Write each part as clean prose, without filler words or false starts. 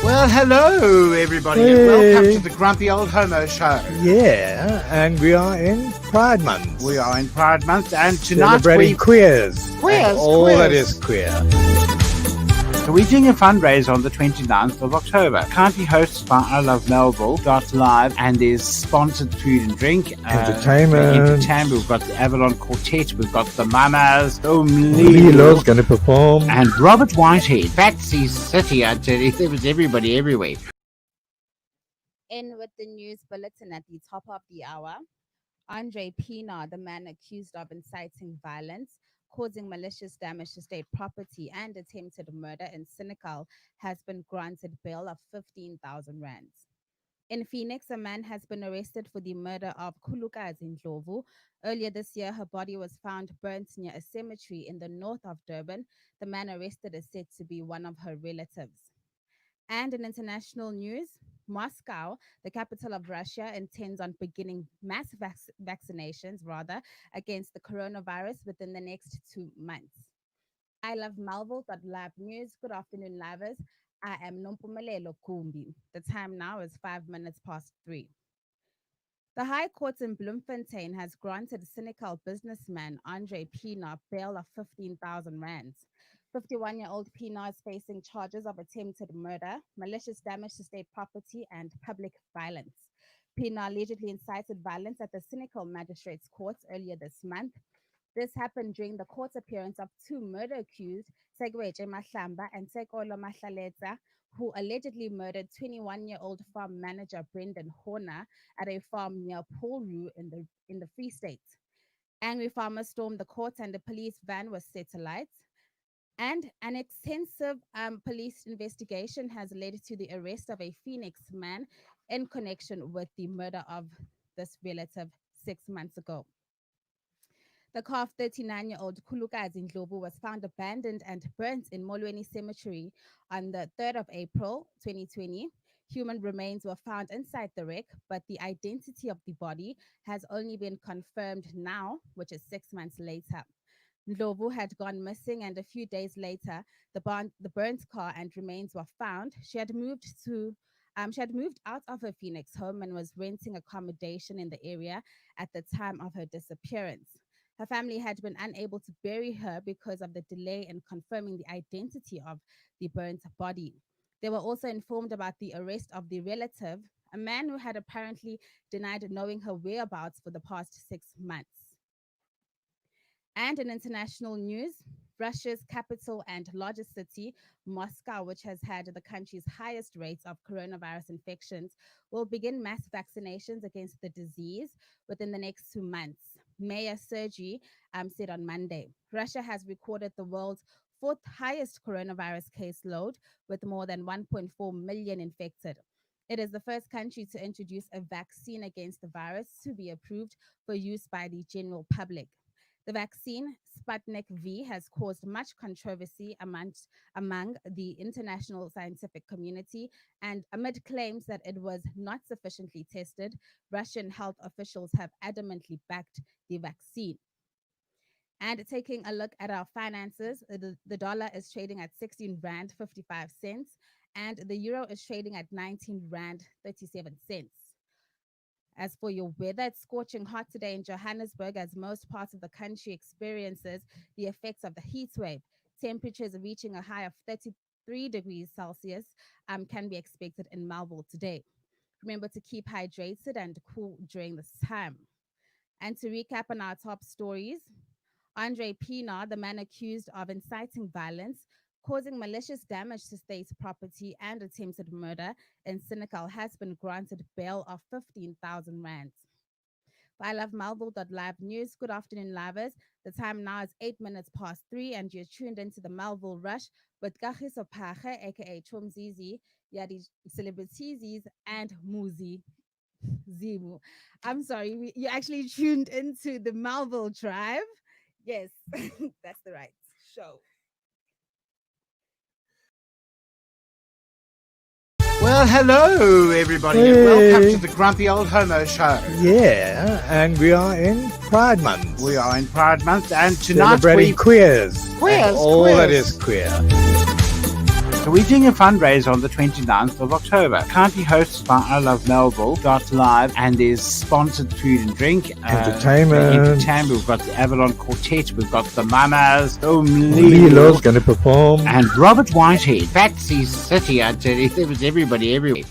Well, hello, everybody, and welcome to the Grumpy Old Homo Show. Yeah, and we are in Pride Month. We are in Pride Month, and tonight celebrating queers. Queers, all queers. that is queer. So we're doing a fundraiser on the 29th of October. Currently hosted by I Love Melville Drive, and there's sponsored food and drink. Entertainment. We've got the Avalon Quartet. We've got the Mamas. Lilo's going to perform. And Robert Whitehead. Batsy City, I tell you. There was everybody everywhere. In with the news bulletin at the top of the hour. Andre Pienaar, the man accused of inciting violence, causing malicious damage to state property, and attempted murder in Senegal, has been granted bail of 15,000 rands. In Phoenix, a man has been arrested for the murder of Khulukazi Ndlovu. Earlier this year, her body was found burnt near a cemetery in the north of Durban. The man arrested is said to be one of her relatives. And in international news, Moscow, the capital of Russia, intends on beginning mass vaccinations against the coronavirus within the next 2 months. I love Melville.live news. Good afternoon, livers. I am Nompumelelo Kumbi. The time now is 3:05. The High Court in Bloemfontein has granted cynical businessman Andre Pienaar bail of 15,000 rands. 51-year-old Pienaar is facing charges of attempted murder, malicious damage to state property, and public violence. Pienaar allegedly incited violence at the Senegal Magistrates Court earlier this month. This happened during the court appearance of two murder accused, Segweje Mahlamba and Sekolo Mahlaleta, who allegedly murdered 21-year-old farm manager Brendan Horner at a farm near Paulrue in the Free State. Angry farmers stormed the court and the police van was set alight. And an extensive police investigation has led to the arrest of a Phoenix man in connection with the murder of this relative 6 months ago. The car of 39-year-old Khulukazi Ndlovu was found abandoned and burnt in Molweni Cemetery on the 3rd of April 2020. Human remains were found inside the wreck, but the identity of the body has only been confirmed now, which is 6 months later. Ndlovu had gone missing, and a few days later, the burnt car and remains were found. She had moved out of her Phoenix home and was renting accommodation in the area at the time of her disappearance. Her family had been unable to bury her because of the delay in confirming the identity of the burnt body. They were also informed about the arrest of the relative, a man who had apparently denied knowing her whereabouts for the past 6 months. And in international news, Russia's capital and largest city, Moscow, which has had the country's highest rates of coronavirus infections, will begin mass vaccinations against the disease within the next 2 months. Mayor Sergei said on Monday. Russia has recorded the world's fourth highest coronavirus caseload, with more than 1.4 million infected. It is the first country to introduce a vaccine against the virus to be approved for use by the general public. The vaccine, Sputnik V, has caused much controversy among the international scientific community, and amid claims that it was not sufficiently tested, Russian health officials have adamantly backed the vaccine. And taking a look at our finances, the dollar is trading at 16 Rand 55 cents, and the euro is trading at 19 Rand 37 cents. As for your weather, it's scorching hot today in Johannesburg as most parts of the country experiences the effects of the heat wave. Temperatures reaching a high of 33 degrees Celsius can be expected in Melville today. Remember to keep hydrated and cool during this time. And to recap on our top stories, Andre Pienaar, the man accused of inciting violence, causing malicious damage to state property, and attempted murder in Senegal, has been granted bail of 15,000 rands. I love Melville.live news. Good afternoon, livers. The time now is 3:08, and you're tuned into the Melville Rush with Kagiso Page, aka Chomzizi, Yadi Celebrities, and Muzi Zimu. I'm sorry, you actually tuned into the Melville Drive. Yes, that's the right show. Well, hello, everybody, and welcome to the Grumpy Old Homo Show. Yeah, and we are in Pride Month. We are in Pride Month, and tonight celebrating queers. Queers, all queers. that is queer. So we're doing a fundraiser on the 29th of October. Kindly hosted by I Love Melville Live, and there's sponsored food and drink. Entertainment. We've got the Avalon Quartet. We've got the Mamas. Lilo's going to perform. And Robert Whitehead. Patsy City, I tell you. There was everybody everywhere.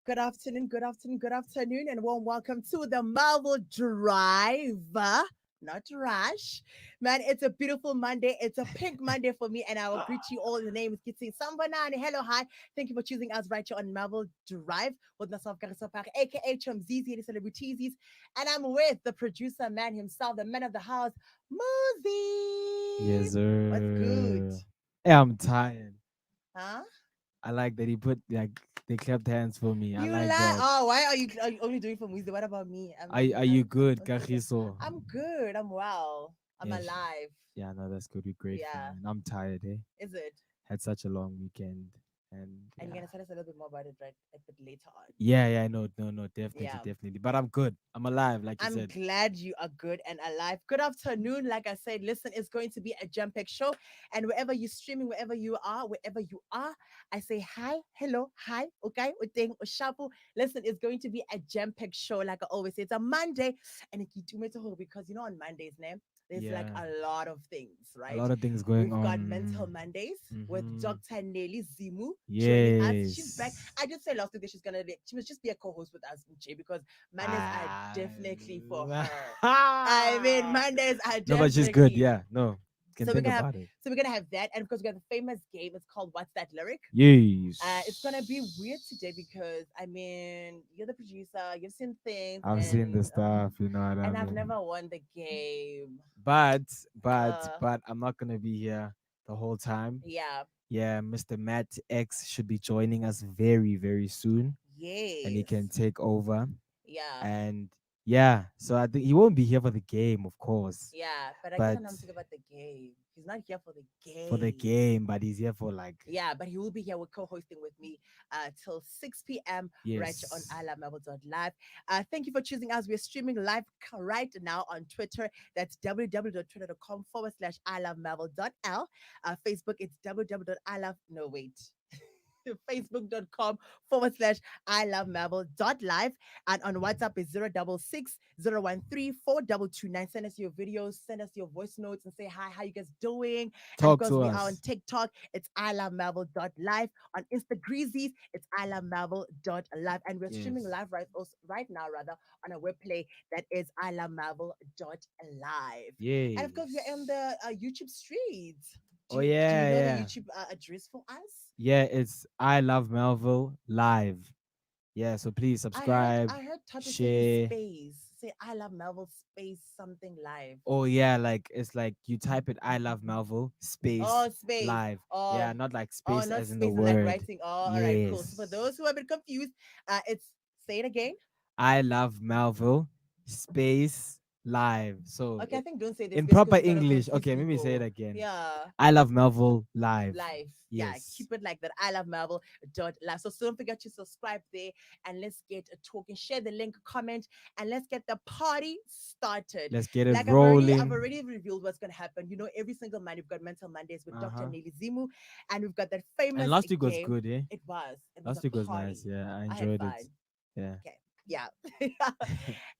Good afternoon, and warm welcome to the Melville Drive. Not Rush. Man, it's a beautiful Monday. It's a pink Monday for me, and I will greet you all in the name of Kitsi Sambanani. Hello, hi. Thank you for choosing us right here on Melville Drive with myself, Garissa Park, aka Chumzizi, the celebrities. And I'm with the producer man himself, the man of the house, Muzi. Yes, sir. What's good? Hey, I'm tired. Huh? I like that he put they clapped hands for me. I You like lie. that. Oh, why are you only doing for Muzi? What about me? Are you good, what's good? Kagiso? I'm good. I'm well. I'm Yes. alive. Yeah, no, that's good. We're grateful. Yeah. Man. I'm tired, eh? Is it? Had such a long weekend. And And yeah. you're gonna tell us a little bit more about it right a bit later on. Yeah, no, definitely, Yeah. definitely. But I'm good. I'm alive, like you I'm said. glad you are good and alive. Good afternoon. Like I said, listen, it's going to be a jump pack show. And wherever you're streaming, wherever you are, I say hi, hello, hi, okay, uteng, ushapu. Listen, it's going to be a jump pack show. Like I always say, it's a Monday, and it because on Mondays, name there's like Yeah. a lot of things, A right? lot of things going We've on. got Mental Mondays with Mhm. Dr. Nelly Zimu joining us. She's back. Yes. I just said last week that she must just be a co-host with us, Jay, because Mondays are definitely for her. I mean, Mondays are definitely. No, but she's good. Yeah, no, can So we're think gonna about it. we're gonna have that, and because we have the famous game, it's called What's That Lyric? Yes. It's gonna be weird today because I mean you're the producer, you've seen things, I've seen the stuff, you know what I and I've mean. never won the game. But Uh, I'm not gonna be here the whole time. Yeah. Yeah, Mr. Matt X should be joining us very, very soon, and he Yes. can take over. Yeah. And yeah, so I think he won't be here for the game, of course, Yeah. But I but can't talk about the game. He's not here for the game. for the game, but he's here for like Yeah, but he will be here with co-hosting with me till 6 p.m. right here on yes. ilamabel.live. Thank you for choosing us. We're streaming live right now on Twitter. That's www.twitter.com/ilovemabel.l. Facebook, it's www.ilove. No, wait. Facebook.com/I Love Marvel.live. And on WhatsApp is 066 013 4229. Send us your videos, send us your voice notes, and say hi, how you guys doing? And of Talk course, to we are on us. TikTok, it's I Love Marvel.live. On Instagreesies, it's I Love Marvel.live. And we're streaming Yes. live right now, rather, on a web play that is I Love Marvel.live. And of course, we're on Yes. the YouTube streets. Oh Do you know the yeah. YouTube address for us? Yeah, it's I Love Melville live. Yeah, so please subscribe, I heard Tata say share. space. Say I love Melville space something live. Oh yeah, like it's like you type it I Love Melville space Oh, space. live. Oh, Yeah, not like oh, space not as in the space like word. writing. Oh, all right, cool. So for Yes. those who are a bit confused, it's say it again. I Love Melville space live. So Okay, I think don't say this in space proper because it's gonna English. confuse Okay, let me say it people. again. Yeah. I Love Melville live. Live. Yeah, Yes. keep it like that. I love Marvel.live. So don't forget to subscribe there and let's get talking. Share the link, comment, and let's get the party started. Let's get it Like I've rolling. already revealed what's gonna happen. You know, every single month we've got Mental Mondays with Dr. Uh-huh. Nelly Zimu, and we've got that And famous last week was game. good, eh? It was. It was Last a week was nice. party. Yeah, I I had enjoyed it. fun. Yeah. Okay. Yeah.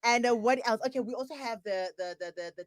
And what else? Okay, we also have the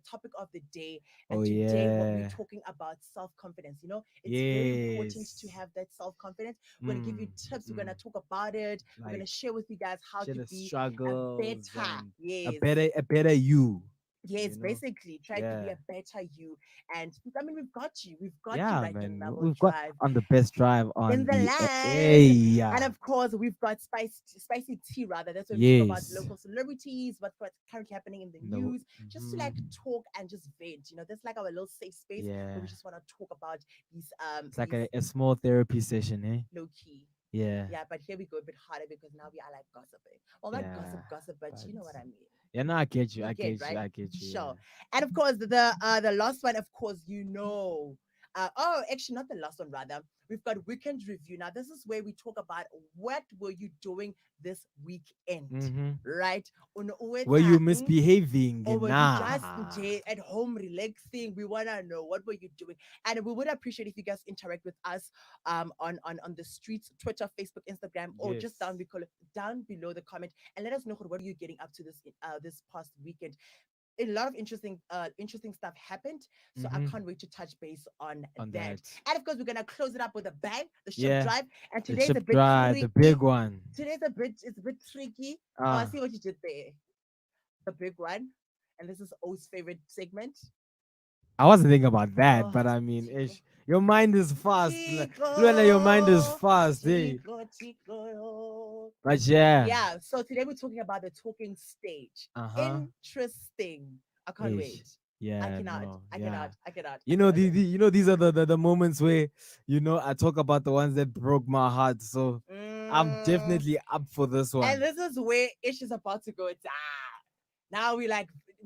topic of the day, and Oh today what we're yeah. talking about self-confidence. You know, it's very important to Yes. have that self-confidence. We're gonna give you tips, we're gonna Mm. talk about it, we're gonna Like share with you guys how share to the be a struggles better, and yes, a better you. Yes, you know. basically try to be Yeah. a better you. And I mean, we've got you. We've got you Yeah, right in man. Melville We've got Drive on the best drive in on the the land. And area. of course, we've got spicy tea, rather. That's where we talk about Yes. local celebrities, what's currently happening in the No. news, just to like talk and just vent. You know, that's like our little safe space where we Yeah. just want to talk about It's like these a small therapy session, eh? low key. Yeah. Yeah, but here we go a bit harder because now we are like gossiping. Well, not Yeah. gossip, but But you know what I mean. yeah, no, I get you. You I get get you. right, I get you. Yeah. sure. And of course, the last one, of course, oh, actually, not the last one. Rather, we've got weekend review. Now, this is where we talk about what were you doing this weekend, Mm-hmm. right? Were you Unowethang, misbehaving? or were you just Nah. at home relaxing? We want to know what were you doing, and we would appreciate if you guys interact with us on the streets, Twitter, Facebook, Instagram, or just Yes. down below the comment, and let us know what are you getting up to this past weekend. A lot of interesting stuff happened, so I Mm-hmm. can't wait to touch base on On that. that. And of course, we're gonna close it up with a bang, the ship Yeah. drive. And The today's a chip bit drive, the big tricky. one. Today's it's a bit tricky. Oh, I Ah. see what you did there, the big one. And this is O's favorite segment. I wasn't thinking about that, Oh, but I mean, Tico. ish, your mind is fast. Luella, your mind is Tico, fast, eh? Tico. But yeah. Yeah, so today we're talking about the talking stage. Uh huh. Interesting. I can't wait. Ish. Yeah, no, yeah. I cannot wait. These are the moments where I talk about the ones that broke my heart. So I'm Mm, definitely up for this and one. this is where Ish is about to go down. Now we're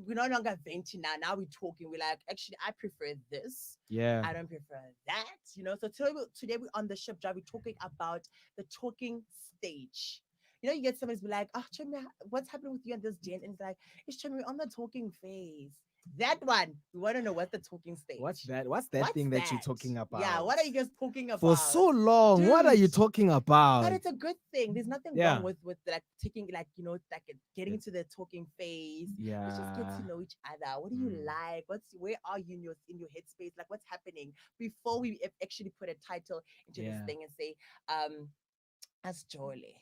no longer venting now. Now we're talking. We're like, actually, I prefer this. Yeah. I don't prefer that. You know, so today we on the ship drive, we're talking about the talking stage. You know, you get somebody's be like, oh, Chumi, what's happening with you and this gent? And it's like, it's Chumi, we're on the talking phase. That one, we want to know what's the talking What's stage. that? What's that What's thing that you're that? talking Yeah, about? what are you guys talking For about? so long, what are Dude, you talking but about? it's a good thing. There's nothing wrong Yeah. with like taking like like getting It- into the talking phase. Let's just get Yeah. to know each other. What do you Mm. like? Where are you in your headspace? Like what's happening before we actually put a title into this Yeah. thing and say, as Jolie,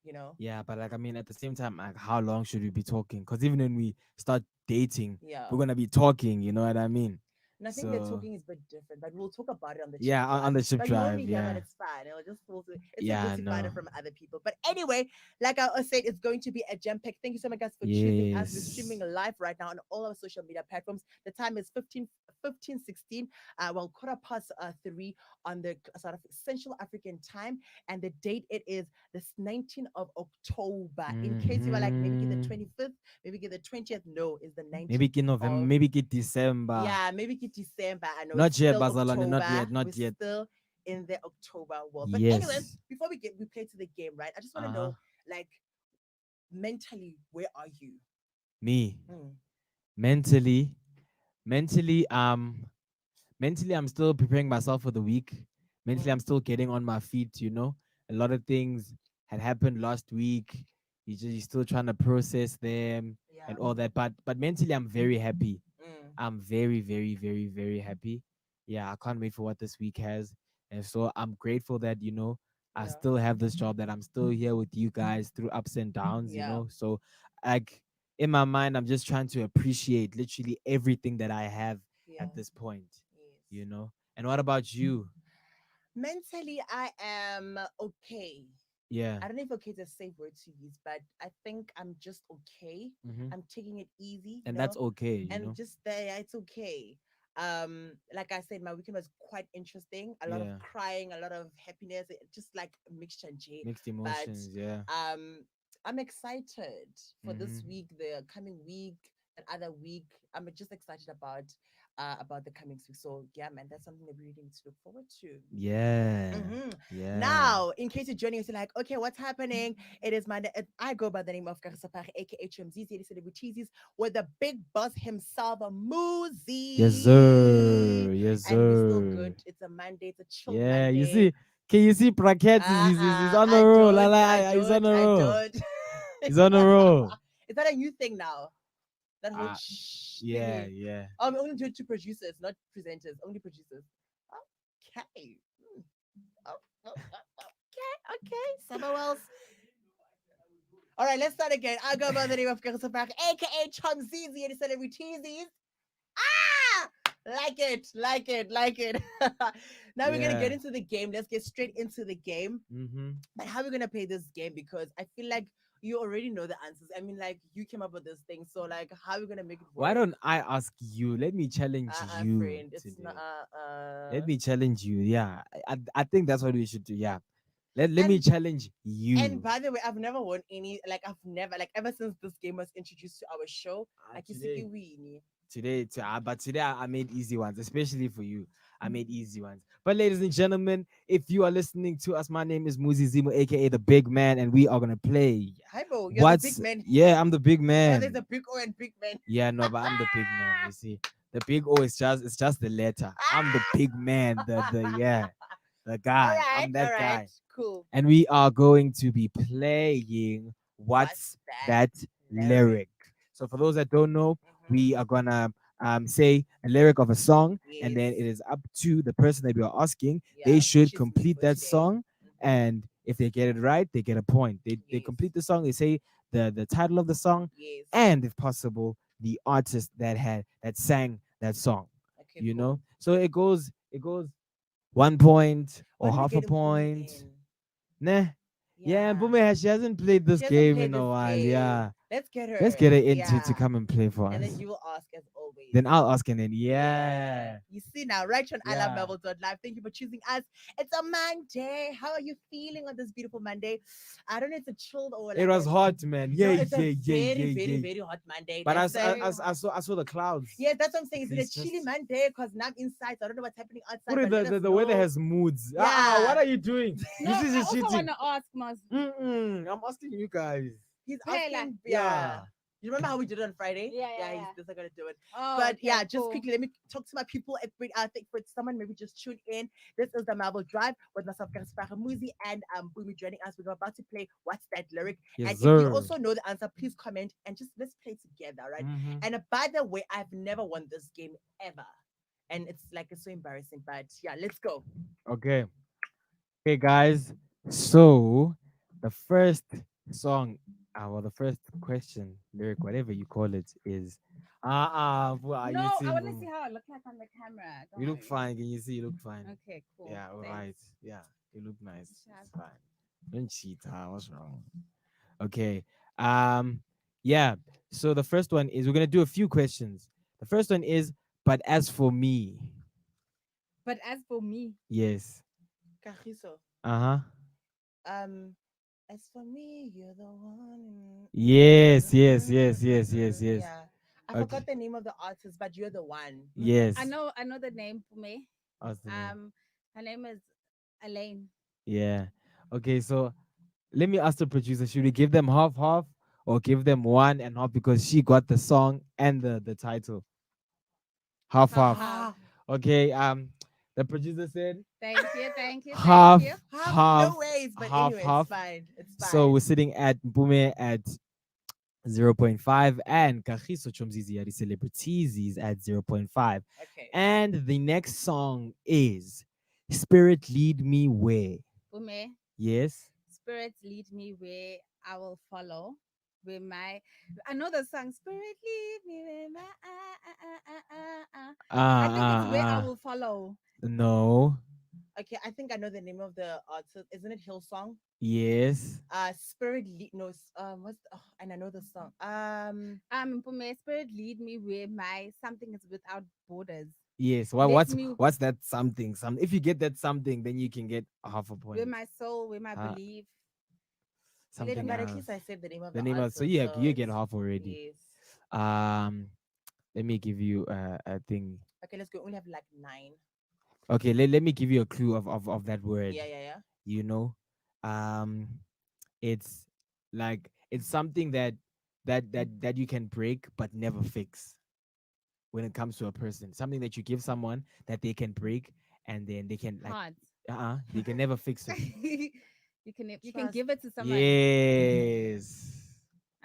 you know? Yeah, but like I mean, at the same time, like how long should we be talking? Because even when we start dating, Yeah. we're gonna be talking. You know what I mean? And I think the So talking is a bit different, but we'll talk about it on the chip yeah, on drive. the ship But you only drive. hear that Yeah, it's fine. It'll just it's so good yeah, to find no, it from other people. But anyway, like I said, it's going to be a jam pack. Thank you so much, guys, for choosing us. We're streaming yes, live right now on all our social media platforms. The time is 15:16. Well, quarter past 3 on the sort of Central African time, and the date it is the 19th of October. In case you were like, maybe get the mm-hmm. 25th, maybe get the 20th. No, it's the Maybe 19th get November, of maybe get December. yeah, maybe get December. I know it's Not yet, still Bazalwane, not October. yet, We're not yet. still in the October world. But anyway, Yes. before we play to the game, right? I just want to Uh huh. know, like, mentally, where are you? Me Mm, mentally, mentally, mentally, I'm still preparing myself for the week. Mentally, I'm mm, still getting on my feet. A lot of things had happened last week. You're still trying to process them and yeah. all that. But mentally, I'm very happy. Mm, I'm very, very, very, very happy. Yeah, I can't wait for what this week has. And so I'm grateful that, I yeah. still have this job, that I'm still here with you guys through ups and downs. Yeah. So like in my mind, I'm just trying to appreciate literally everything that I have Yeah. at this point, Yes. you know. And what about you? Mentally, I am okay. Yeah. I don't know if okay is a safe word to use, but I think I'm just okay. Hmm. I'm taking it easy, And that's okay. and just there, it's okay. Like I said, my weekend was quite interesting. A lot of Yeah. crying, a lot of happiness, just like a mixture, J. Mixed But emotions. Yeah. um, I'm excited for this Hmm. week, the coming week, and other week. I'm just excited about the coming week. So yeah, man, that's something that we really need to look forward to. Yeah. hmm Yeah. Now, in case you're joining us, you're like, okay, what's happening? It is my, I go by the name of Karisapari, aka HMZ, Celebrities, with the big boss himself, Yes, Muzi. sir. Yes, And we're still good. sir. It's a Monday, it's a chill Yeah, you Monday. see, can you see Brackets is on the I roll. La, don't, I la, he's on don't, the I roll. don't. He's on the roll. Is that a new thing now? That whole Uh, shh yeah, thingy. yeah. We only do it to producers, not presenters, only producers. Okay. Oh, okay, okay. Someone else. All right, let's start again. I go by the name of Karisabak, aka Chomzizi, and celebrities. Ah! Like it. Now we're gonna Yeah. get into the game. Let's get straight into the game. Mm-hmm. But how are we gonna play this game? Because I feel like you already know the answers. I mean, like you came up with this thing, so like, how are we gonna make it work? Why don't I ask you? Let me challenge you Friend, it's today. not. Let me challenge you. Yeah, I think that's what we should do. Yeah, let me And challenge you. and by the way, I've never won any. Like I've never like ever since this game was introduced to our show. Like Today, win. but today I made easy ones, especially for you. I made easy ones. But ladies and gentlemen, if you are listening to us, my name is Muzi Zimo, aka the Big Man, and we are gonna play. Hi, Bo. You're the big man. Yeah, I'm the big No, man. there's a big O and big man. Yeah, no, but I'm the big man. You see, the big O is just the letter. I'm the big man. The guy. I'm that guy. Cool. And we are going to be playing What's That Lyric? So for those that don't know, we are gonna say a lyric of a song, and then it is up to the person that we are asking. They should complete that song, and if they get it right, they get a point. They complete the song, they say the title of the song, Yes. and if possible, the artist that sang that song. Okay, You cool. know? So it goes 1 point or When we half a get Mpumi point. in. Nah. Yeah, and Bume, she hasn't played this She hasn't game played in a this while. game. Yeah. Let's get her. Let's get her in to Yeah. come and play for And us. then you will ask as always. Then I'll ask and then yeah. You see now, right on I Love Yeah. Melville.live. Thank you for choosing us. It's a Monday. How are you feeling on this beautiful Monday? I don't know if it's chilled or like It was hot, man. Yeah, no, it's yeah, a yeah, very, yeah, very, yeah. very hot Monday. But That's I saw the clouds. yeah, that's what I'm saying. Is it a It's chilly just- Monday? Because now I'm inside, so I don't know what's happening outside. Put it, but let us the weather know. has moods. Yeah. What are you doing? No, This is I just also cheating. want to ask, Mas. I'm asking you guys. He's Play, like- asking, Yeah. You remember how we did it on Friday? Yeah. He's just gonna do it. Oh, But okay, yeah, just cool. quickly, let me talk to my people. If I think for someone maybe just tune in. This is the Melville Drive with myself, Muzi, and Bumi joining us. We're about to play What's That Lyric? Yes, And sir. if you also know the answer, please comment and just let's play together, right? Mhm. And by the way, I've never won this game ever. And it's so embarrassing. But yeah, let's go. Okay. Okay, guys. So the first song, the first question, lyric, whatever you call it, is No, I want to see how I look like on the camera. Don't You look worry. fine. Can you see? You look fine. Okay, cool. Yeah, all Thanks. right. Yeah, you look nice. Sure. It's fine. Don't cheat. What's wrong? Okay. Yeah. So the first one is we're gonna do a few questions. The first one is, but as for me, But as for me, yes. Kagiso. Uh-huh. As for me, you're the one. Yes. Yeah. I Okay. forgot the name of the artist, but you're the one. Yes. I know the name for me. What's the name? Her name is Elaine. Yeah. Okay, so let me ask the producer, should we give them half half or give them one and half because she got the song and the title? Half half. Half. Okay, the producer said Thank you. half Thank you. half. No ways, but half, anyway, half. it's fine. It's fine. So we're sitting at Mpume at 0.5 and Kagiso Chomzizi at Celebrities at 0.5. Okay. And the next song is Spirit Lead Me Where. For me, Yes. spirits lead me where I will follow. I know the song Spirit lead me where my I think it's where I will follow. No. Okay, I think I know the name of the artist. Isn't it Hillsong? Yes. Spirit lead no and I know the song. For me, spirit lead me where my something is without borders. Yes. Let What's me- what's that something? If you get that something, then you can get a half a point. Where my soul, where my Ah, belief. Something But at else. least I said the name of The the name of artist. so you get it's- half already. Yes. Let me give you a thing. Okay, let's go. We only have like 9. Okay, let me give you a clue of that word. Yeah. You know, it's like it's something that you can break but never fix. When it comes to a person, something that you give someone that they can break and then they can like Hard. they can never fix it. You can Trust. give it to someone. Yes.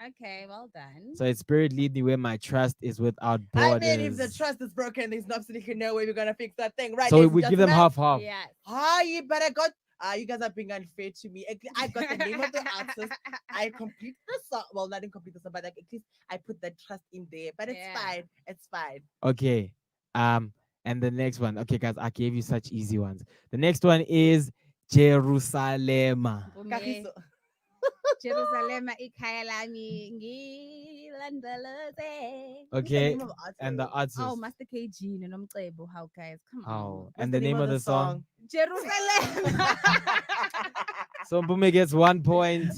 Okay, well done. So it's Spirit lead me where my trust is without I borders. mean, if the trust is broken, there's absolutely no way we're gonna fix that thing, right? So ladies we and give them gentlemen? half. Yes. Hi, but I got You guys are being unfair to me. I got the name of the artist. I complete the song. Well, not didn't complete the song, but like at least I put the trust in there. But it's Yeah. fine. It's fine. Okay. And the next one. Okay, guys, I gave you such easy ones. The next one is Jerusalem. Mpumi, Kagiso. Jerusalem ikhaya lami ngilandoloze. Who's the Okay. name of the And the artist? Oh, artist. Master KG noNomcebo. How guys? Come How? on. What's And the name of the song. Jerusalem. So Mpume gets 1 point.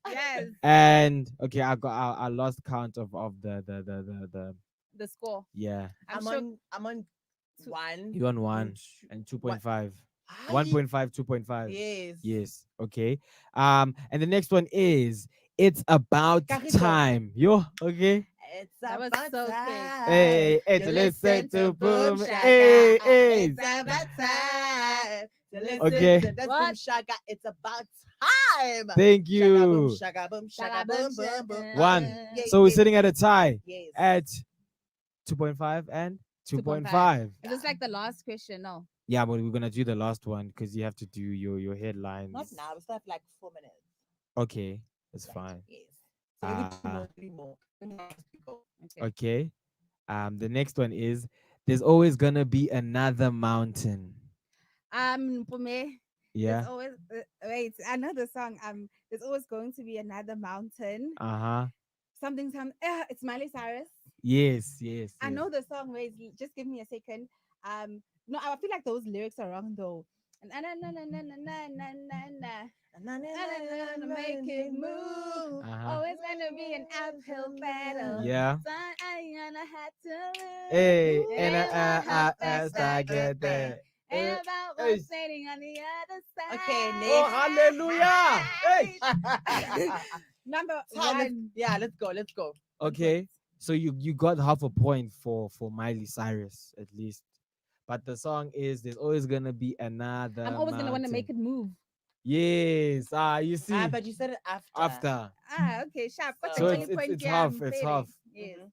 Yes. And okay, I lost count of the The score. yeah. I'm sure. I'm on one. You on and 1 two- and what- 2.5. Aye. 1.5, 2.5. Yes. Yes. Okay. And the next one is It's About Kagiso. Time. Yo, okay. It's That was about so quick. time. Hey, hey, You to listen to Boom. Shaka. Hey, hey. It's about time. To listen Okay. to that's What? Boom Shaka. It's about time. Thank Shaka boom, you. shaka boom, shaka Shaka boom, boom, boom, boom. shaka. One. Yeah, So we're yeah, sitting at a tie yes. at 2.5 and 2.5. 2.5. Is this like the last question? No. Yeah, but we're gonna do the last one because you have to do your headlines. Not now. We still have like 4 minutes. Okay, it's Right. fine. Yes. So maybe 2 Ah. more, 3 more. Then we have to go. Okay. Okay. The next one is There's always gonna be another mountain. Mpumi, Yeah. there's always wait, another song. There's always going to be another mountain. Uh-huh. It's Miley Cyrus. Yes, yes, I yes. know the song. Wait, just give me a second. No, I feel like those lyrics are wrong though. Na na na na na na na na na na. Na, na, Na, make it move. Uh-huh. Always gonna be an uphill battle. Yeah. So I gonna have to lose. Hey, and Yeah, how fast I get there. And about Hey. what's waiting on the other side. Okay, Oh, next. hallelujah. Hey. Number Time, let's- one. yeah, let's go. Let's go. Okay. So you got half a point for Miley Cyrus at least. But the song is There's always gonna be another. I'm always gonna want to make it move. Yes. You see. But you said it after. After. Okay, sharp. Got the So only it's point half. jam, It's baby. half. Yes. Mhm.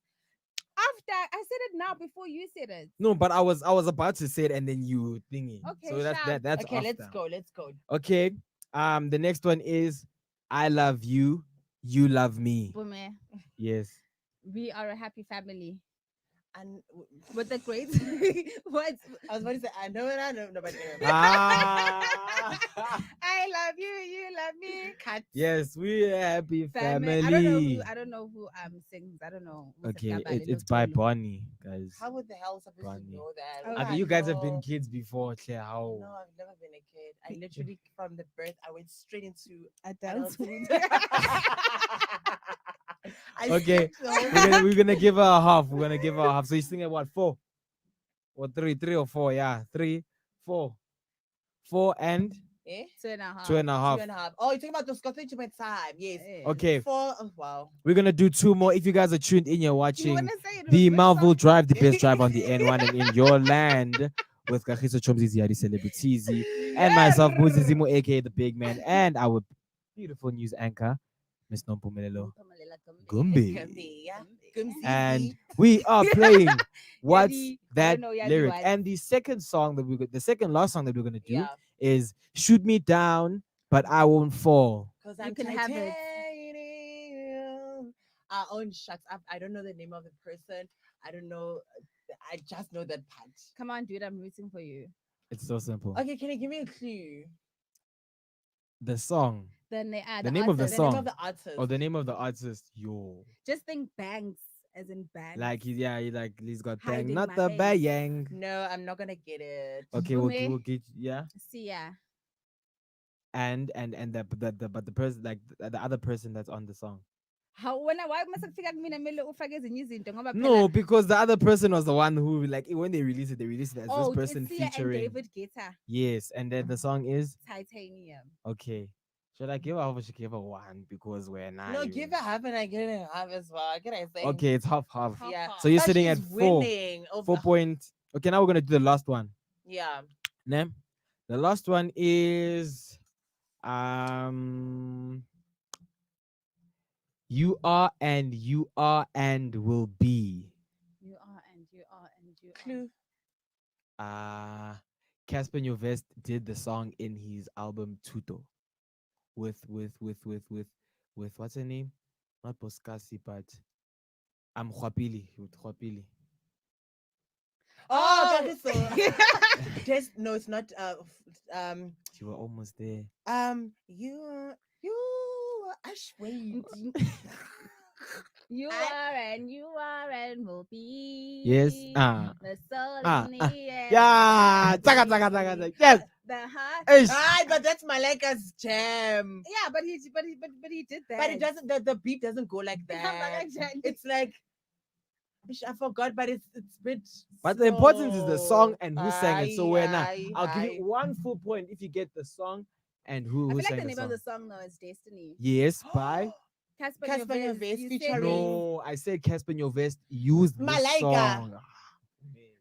After I said it now before you said it. No, but I was about to say it and then you thingy. Okay, So that's sharp. that's Okay, after. let's go. Let's go. Okay. The next one is I love you, you love me. Bume, Yes. we are a happy family. And With the great what? I was about to say, I know it, I know. Nobody Ah. I love you, you love me. Cut. Yes, we a happy family. I don't know who sings. I don't know. who Okay, said Gabale it's by Lotolo. Bonnie, guys. How would the hell supposed Bunny. to know that? Oh, What Okay, do you I guys have been know? kids before, Claire. How? No, I've never been a kid. I literally, from the birth, I went straight into Adulthood. I Okay, skipped the whole- we're gonna give her a half. We're gonna give her a half. So you sing at what, 4 or 3, 3 or 4? Yeah, 3, 4, 4 and Eh? 2.5. 2.5. 2.5. Oh, you're talking about the Scottish time. Yes. Eh. Okay, 4. Oh, wow. we're gonna do 2 more. If you guys are tuned in, you're You watching wanna say it was the which Melville song? Drive, the best drive on the N1 and in your land with Kagiso Chomzizi Yadi Celebritizi and myself, Buzizimo, aka the big man, and our beautiful news anchor, Miss Nompumelelo Gumbi. Gumby, yeah. Gumzizi. And we are playing What's Yadi, I That don't know Yadi Lyric? what. And the second song that the second last song that we're gonna do Yeah. is Shoot Me Down, But I Won't Fall. Because You I'm can have it. titanium. Oh, shucks. I don't know the name of the person. I don't know. I just know that part. Come on, dude, I'm rooting for you. It's so simple. Okay, can you give me a clue? The song The name of the artist. The name song. of the artist. or the name of the artist, yo. Just think Banks, as in Banks. Like he's got bang, Hiding not my the face. bang. No, I'm not gonna get it. Okay, Bume. we'll get yeah. Sia. And the person like the other person that's on the song. How why must I figure mina mele ufake ezinye izinto ngoba No, phela- because the other person was the one who like when they released it as Oh, this person it's Sia and featuring. David Guetta. Yes, and then the song is Titanium. okay. Should I give her half or should I give her 1 because we're not? No, give it half and I get it half as well. Can I say? Okay, it's half. Half, Yeah. half. So you're But sitting at she's 4. winning over 4 point. Okay, now we're gonna do the last one. Yeah. Ne? The last one is you are and will be. You are and you are and you are. Clue. Casper Nyovest did the song in his album Tuto with what's her name? Not Boskasi, but with Khwapili. Oh, that is so. No, it's not. You were almost there. You Ashway. You are and will be. Yes. The soul in the air. Yeah. Taka. Yes. The heart. Ah, but that's Malika's jam. Yeah, but he did that. But it doesn't. The beat doesn't go like that. It's like. I forgot, but it's a bit. But the importance is the song and who sang it. So when I'll give aye. you 1 full point if you get the song and who I feel sang like the name the of song. the song though is Destiny. Yes, by Casper Casper Nyovest, Nyovest you featuring- said no, I said Casper Nyovest used this Malaika. song.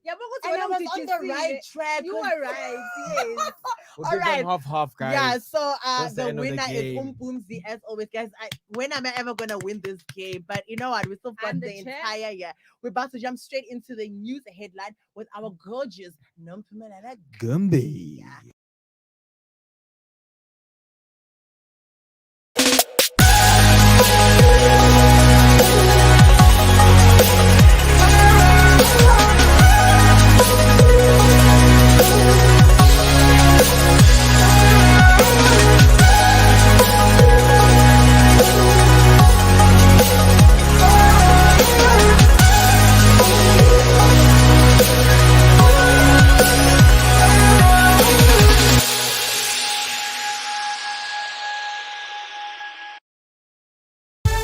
Yeah, but what's And I wrong was did on you the sing right it? track. You were right. Yes. We'll All give them right. half, guys. Yeah, so That's the the end of the winner is game. Boomsy as always, guys. When am I ever gonna win this game? But you know what? We still got I'm the the champ. entire year. We're about to jump straight into the news headline with our gorgeous Nompumelana. Gumby.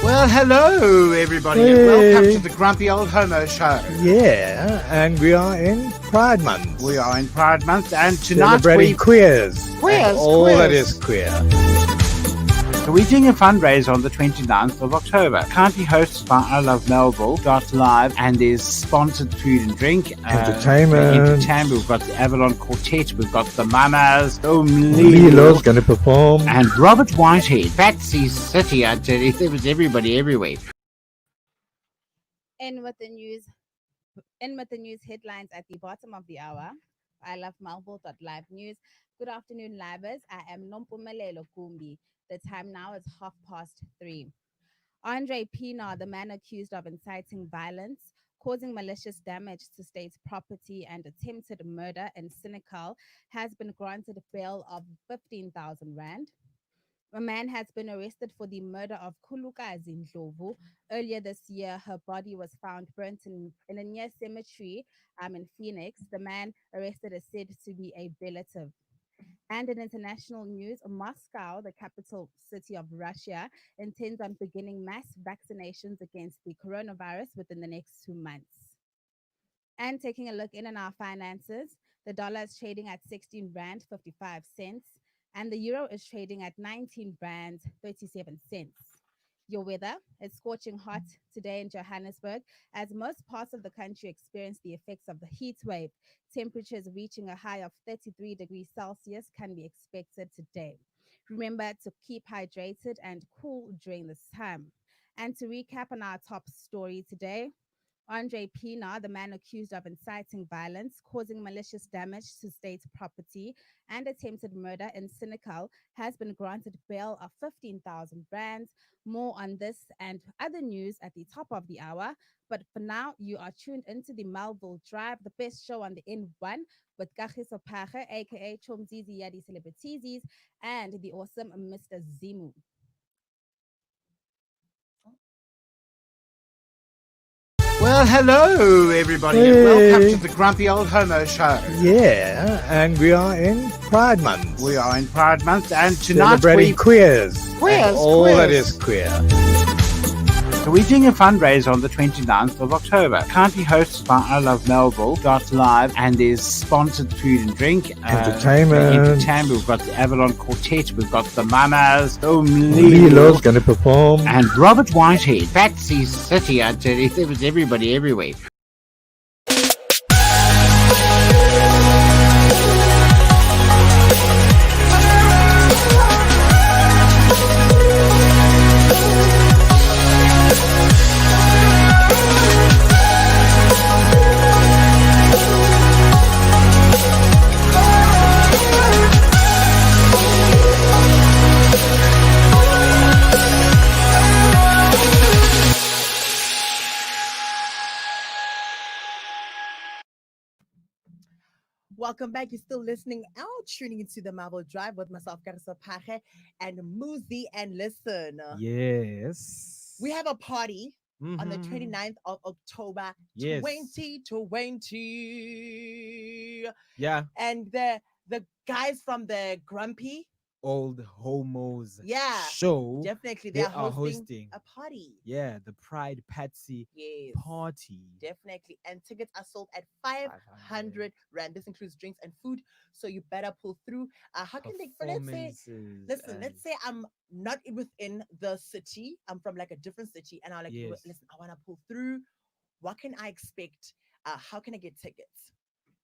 Well, hello, everybody, and welcome to the Grumpy Old Homo Show. Yeah, and we are in Pride Month. We are in Pride Month, and tonight Celebrating queers. Queers, And all queers. that is queer. we're doing a fundraiser on the 29th of October. Currently hosted by I Love Melville Live, and there's sponsored food and drink. Entertainment. We've got the Avalon Quartet. We've got the Mamas. Lilo's going to perform. And Robert Whitehead. Patsy City, I tell you, there was everybody everywhere. In with the news headlines at the bottom of the hour. I love Melville.live news. Good afternoon, livers. I am Nompumelelo Kumbi. The time now is 3:30. Andre Pienaar, the man accused of inciting violence, causing malicious damage to state property, and attempted murder in Senegal, has been granted a bail of 15,000 rand. A man has been arrested for the murder of Khulukazi Ndlovu. Earlier this year, her body was found burnt in a near cemetery in Phoenix. The man arrested is said to be a relative. And in international news, Moscow, the capital city of Russia, intends on beginning mass vaccinations against the coronavirus within the next 2 months. And taking a look in on our finances, the dollar is trading at 16 rand 55 cents, and the euro is trading at 19 rand 37 cents. Your weather is scorching hot today in Johannesburg, as most parts of the country experience the effects of the heat wave. Temperatures reaching a high of 33 degrees Celsius can be expected today. Remember to keep hydrated and cool during this time. And to recap on our top story today, Andre Pienaar, the man accused of inciting violence, causing malicious damage to state property, and attempted murder in Senegal, has been granted bail of 15,000 rands. More on this and other news at the top of the hour. But for now, you are tuned into the Melville Drive, the best show on the N1, with Kagiso Page, aka Chomzizi Yadi Celebrities, and the awesome Mr. Zimu. Well, hello, everybody, and welcome to the Grumpy Old Homo Show. Yeah, and we are in Pride Month. We are in Pride Month, and tonight Celebrating queers. Queers, And all queers. that is queer. we're doing a fundraiser on the 29th of October. Currently hosted by I Love Melville Live, and there's sponsored food and drink. Entertainment. We've got the Avalon Quartet. We've got the Mamas. Lilo's going to perform. And Robert Whitehead. Patsy City, I tell you, there was everybody everywhere. Welcome back. You're still listening out, tuning into the Melville Drive with myself, Karisa Pache, and Muzi. And listen, we Yes. have a party on the Mm-hmm. 29th of October Yes. 2020. Yeah. And the guys from the Grumpy, Old Homos yeah, show. definitely they They are are hosting hosting. a party. Yeah, the Pride Patsy Yes. party. Definitely. And tickets are sold at 500 500 Rand. This includes drinks and food. So you better pull through. How can they, for let's say, performances listen, and let's say I'm not within the city. I'm from like a different city. And I'm like, yes, listen, I want to pull through. What can I expect? How can I get tickets?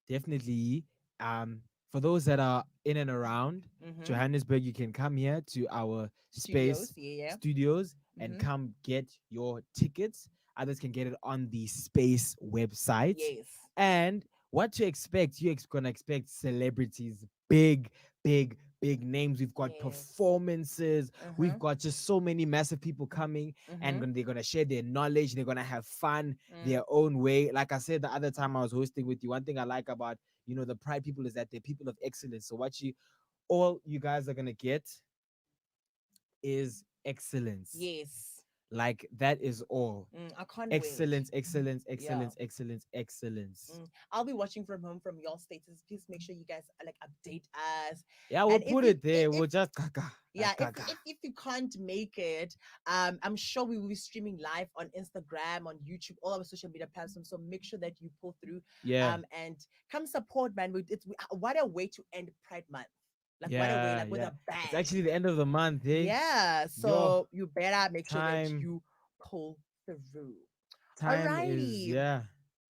definitely. For those that are in and around Mm-hmm. Johannesburg, you can come here to our Studios. space Yeah, yeah. studios and Mm-hmm. come get your tickets. Others can get it on the space website. Yes. And what to expect? You're gonna expect celebrities, big, big, big names. We've got Yes. performances. Mm-hmm. We've got just so many massive people coming, and Mm-hmm. they're gonna share their knowledge. They're gonna have fun Mm. their own way. Like I said the other time I was hosting with you, one thing I like about the Pride people is that they're people of excellence. So what you all you guys are gonna get is excellence. Yes. Like that is all. I can't wait. Excellence, excellence, Yeah. excellence, excellence, excellence. I'll be watching from home from your status. Please make sure you guys like update us. Yeah, we'll And if put you it there. if We'll just gaga, yeah, gaga. if you can't make it, I'm sure we will be streaming live on Instagram, on YouTube, all our social media platforms. So make sure that you pull through, Yeah, and come support, man. What a way to end Pride Month. Like what a way, yeah, like with yeah. a It's bang. actually the end of the month, hey. Yeah. Yo, So you better make sure that time, you pull through. time is Alrighty. yeah.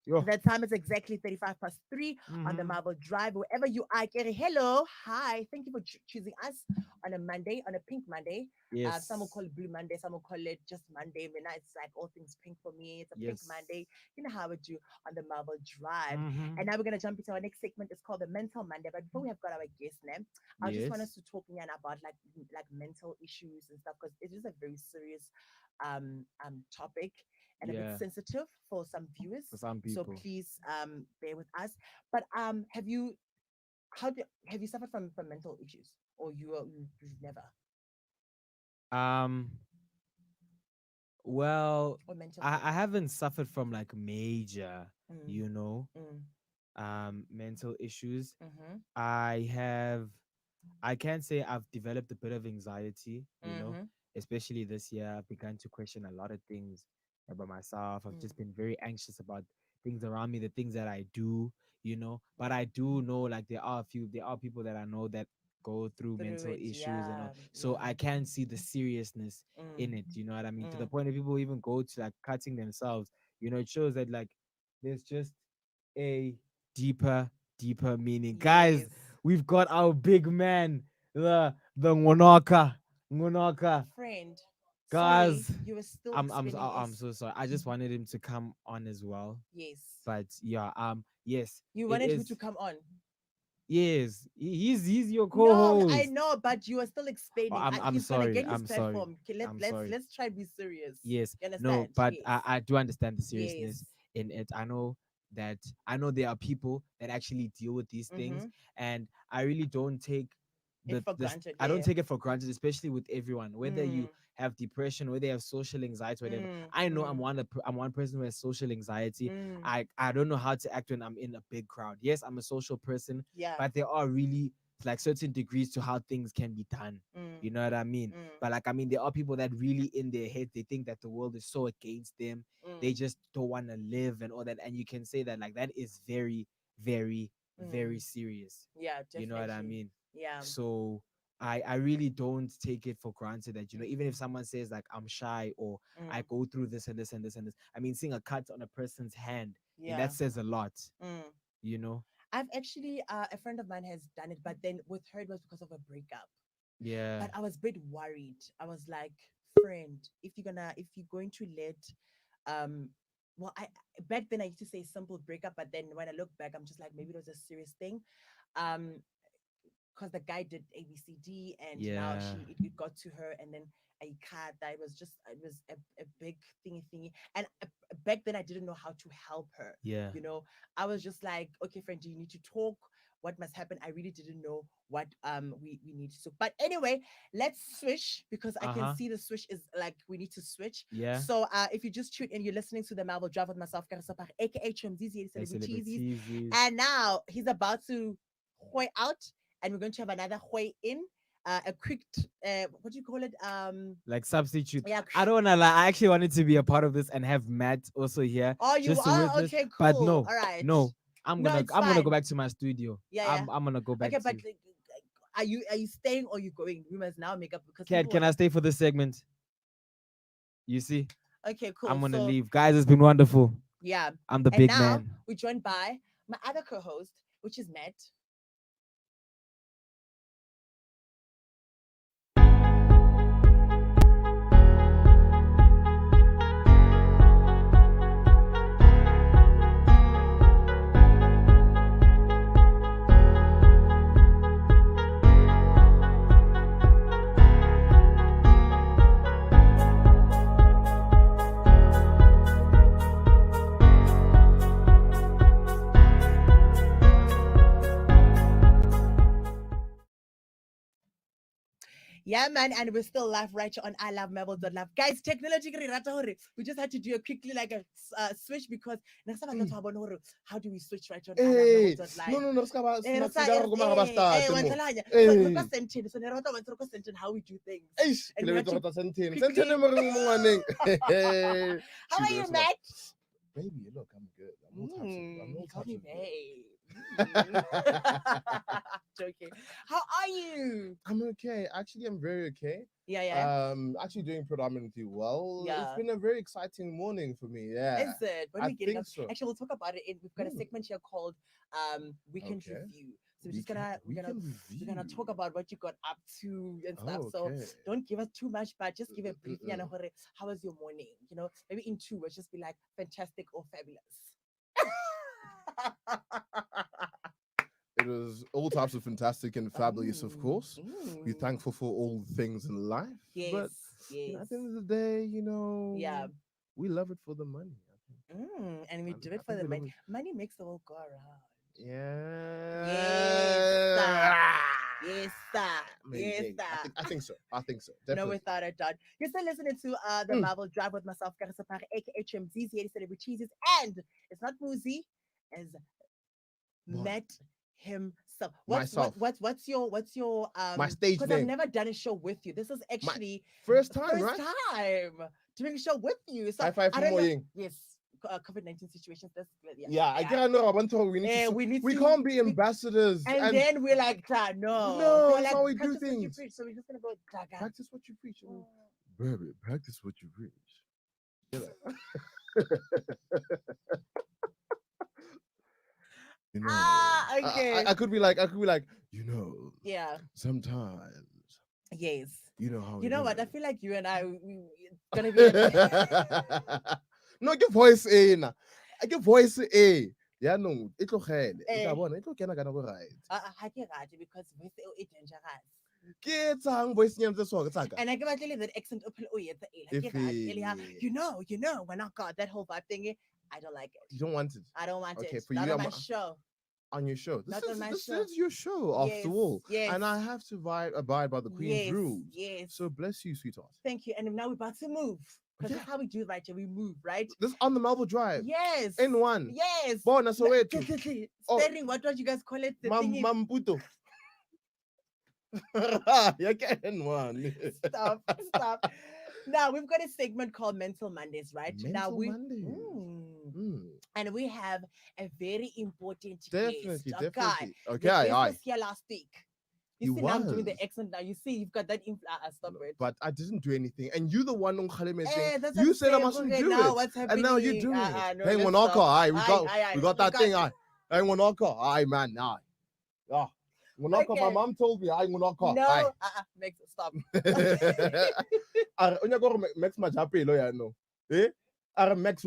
Yo. The time is exactly 35 past 3 on the Mm-hmm. Marble Drive. Wherever you are, Kerry, hello, hi. Thank you for choosing us on a Monday, on a pink Monday. Some will Yes. call it Blue Monday, some will call it just Monday. Midnight, it's like all things pink for me. It's a pink Yes. Monday. You know how we do on the Marble Drive. Mm-hmm. And now we're going to jump into our next segment. It's called the Mental Monday. But before we have got our guest name, I just want us Yes. to talk again about like mental issues and stuff because it is a very serious topic and a bit Yeah. sensitive for some For viewers. some So people. please bear with us. But have you suffered from mental issues or you've never Um. Well, or mental I health? haven't suffered from like major, Mm, you know, mm, mental issues. mm-hmm, I have I can say I've developed a bit of anxiety, mm-hmm, especially this year. I've begun to question a lot of things about myself. I've mm, just been very anxious about things around me, the things that I do. But yeah. I do know like there are people that I know that go through Through mental it, issues and all. yeah, So yeah. I can see the seriousness in it, Mm, you know what I mean? To the mm, point that people even go to like cutting themselves. It shows that like there's just a deeper, deeper meaning. Guys, yes. we've got our big man, the Ngonaka. Friend, sorry, Guys, you were still I'm expending. so sorry. I just wanted him to come on as well. Yes. But yeah, yes, You it wanted who to is. come on? Yes, he's your No, I co-host. know, but you are still Oh, explaining. I'm He's gonna sorry. get his I'm sorry. platform. Okay, I'm sorry. let's try to be serious. Yes, You no, understand? but Yes, I do understand the yes. seriousness in it. I know there are people that actually deal with these things, Mm-hmm. and I really don't take It the for this granted. I don't Yeah. take it for granted, especially with everyone. Whether Mm, you have depression, whether you have social anxiety, whatever. mm, I know mm, I'm one person who has social anxiety. mm. I don't know how to act when I'm in a big crowd. Yes, I'm a social person, Yeah. but there are really like certain degrees to how things can be done. Mm, You know what I mean? mm, But like I mean, there are people that really in their head they think that the world is so against them. They mm, just don't want to live and all that. And you can say that like that is very, very, very mm. serious. Yeah, You know what I definitely. mean? Yeah. So I really don't take it for granted that Mm, even if someone says like I'm shy or I mm. go through this and this and this and this. I mean, seeing a cut on a person's hand and Yeah. that says a lot. Mm. You know? I've actually a friend of mine has done it, but then with her it was because of a breakup. Yeah. But I was a bit worried. I was like, friend, if you're going to let um well I back then I used to say simple breakup, but then when I look back, I'm just like maybe it was a serious thing. Um because the guy did ABCD and now Yeah. it got to her and then a cat that it was a big thingy and back then I didn't know how to help her. Yeah. You know, I was just like, okay, friend, do you need to talk? what must happen. I really didn't know what we need to. But anyway, let's switch because I can see the switch is like we need to switch. Yeah. So if you just tuned in, you're listening to the Melville Drive with myself, Karisapar, aka Chumzizi, Celebrities. And now he's about to hoy out, and we're going to have another hoy in. A quick what do you call it? Like substitute. Yeah. I don't wanna lie. I actually wanted to be a part of this and have Matt also here. Oh, you just to are? witness, Okay, cool. But no, all right. no. I'm gonna fine. go back to my studio. Yeah. I'm gonna go back. Okay, to... but like, are you staying or you going? We must now make up because Can I stay for this segment? You see? Okay, cool. I'm gonna leave. Guys, it's been wonderful. Yeah. I'm the and big now, man. We're joined by my other co-host, which is Matt. Yeah, man, and we're still live right here on I Love Melville.love. Guys, technology, we just had to do a quickly like a switch because how do we switch right on I Love Melville.live? How we do things. How are you, Matt? Baby, look, I'm good. I'm all types of Joking. How are you? I'm okay. Actually, I'm very okay. Yeah. Actually doing predominantly well. Yeah. It's been a very exciting morning for me. Yeah. Is it? When I we get think up, so. actually, we'll talk about it. We've got a segment here called Weekend Review. So we're gonna talk about what you got up to and stuff. So don't give us too much, but just give a brief. How was your morning? Maybe in 2 words, just be like fantastic or fabulous. It was all types of fantastic and fabulous, of course. We're thankful for all things in life. Yes. But at the end of the day, we love it for the money. I think. And we do it for the money. Money makes the world go around. Yeah. Yes, sir. I think so. Definitely. No, without a doubt. You're still listening to the Melville Drive with myself, Karisapar, aka HMZZ, Celebrities, and it's not Boozy, it's Matt himself. What's your my stage because name? I've never done a show with you. This is actually first time, right? Time doing a show with you. So high five for Moying. Yes. COVID-19 situations. That's I can't know. We can't be ambassadors. And then we're like, no, that's like, how we do things. So we're just gonna go practice what you preach. Baby, practice what you preach. Okay. I could be like, yeah. Sometimes. Yes. You know how. You know what? I feel like you and I gonna be. No, give voice A. I give voice A. Yeah, no, it will head. It will can I go right. I get that because voice A is dangerous. Kids ang voice niya sa so and I give actually that accent up you know when I got that whole vibe thingy, I don't like it. You don't want it. I don't want it. For not you, on my show. On your show. This show. is your show after all. Yes. And I have to abide by the Queen's rules. Yes. So bless you, sweetheart. Thank you. And now we're about to move. Because that's how we do it right here. We move, right? This on the Melville Drive. Yes. N1. Yes. Born Soweto. Steering, what do you guys call it? Mamputo. You're getting one. Stop. Now we've got a segment called Mental Mondays, right? Mondays. And we have a very important definitely. Okay, I was here last week. You see, now I'm doing the accent now. You see, you've got that stop it. But I didn't do anything. And you the one on you said I mustn't do now it. What's happening? And now you're doing it. No, hey, we got that thing. Hey, Wanaka. Man, nah. Yeah. Wanaka, my mom told me, I Wanaka. No, make it stop. Max my jape, lawyer, no. Eh? Max,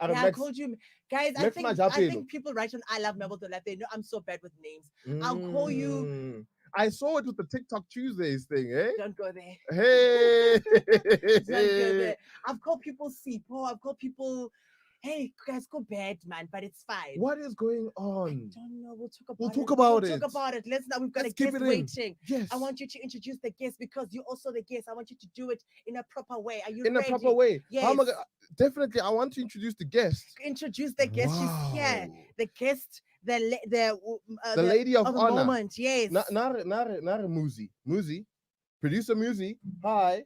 I called you guys. I think people write on I Love Melville.love. They know I'm so bad with names. I'll call you. I saw it with the TikTok Tuesdays thing, eh? Don't go there. Hey! Don't go there. I've called people Sipo. I've called people Hey, guys, go bad, man, but it's fine. What is going I on? don't know. We'll talk about We'll it. talk about We'll it. talk about it. Let's now. We've got Let's a keep guest it in. waiting. Yes. I want you to introduce the guest because you're also the guest. I want you to do it in a proper way. Are you In a ready? proper way. Yes. How am I gonna, definitely, I want to introduce the guest. Introduce the guest. She's here. Wow. The guest. The lady of the honor. moment. Yes. Not a Muzi. Muzi. Producer Muzi. Hi.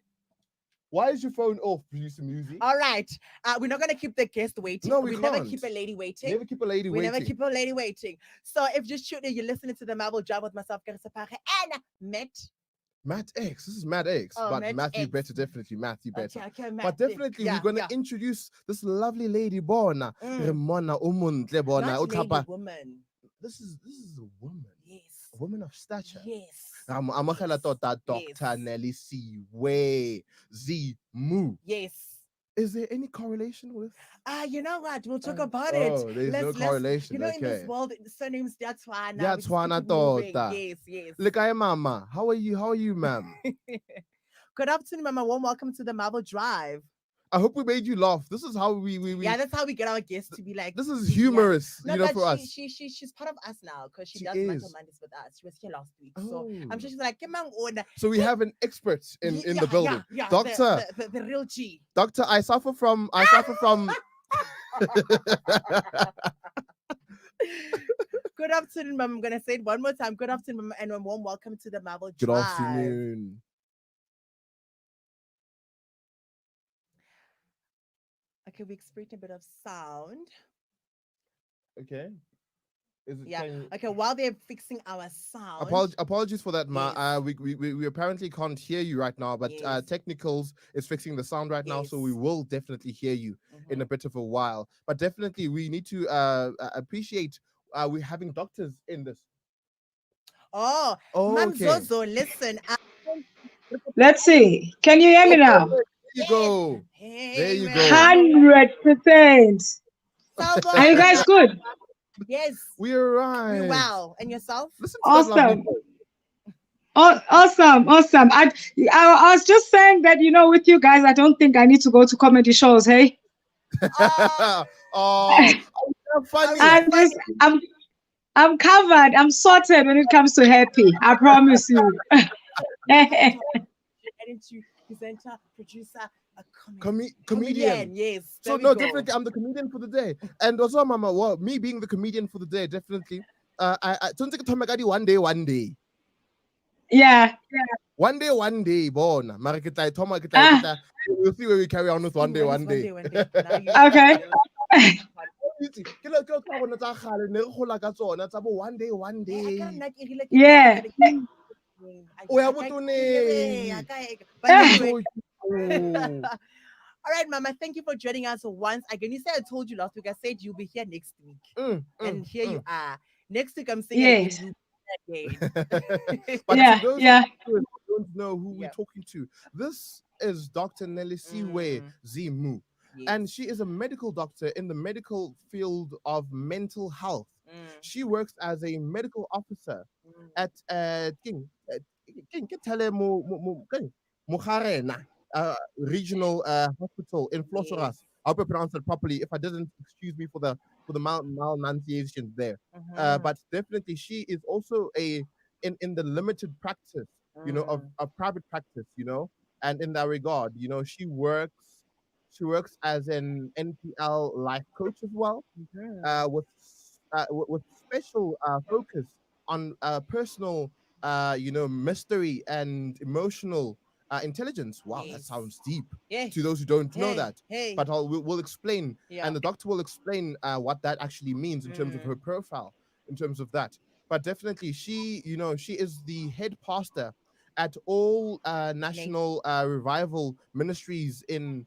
Why is your phone off, Producer Muzi? All right. We're not gonna keep the guest waiting. No, we never can't. keep a lady waiting. Never keep a lady We waiting. never keep a lady waiting. So if just shooting, you're listening to the Melville Drive with myself, Carissa Parre, and Matt X. This is Matt X. Oh, but Matt Matthew X. better, definitely Matthew better. Okay, But definitely, we're gonna introduce this lovely lady, Bona. Remona Umuntle Bona. Not lady, Utlapa. woman. This is a woman. Yes. A woman of stature. Yes. I'm Dr. Yes. Nelly C. Way Z Mu. Yes. Is there any correlation with? You know what? We'll talk about Oh, it. there's no correlation. You know, in this Okay. world, surnames that's why now. That's why I thought. Yes, yes. Look, I am Mama. How are you, ma'am? Good afternoon, Mama. Warm welcome to the Melville Drive. I hope we made you laugh. This is how we Yeah, that's how we get our guests to be like. This is humorous, No, you know, but for us. She's part of us now because she She does is. Mental Mondays with us. She was here last week, so I'm sure Oh. she's like, "Come on, So we have an expert in the building. yeah, Doctor. the real G. Doctor, I suffer from Good afternoon, Mom. I'm gonna say it one more time. Good afternoon, Mom, and a warm welcome to the Melville Good Drive. afternoon. Okay, we experienced a bit of sound. Okay. Is it, Yeah. can- Okay, while they're fixing our sound. Apologies for that, Ma. Yes. We apparently can't hear you right now, but Yes. Technicals is fixing the sound right now, so we Yes. will definitely hear you in Mhm. a bit of a while. But definitely, we need to appreciate we're having doctors in this. Oh, Oh, Mam okay. Zozo, listen. Let's see. Can you hear me now? There you go. There you go. 100%. Salvo. Are you guys good? Yes. We're right. We well. And yourself? Listen to that lovely Awesome. voice. Awesome. I was just saying that, with you guys, I don't think I need to go to comedy shows, hey? Oh, funny. I'm covered. I'm sorted when it comes to happy. I promise you. Editor, presenter, producer, a Comedian. Yes. So there we no, go. definitely, I'm the comedian for the day, and also, Mama, well, me being the comedian for the day, definitely. I don't think one day. Yeah. One day, born. We'll see where we carry on with one day. Now you- Okay. One day. Yeah. Oh, yeah, but But anyway, all right, Mama, thank you for joining us once again. You said I told you last week. I said you'll be here next week. And here you are. Next week, I'm saying Yes. again. But Yeah, to those yeah. who don't know who Yeah. we're talking to, this is Dr. Nelly Siwe Zimu. And she is a medical doctor in the medical field of mental health. She works as a medical officer at regional hospital in Vlosseras. I hope I pronounced it properly. If I didn't, excuse me for the malnunciation there. But definitely, she is also in the limited practice, of private practice, and in that regard, she works as an NPL life coach as well, with special focus on personal, mystery and emotional intelligence. Wow, that Yes. sounds deep. Yeah. To those who don't know Hey, that, hey. but we'll explain, Yeah. and the doctor will explain what that actually means in terms of her profile, in terms of that. But definitely, she is the head pastor at all national revival ministries in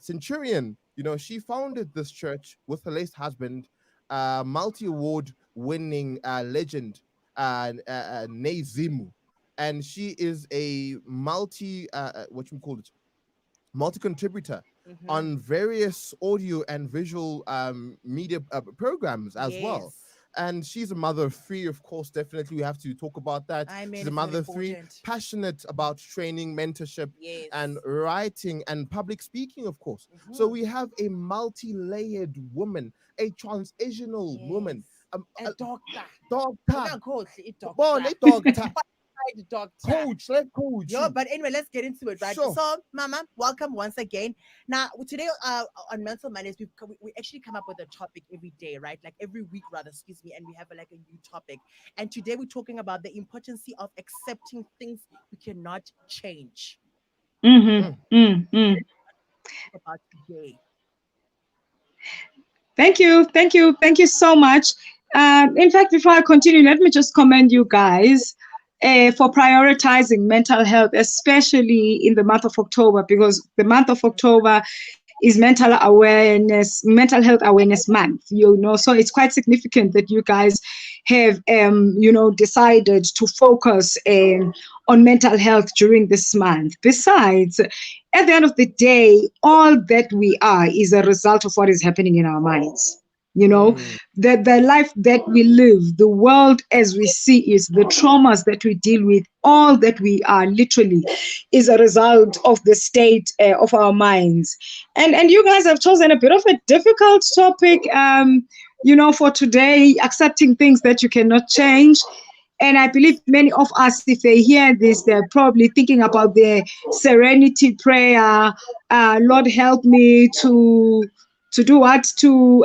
Centurion. She founded this church with her late husband, multi-award winning legend Nezimu, and she is a multi contributor on various audio and visual media programs as well. and she's a mother of three, of course. Definitely, we have to talk about that. I mean, She's a it's mother very of three, important. passionate about training, mentorship, Yes. and writing and public speaking, of course. So Mhm. we have a multi-layered woman, a transitional woman, A doctor. doctor, Coach, a ball, doctor. a doctor, Doctor. coach, let coach. Yo, but anyway, let's get into it, right? Sure. So, Mama, welcome once again. Now, today on Mental Mondays, we actually come up with a topic every day, right? Like every week, rather, excuse me, and we have like a new topic. And today we're talking about the importance of accepting things we cannot change. About today. Thank you. Thank you so much. In fact, before I continue, let me just commend you guys for prioritizing mental health, especially in the month of October, because the month of October is mental health awareness month, so it's quite significant that you guys have decided to focus on mental health during this month. Besides, at the end of the day, all that we are is a result of what is happening in our minds. The life that we live, the world as we see it, the traumas that we deal with, all that we are literally is a result of the state of our minds. And you guys have chosen a bit of a difficult topic, for today, accepting things that you cannot change. And I believe many of us, if they hear this, they're probably thinking about the serenity prayer. Lord, help me to do what? To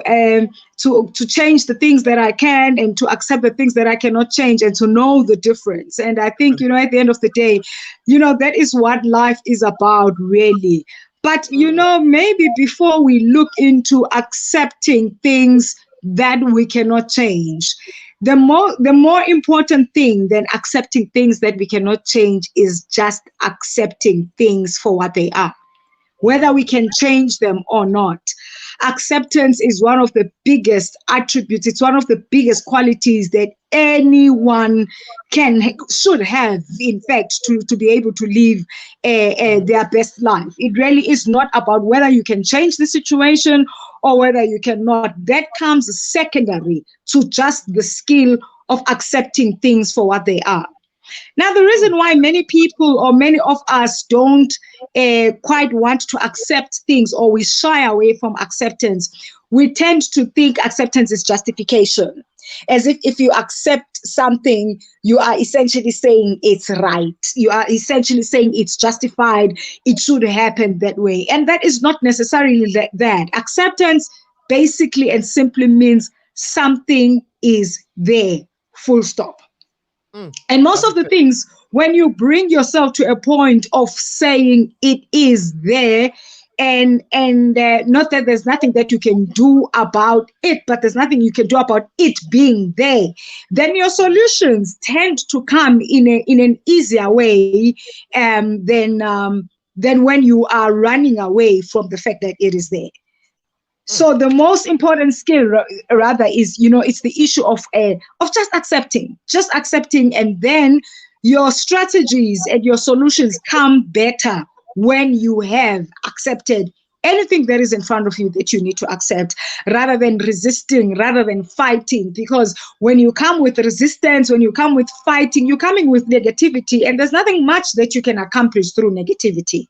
change the things that I can and to accept the things that I cannot change and to know the difference. And I think, at the end of the day, that is what life is about, really. But, maybe before we look into accepting things that we cannot change, the more important thing than accepting things that we cannot change is just accepting things for what they are, whether we can change them or not. Acceptance is one of the biggest attributes. It's one of the biggest qualities that anyone should have, in fact, to be able to live their best life. It really is not about whether you can change the situation or whether you cannot. That comes secondary to just the skill of accepting things for what they are. Now, the reason why many people or many of us don't quite want to accept things, or we shy away from acceptance, we tend to think acceptance is justification. As if you accept something, you are essentially saying it's right. You are essentially saying it's justified. It should happen that way. And that is not necessarily that. Acceptance basically and simply means something is there, full stop. And most of the things, when you bring yourself to a point of saying it is there, and not that there's nothing that you can do about it, but there's nothing you can do about it being there, then your solutions tend to come in an easier way than when you are running away from the fact that it is there. So the most important skill, rather, is it's the issue of just accepting, and then your strategies and your solutions come better when you have accepted anything that is in front of you that you need to accept, rather than resisting, rather than fighting. Because when you come with resistance, when you come with fighting, you're coming with negativity, and there's nothing much that you can accomplish through negativity.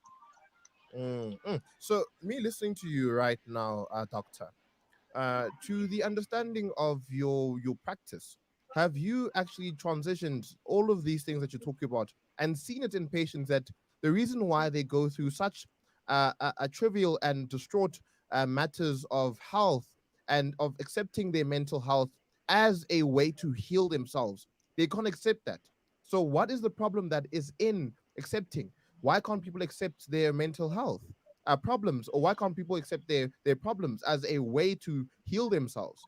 So me listening to you right now, doctor, to the understanding of your practice, have you actually transitioned all of these things that you're talking about and seen it in patients that the reason why they go through such a trivial and distraught matters of health and of accepting their mental health as a way to heal themselves, they can't accept that. So what is the problem that is in accepting? Why can't people accept their mental health problems, or why can't people accept their problems as a way to heal themselves?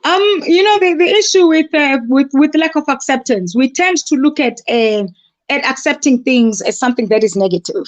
The issue with lack of acceptance, we tend to look at accepting things as something that is negative.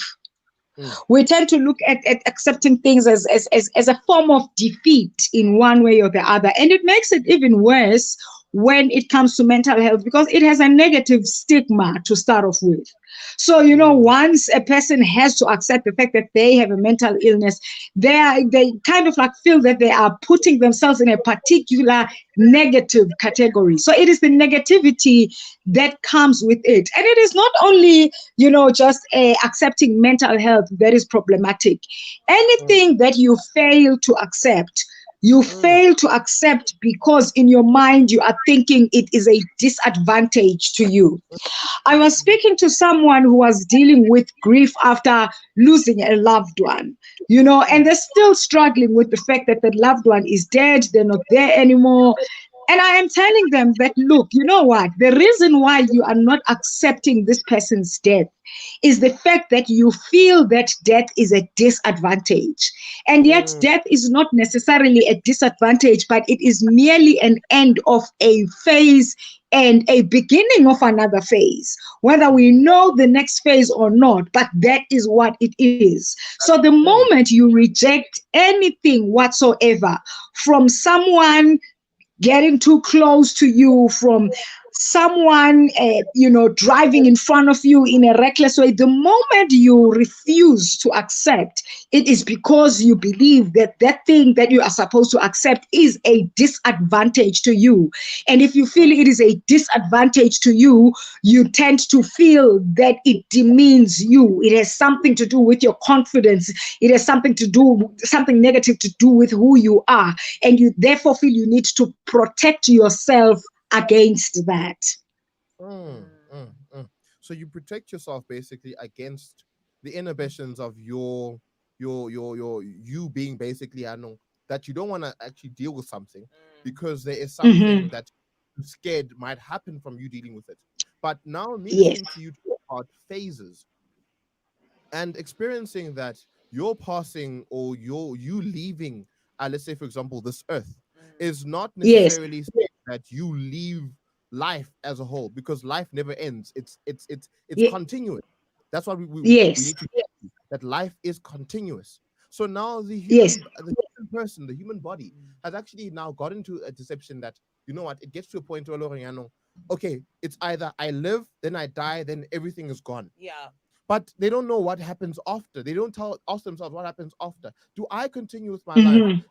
We tend to look at accepting things as a form of defeat in one way or the other, and it makes it even worse when it comes to mental health because it has a negative stigma to start off with. So, once a person has to accept the fact that they have a mental illness, they kind of like feel that they are putting themselves in a particular negative category. So it is the negativity that comes with it. And it is not only, just accepting mental health that is problematic. Anything that you fail to accept, you fail to accept because in your mind you are thinking it is a disadvantage to you. I was speaking to someone who was dealing with grief after losing a loved one, and they're still struggling with the fact that the loved one is dead, they're not there anymore. And I am telling them that, look, you know what? The reason why you are not accepting this person's death is the fact that you feel that death is a disadvantage. And yet, death is not necessarily a disadvantage, but it is merely an end of a phase and a beginning of another phase, whether we know the next phase or not, but that is what it is. So the moment you reject anything whatsoever from someone getting too close to you, from someone, driving in front of you in a reckless way, the moment you refuse to accept, it is because you believe that that thing that you are supposed to accept is a disadvantage to you. And if you feel it is a disadvantage to you, you tend to feel that it demeans you. It has something to do with your confidence. It has something negative to do with who you are. And you therefore feel you need to protect yourself against that. So you protect yourself basically against the inhibitions of you being basically, I know that you don't want to actually deal with something because there is something that you're scared might happen from you dealing with it. But now me listening to you talk about phases and experiencing that your passing or you leaving, let's say for example, this earth is not necessarily saying that you leave life as a whole, because life never ends. It's continuous. That's why we need to get that life is continuous. So now the human person, the human body has actually now got into a deception that, you know what, it gets to a point where Loriano, okay, it's either I live, then I die, then everything is gone. Yeah. But they don't know what happens after. They don't ask themselves what happens after. Do I continue with my life? Do I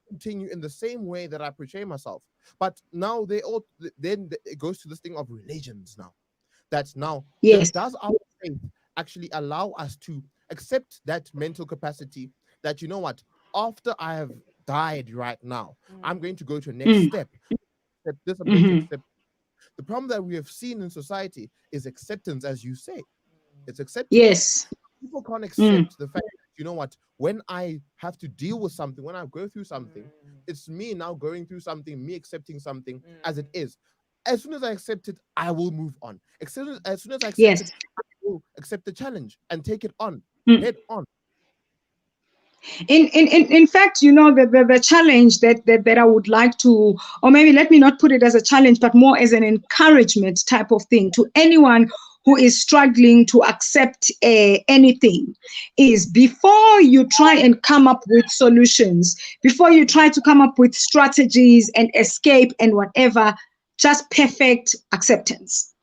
continue in the same way that I portray myself? But now then it goes to this thing of religions now. That's now, does our faith actually allow us to accept that mental capacity that, you know what, after I have died right now, I'm going to go to a next step. This I'm going to accept. The problem that we have seen in society is acceptance, as you say. It's acceptance. People can't accept the fact that, you know what, when I have to deal with something, when I go through something, it's me now going through something, me accepting something as it is. As soon as I accept it, I will move on. As soon as I accept it, I will accept the challenge and take it on, head on. In fact, the challenge that I would like to, or maybe let me not put it as a challenge, but more as an encouragement type of thing to anyone who is struggling to accept anything, is before you try and come up with solutions, before you try to come up with strategies and escape and whatever, just perfect acceptance.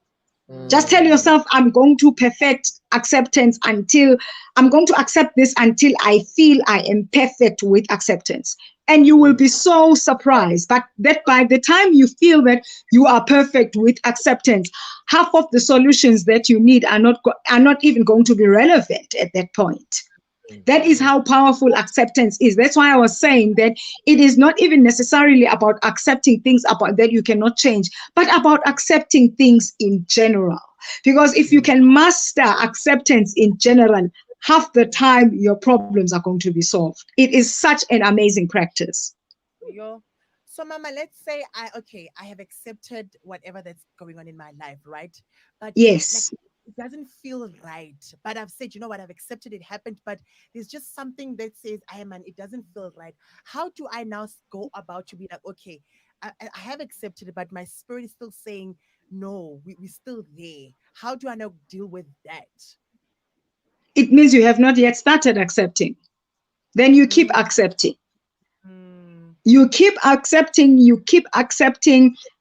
Just tell yourself, I'm going to perfect acceptance until I'm going to accept this until I feel I am perfect with acceptance. And you will be so surprised. But that by the time you feel that you are perfect with acceptance, half of the solutions that you need are not even going to be relevant at that point. That is how powerful acceptance is. That's why I was saying that it is not even necessarily about accepting things about that you cannot change, but about accepting things in general. Because if you can master acceptance in general, half the time your problems are going to be solved. It is such an amazing practice. So Mama, let's say I have accepted whatever that's going on in my life, right? But yes, it doesn't feel right. But I've said, you know what, I've accepted it happened, but there's just something that says, it doesn't feel right. How do I now go about to be like, okay, I have accepted it, but my spirit is still saying, no, we're still there. How do I now deal with that? It means you have not yet started accepting. Then you keep accepting. You keep accepting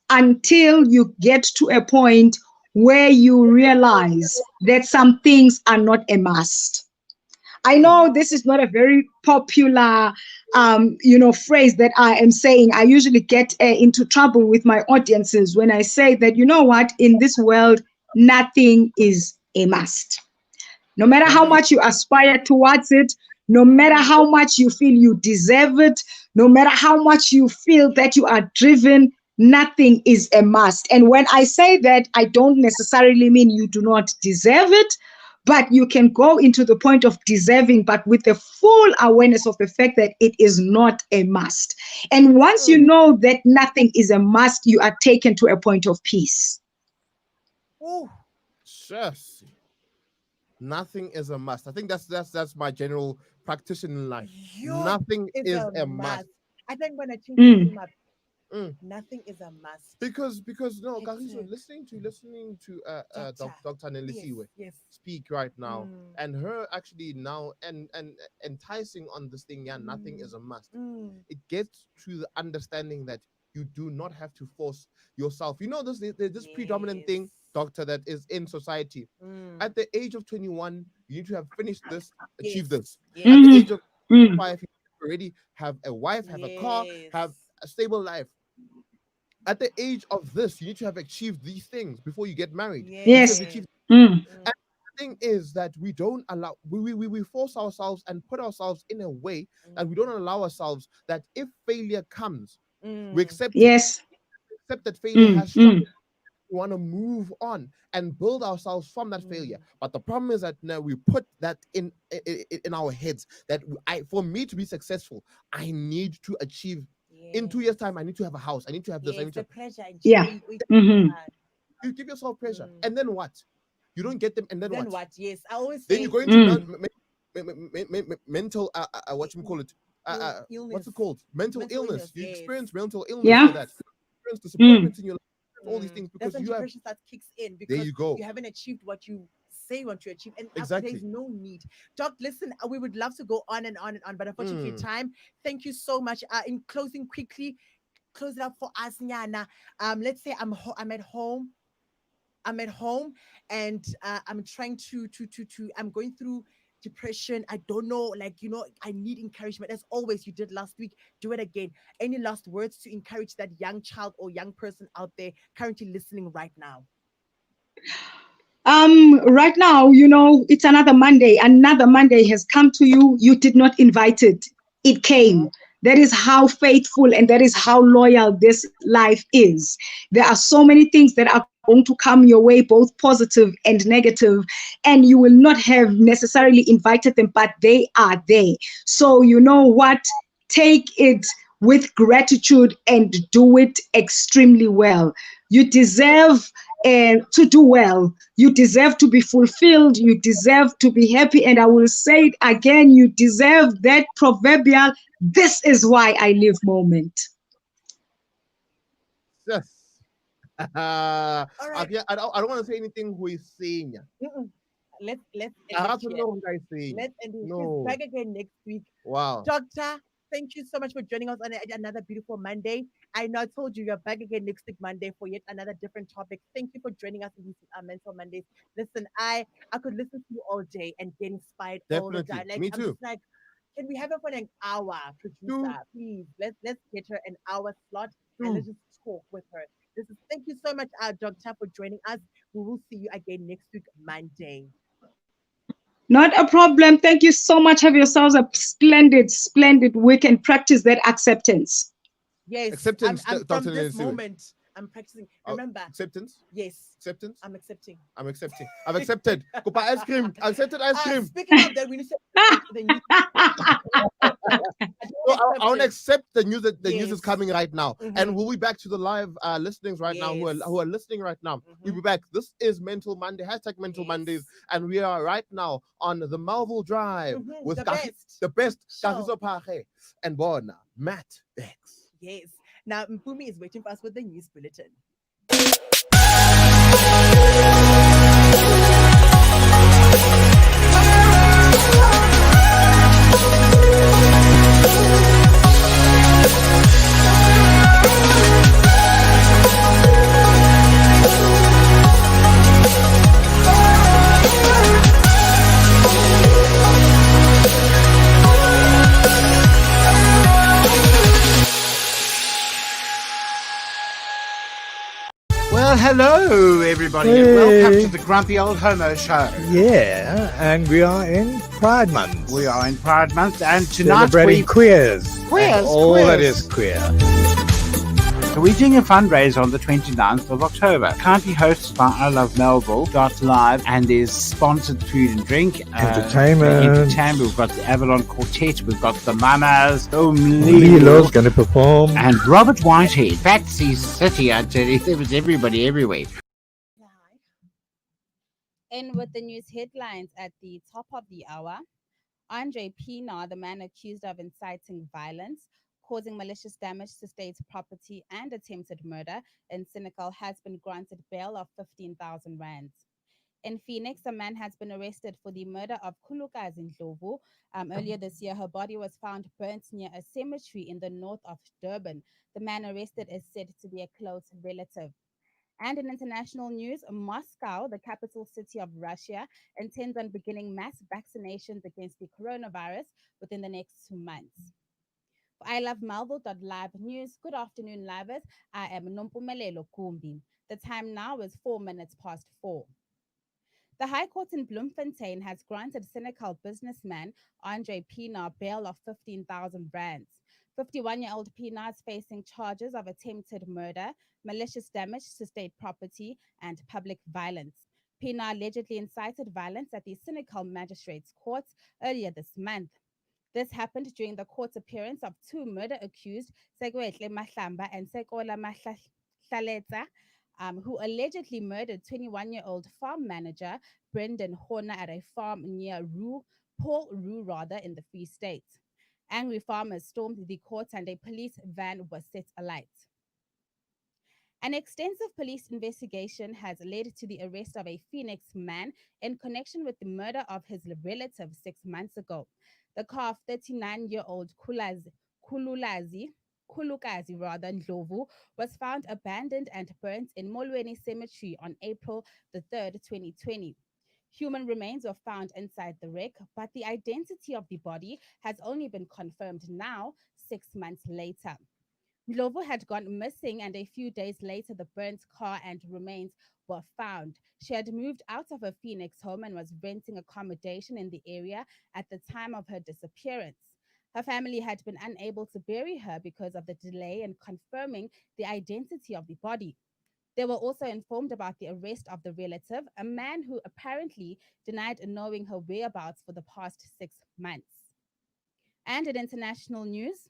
until you get to a point where you realize that some things are not a must. I know this is not a very popular, phrase that I am saying. I usually get into trouble with my audiences when I say that, you know what, in this world, nothing is a must. No matter how much you aspire towards it, no matter how much you feel you deserve it, no matter how much you feel that you are driven, nothing is a must. And when I say that, I don't necessarily mean you do not deserve it, but you can go into the point of deserving, but with the full awareness of the fact that it is not a must. And once you know that nothing is a must, you are taken to a point of peace. Oh, shush. Nothing is a must. I think that's my general practice in life. Nothing is a must. I think when I change the name up, nothing is a must. Because no, Kagiso, listening to Dr. Nelisiwe speak right now, and her actually now and enticing on this thing, nothing is a must. It gets to the understanding that you do not have to force yourself. You know, this predominant thing, doctor, that is in society. At the age of 21, you need to have finished this, achieved this. At the age of 25, you already have a wife, have a car, have a stable life. At the age of this, you need to have achieved these things before you get married. Yes. And the thing is that we don't allow, we force ourselves and put ourselves in a way that we don't allow ourselves that if failure comes, we accept accept that failure has struck. We want to move on and build ourselves from that failure. But the problem is that now we put that in our heads that for me to be successful, I need to achieve. In 2 years' time, I need to have a house. I need to have this. I need to pressure. You give yourself pressure, and then what? You don't get them, and then what? Yes, I always then say you're going to mental what you call it? What's it called? Mental illness. You experience mental illness for that. You experience disappointment in your life. All these things because you depression starts kicks in because you haven't achieved what you say you want to achieve, and there's no need. Doc, listen, we would love to go on and on and on, but unfortunately, time. Thank you so much. In closing, quickly, close it up for us, Nyana. Let's say I'm at home. And I'm trying to I'm going through depression. I don't know, I need encouragement. As always, you did last week. Do it again. Any last words to encourage that young child or young person out there currently listening right now? Right now, it's another Monday. Another Monday has come to you. You did not invite it. It came. That is how faithful and that is how loyal this life is. There are so many things that are going to come your way, both positive and negative, and you will not have necessarily invited them, but they are there. So you know what? Take it with gratitude and do it extremely well. You deserve to do well. You deserve to be fulfilled. You deserve to be happy. And I will say it again, you deserve that proverbial, this is why I live moment. Yes. All right. I don't want to say anything who is saying. Let's end No. back again next week. Wow. Doctor, thank you so much for joining us on another beautiful Monday. I know I told you you're back again next week Monday for yet another different topic. Thank you for joining us in these Mental Mondays. Listen, I could listen to you all day and get inspired all the time. Me too. Just like, can we have her for an hour, producer? Please, let's get her an hour slot and let's just talk with her. Thank you so much, Doctor, for joining us. We will see you again next week Monday. Not a problem. Thank you so much. Have yourselves a splendid, splendid week and practice that acceptance. Yes. Acceptance, I'm Dr. from this Nelisiwe. moment, I'm practicing. Remember. Acceptance? Yes. Acceptance? I'm accepting. I'm accepting. I've accepted. Go buy ice cream. I accepted ice cream. Speaking of that, we need to the news. I want to accept the news that the news is coming right now, and we'll be back to the live listenings right now who are listening right now. We'll be back. This is Mental Monday #Mental Mondays, and we are right now on the Melville Drive with the best Kagiso Page and Bona Matt X. Yes. Now Mpumi is waiting for us with the news bulletin. Well, hello, everybody, and welcome to the Grumpy Old Homo Show. Yeah, and we are in Pride Month. We are in Pride Month, and tonight Celebrating queers. Queers, And all that queers. is queer. we're doing a fundraiser on the 29th of October. Kindly hosted by I Love Melville Live, and there's sponsored food and drink. Entertainment. We've got the Avalon Quartet. We've got the Mamas. Lilo's going to perform. And Robert Whitehead. Fancy City, I tell you. There was everybody everywhere. In with the news headlines at the top of the hour, Andre Pina, the man accused of inciting violence, causing malicious damage to state property, and attempted murder in Senegal, has been granted bail of 15,000 rands. In Phoenix, a man has been arrested for the murder of Khulukazi Ndlovu. Earlier this year, her body was found burnt near a cemetery in the north of Durban. The man arrested is said to be a close relative. And in international news, Moscow, the capital city of Russia, intends on beginning mass vaccinations against the coronavirus within the next 2 months. For I Love Melville.live news, good afternoon, livers. I am Nompumelelo Kumbi. The time now is 4 minutes past 4. The High Court in Bloemfontein has granted Senegal businessman Andre Pina bail of 15,000 rands. 51-year-old Pina is facing charges of attempted murder, malicious damage to state property, and public violence. Pina allegedly incited violence at the Senegal Magistrates Court earlier this month. This happened during the court appearance of two murder accused, Segwetle Mahlamba and Sekola Mahlaleta, who allegedly murdered 21-year-old farm manager Brendan Horner at a farm near Paul Rue, in the Free State. Angry farmers stormed the court and a police van was set alight. An extensive police investigation has led to the arrest of a Phoenix man in connection with the murder of his relative 6 months ago. The car of 39-year-old Khulukazi Ndlovu was found abandoned and burnt in Molweni Cemetery on April the 3rd, 2020. Human remains were found inside the wreck, but the identity of the body has only been confirmed now, 6 months later. Ndlovu had gone missing, and a few days later, the burnt car and remains were found. She had moved out of her Phoenix home and was renting accommodation in the area at the time of her disappearance. Her family had been unable to bury her because of the delay in confirming the identity of the body. They were also informed about the arrest of the relative, a man who apparently denied knowing her whereabouts for the past 6 months. And in international news,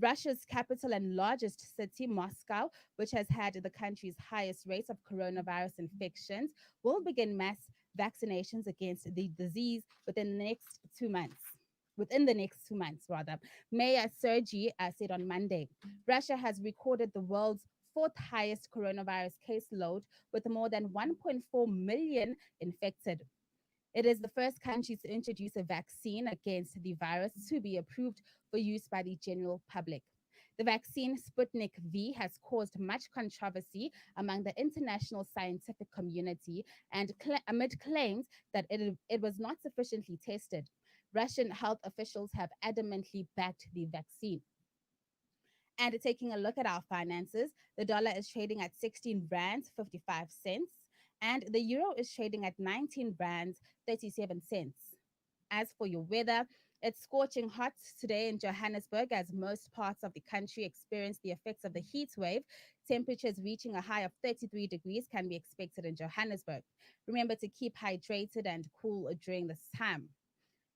Russia's capital and largest city, Moscow, which has had the country's highest rates of coronavirus infections, will begin mass vaccinations against the disease within the next 2 months. Mayor Sergei said on Monday, Russia has recorded the world's fourth highest coronavirus caseload with more than 1.4 million infected. It is the first country to introduce a vaccine against the virus to be approved for use by the general public. The vaccine Sputnik V has caused much controversy among the international scientific community and amid claims that it was not sufficiently tested. Russian health officials have adamantly backed the vaccine. And taking a look at our finances, the dollar is trading at 16 rands 55 cents, and the euro is trading at 19 rands 37 cents. As for your weather, it's scorching hot today in Johannesburg as most parts of the country experience the effects of the heat wave. Temperatures reaching a high of 33 degrees can be expected in Johannesburg. Remember to keep hydrated and cool during this time.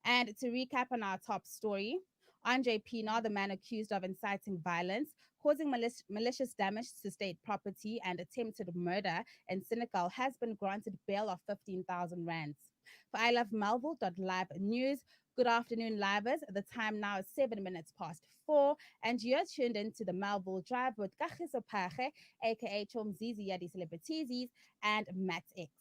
And to recap on our top story, Andre Pina, the man accused of inciting violence, causing malicious damage to state property, and attempted murder in Senegal, has been granted bail of 15,000 rands. For I Love Melville.live news, good afternoon, livers. The time now is 7 minutes past 4, and you're tuned into the Melville Drive with Kagiso Page, aka Chomzizi Yadi Celebrities, and Matt X.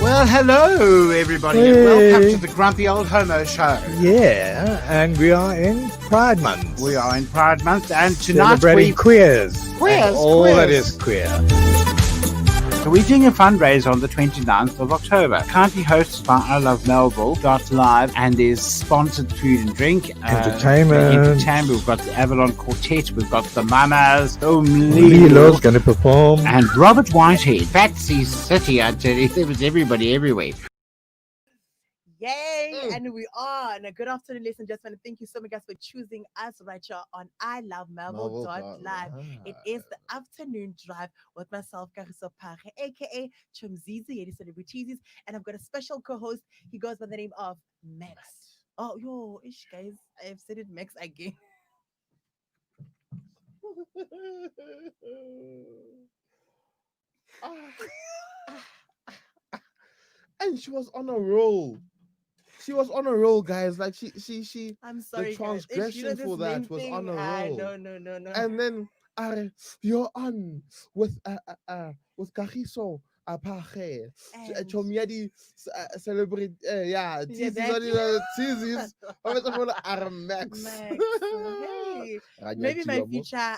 Well, hello, everybody, and welcome to the Grumpy Old Homo Show. Yeah, and we are in Pride Month. We are in Pride Month, and tonight Celebrating queers. Queers, And all that queers. is queer. So we're doing a fundraiser on the 29th of October. Kindly hosted by I Love Melville Live, and there's sponsored food and drink. Entertainment. We've got the Avalon Quartet. We've got the Mamas. Lilo's going to perform. And Robert Whitehead. Fatsy City, I tell you. There was everybody everywhere. Yay! And we are. And a good afternoon, ladies and gentlemen. Thank you so much, guys, for choosing us right here on I Love Melville.live. It is the afternoon drive with myself, Kariso Pare, aka Chumzizi, Yedi Celebrities. And I've got a special co-host. He goes by the name of Max. Oh, yo, ish, guys. I've said it Max again. And she was on a roll. She was on a roll, guys. Like she. I'm sorry, the transgression for that was on a roll. No. And then you're on with Kagiso Apage. Chomiadi celebrate teases. Max. Hey. Maybe my future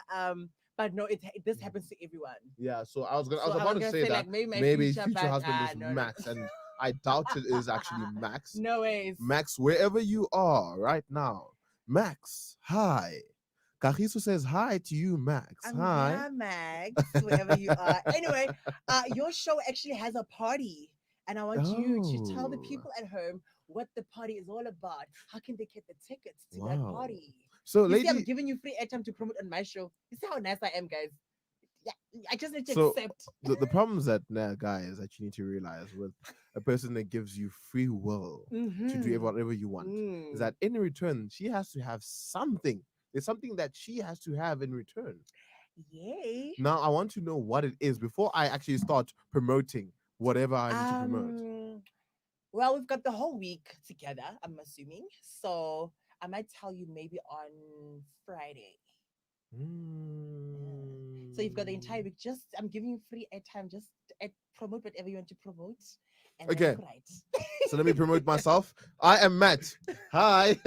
but no, this happens to everyone. Yeah, so I was about to say that like, maybe future husband is Max, and I doubt it is actually Max. No ways. Max, wherever you are right now. Max, hi. Kagiso says hi to you, Max. Hi. Yeah, Max, wherever you are. Anyway, your show actually has a party, and I want you to tell the people at home what the party is all about. How can they get the tickets to that party? So, you see, I'm giving you free airtime to promote on my show. You see how nice I am, guys. Yeah, I just need to accept. The problems that guys that you need to realize with a person that gives you free will to do whatever you want is that in return she has to have something. There's something that she has to have in return. Yay! Now I want to know what it is before I actually start promoting whatever I need to promote. Well, we've got the whole week together, I'm assuming. So I might tell you maybe on Friday. So you've got the entire week. I'm giving you free airtime. Just promote whatever you want to promote. And Okay. Right. So let me promote myself. I am Matt. Hi.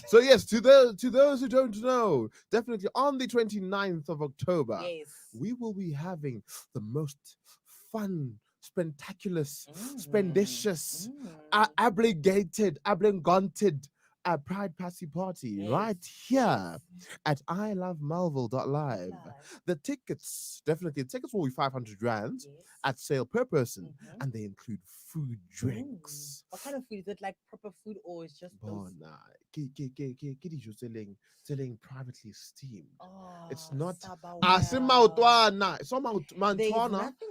So yes, to those who don't know, definitely on the 29th of October, we will be having the most fun, spectaculous, spendicious, obligated, Pride Party right here at I Love Melville.live. The tickets will be 500 rand at sale per person, and they include food, drinks. What kind of food? Is it like proper food or is just those? Selling privately steamed. Oh, it's not. There's nothing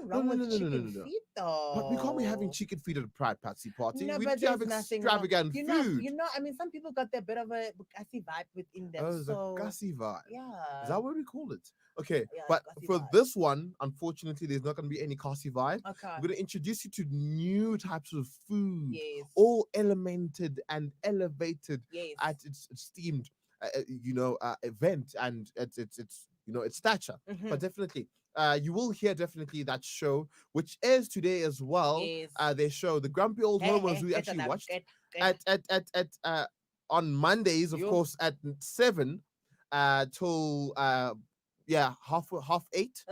wrong with chicken feet, though. But we can't be having chicken feet at a Pride Party. No, we but have there's nothing extravagant food. I mean, some people got a bit of a Bukasi vibe within them. Oh, the Bukasi vibe. Yeah. Is that what we call it? Okay, Yeah, but Kasi for vibe. this one, unfortunately, there's not going to be any Kasi vibe. Okay. We're going to introduce you to new types of food, Yes. all elemented and elevated Yes. at its esteemed, event and its stature. But definitely, you will hear definitely that show, which airs today as well. Yes. Their show, the Grumpy Old Homos, we actually watched at on Mondays, of course, at 7 till half 8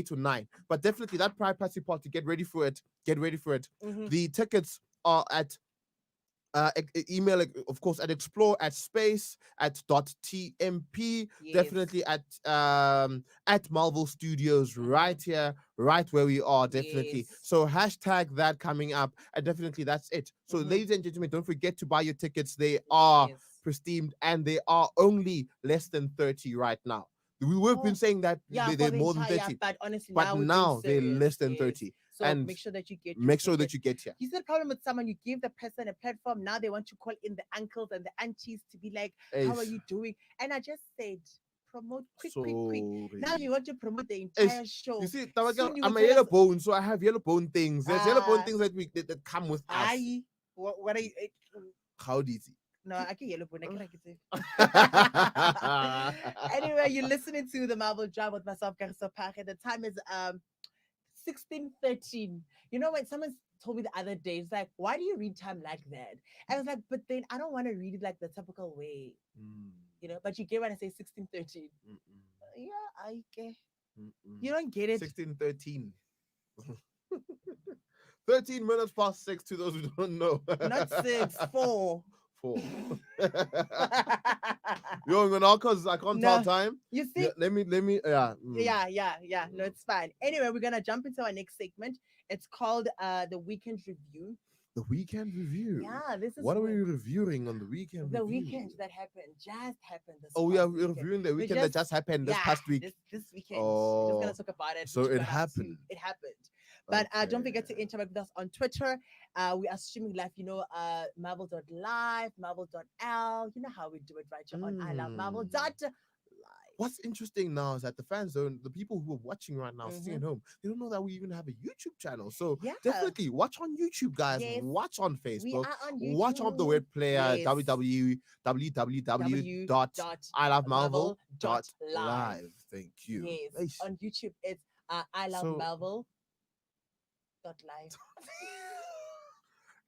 to 9. But definitely that Pride Party, get ready for it. The tickets are at email, of course, at explore at space at .tmp. Definitely at Marvel Studios, right here, right where we are, definitely. So hashtag that coming up, and definitely that's it. So ladies and gentlemen, don't forget to buy your tickets. They are pristine, and they are only less than 30 right now. We've been saying that they're more than 30, but honestly, but now they're less than 30. So and make sure that you get you get here. You see the problem with someone, you give the person a platform, now they want to call in the uncles and the aunties to be like, how are you doing? And I just said, promote quick. Now you want to promote the entire show. You see, I'm a yellow bone, so I have yellow bone things. There's yellow bone things that come with us. What are you? How easy? No, I can yellow bone. Anyway, you're listening to the Melville Drive with myself, Kariso Pare. The time is 16:13. You know, when someone told me the other day, it's like, why do you read time like that? I was like, but then I don't want to read it like the typical way, Mm, you know. But you get when I say 16:13. mm, Yeah, I get. mm, mm. You don't get it. 16:13. 13 minutes past 6 to those who don't know. Not 6, 4. 4. Yo, now because I can't tell No, time. you see, Yeah, let me, yeah. yeah. No, it's fine. Anyway, we're gonna jump into our next segment. It's called the weekend review. The weekend review. Yeah, this is What are we when- reviewing on the weekend the review? weekend that happened just happened this Oh, yeah, past we're weekend. reviewing the We weekend that just happened this yeah, past week. this weekend. We're just Oh, gonna talk about it. so what you it got up to. happened. It happened. But don't forget to Okay. interact with us on Twitter. We are streaming live, you know, Marvel.live, Marvel.l. You know how we do it right here on I Love Marvel. Mm. What's interesting now is that the fan zone, the people who are watching right now, sitting at home, they don't know that we even have a YouTube channel. So Yeah. definitely watch on YouTube, guys. Yes. Watch on We Facebook. are on Watch on the YouTube. web player Yes. www.ilovemarvel.live. Thank you. Yes. Eish. On YouTube, it's I Love So- Marvel.live.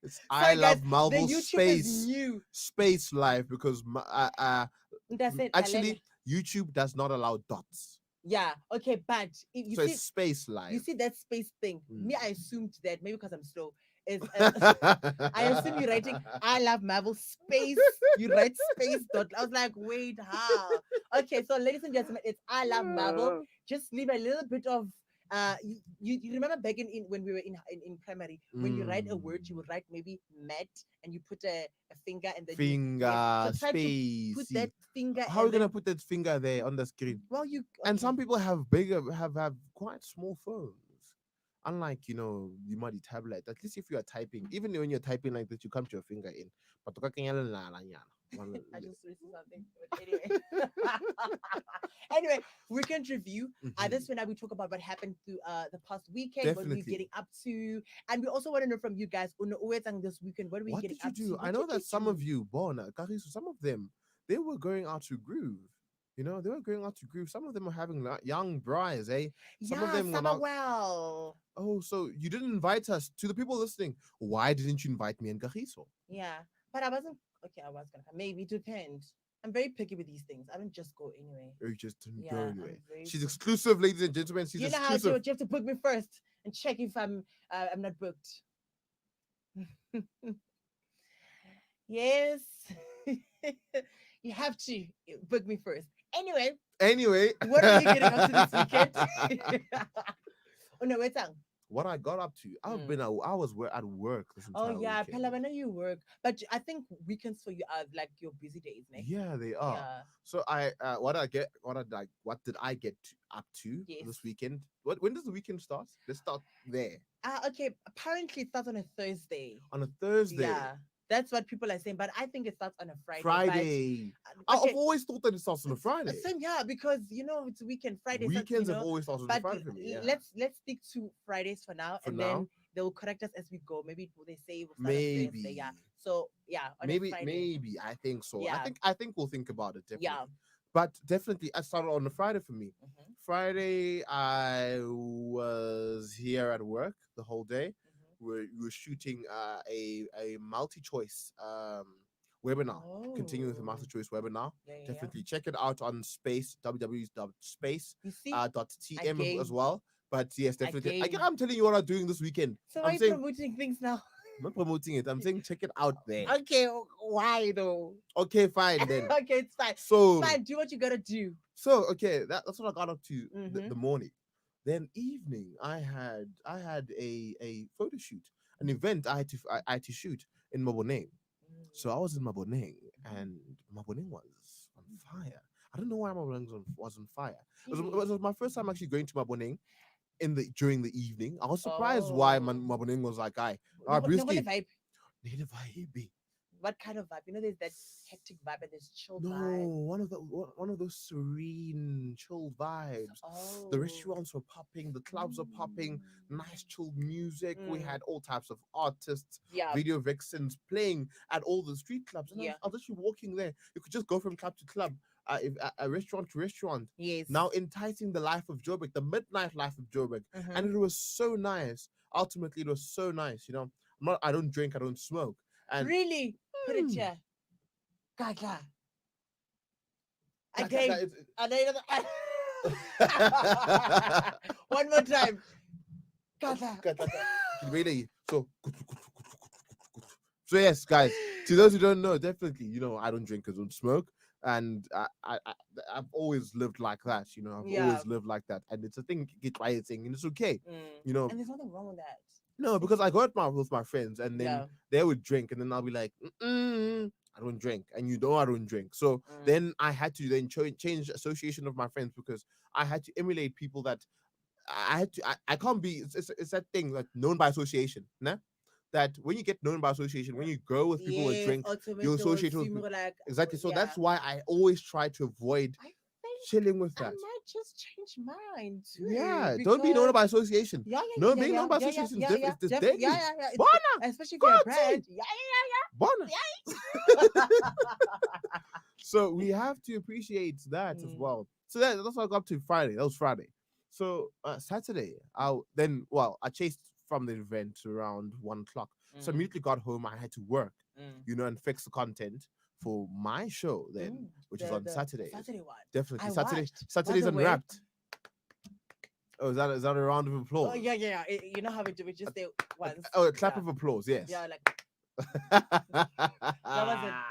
It's Sorry, I Love guys, Marvel the YouTube space is new. space live because That's it. actually YouTube does not allow dots. Yeah. Okay, but you So see, it's space live. you see that space thing. Me, Mm. I assumed that maybe because I'm slow. Is I assume you're writing I Love Marvel space. You write space dot. I was like, wait, how? Okay, so ladies and gentlemen, it's I Love Marvel. Just leave a little bit of you remember back in when we were in primary, when you write a word, you would write maybe Matt and you put a finger and then Finger so try to space. put that finger. How are you and then, gonna put that finger there on the screen? well, you And okay. some people have bigger, have quite small phones. Unlike the muddy tablet. At least if you are typing, even when you're typing like that, you come to your finger in. But I just received something. But anyway. Anyway, weekend review. This when we talk about what happened through the past weekend, what we're Definitely. getting up to. And we also want to know from you guys this weekend, what are we What getting did you up do? to? I know that some of you, Bona, Karisu, some of them, they were going out to groove. They were going out to groove. Some of them were having young brides, eh? Some of them were summer not. well. Oh, so you didn't invite us. To the people listening, why didn't you invite me and Kariso? Yeah. But I wasn't okay, I was gonna come. Maybe it depends. I'm very picky with these things. I don't just go anyway. Or you just didn't Yeah, go I'm anyway. very She's picky. exclusive, ladies and gentlemen. She's You know how exclusive. you have to book me first and check if I'm not booked. Yes. You have to book me first. Anyway, Anyway, what are you getting up to this weekend? Oh no, wait on. what I got up to, I was at work this entire Oh yeah, weekend. Pella, I know you work, but I think weekends for you are like your busy days, ne? Yeah, they are. Yeah. So what did I get up to Yes. this weekend? When does the weekend start? Let's start there. Okay. Apparently it starts on a Thursday. On a Thursday. Yeah. That's what people are saying, but I think it starts on a Friday. Friday. But, I've always thought that it starts on a Friday. Same, yeah, because it's weekend. Friday. Weekends have always started on a But Friday for me. Yeah. let's stick to Fridays for now, For and now. then they will correct us as we go. Maybe they say we'll start on Thursday. Maybe. Yeah. So yeah, on a maybe Friday. I think so. Yeah. I think we'll think about it definitely. Yeah. But definitely I started on a Friday for me. Mhm, Friday I was here at work the whole day. mhm. We were shooting a multi-choice webinar. Continuing with the Oh. multi-choice webinar. Yeah. Definitely check it out on space www.space You see? .tm Again. as well. But yes, definitely. Again. I'm telling you what I'm doing this weekend. So why are I'm you saying promoting things now? I'm not promoting it. I'm saying check it out there. Okay, why though? Okay, fine then. Okay, it's fine. So It's fine. Do what you gotta do. So okay, that's what I got up to Mhm. the morning. Then evening, I had a photo shoot, an event I had to shoot in Maboneng. So I was in Maboneng, and Maboneng was on fire. I don't know why Maboneng was on fire. It was my first time actually going to Maboneng during the evening. I was surprised why Oh. Maboneng was like, "I No, Brewski, vibe. need a vibe." What kind of vibe? There's that hectic vibe and there's chill No, vibe. one of those serene, chill vibes. Oh. The restaurants were popping, the clubs were popping, nice chilled music. We had all types of artists, Yeah. video vixens playing at all the street clubs. And Yeah. I was actually walking there. You could just go from club to club. a restaurant to restaurant, Yes. now enticing the life of Joburg, the midnight life of Joburg, Mhm. and it was so nice. Ultimately, it was so nice. You know, I don't drink, I don't smoke, and Really put it Mm. here. Gaga. Gaga, Again. it's- One more time. Gaga. Really, so yes, guys. To those who don't know, definitely, you know, I don't drink, I don't smoke, and I've always lived like that. You know, I've Yeah. always lived like that, and it's a thing, get by thing, and it's okay. You know, And there's nothing wrong with that. no, because I go out with my friends, and then Yeah. they would drink, and then I'll be like, I don't drink, and you know I don't drink. So then I had to then change association of my friends because I had to emulate people that I had to. I can't be. It's that thing like known by association, nah? That when you get known by association, when you go with people who Yes, drink, you ultimately associate with assume people. like Exactly. So yeah. that's why I always try to avoid I think chilling with I that. might just change mine too. Yeah, don't be known because- by association. Yeah, No, being known by association is different. It's deadly. Yeah. Bona, Especially if you're a God's brand. sake. Yeah. Bona. So we have to appreciate that as Mm. well. So that's what I got up to Friday. That was Friday. So Saturday, I chased from the event around 1 o'clock. So I immediately got home. I had to work, you know, and fix the content for my show then, which is on Saturday. Saturday one. Definitely I Saturday. watched. Saturday's By the way- unwrapped. Oh, is that a round of applause? Oh yeah. You know how we do it just say once. Oh, a clap Yeah. of applause. Yes. Yeah, like was a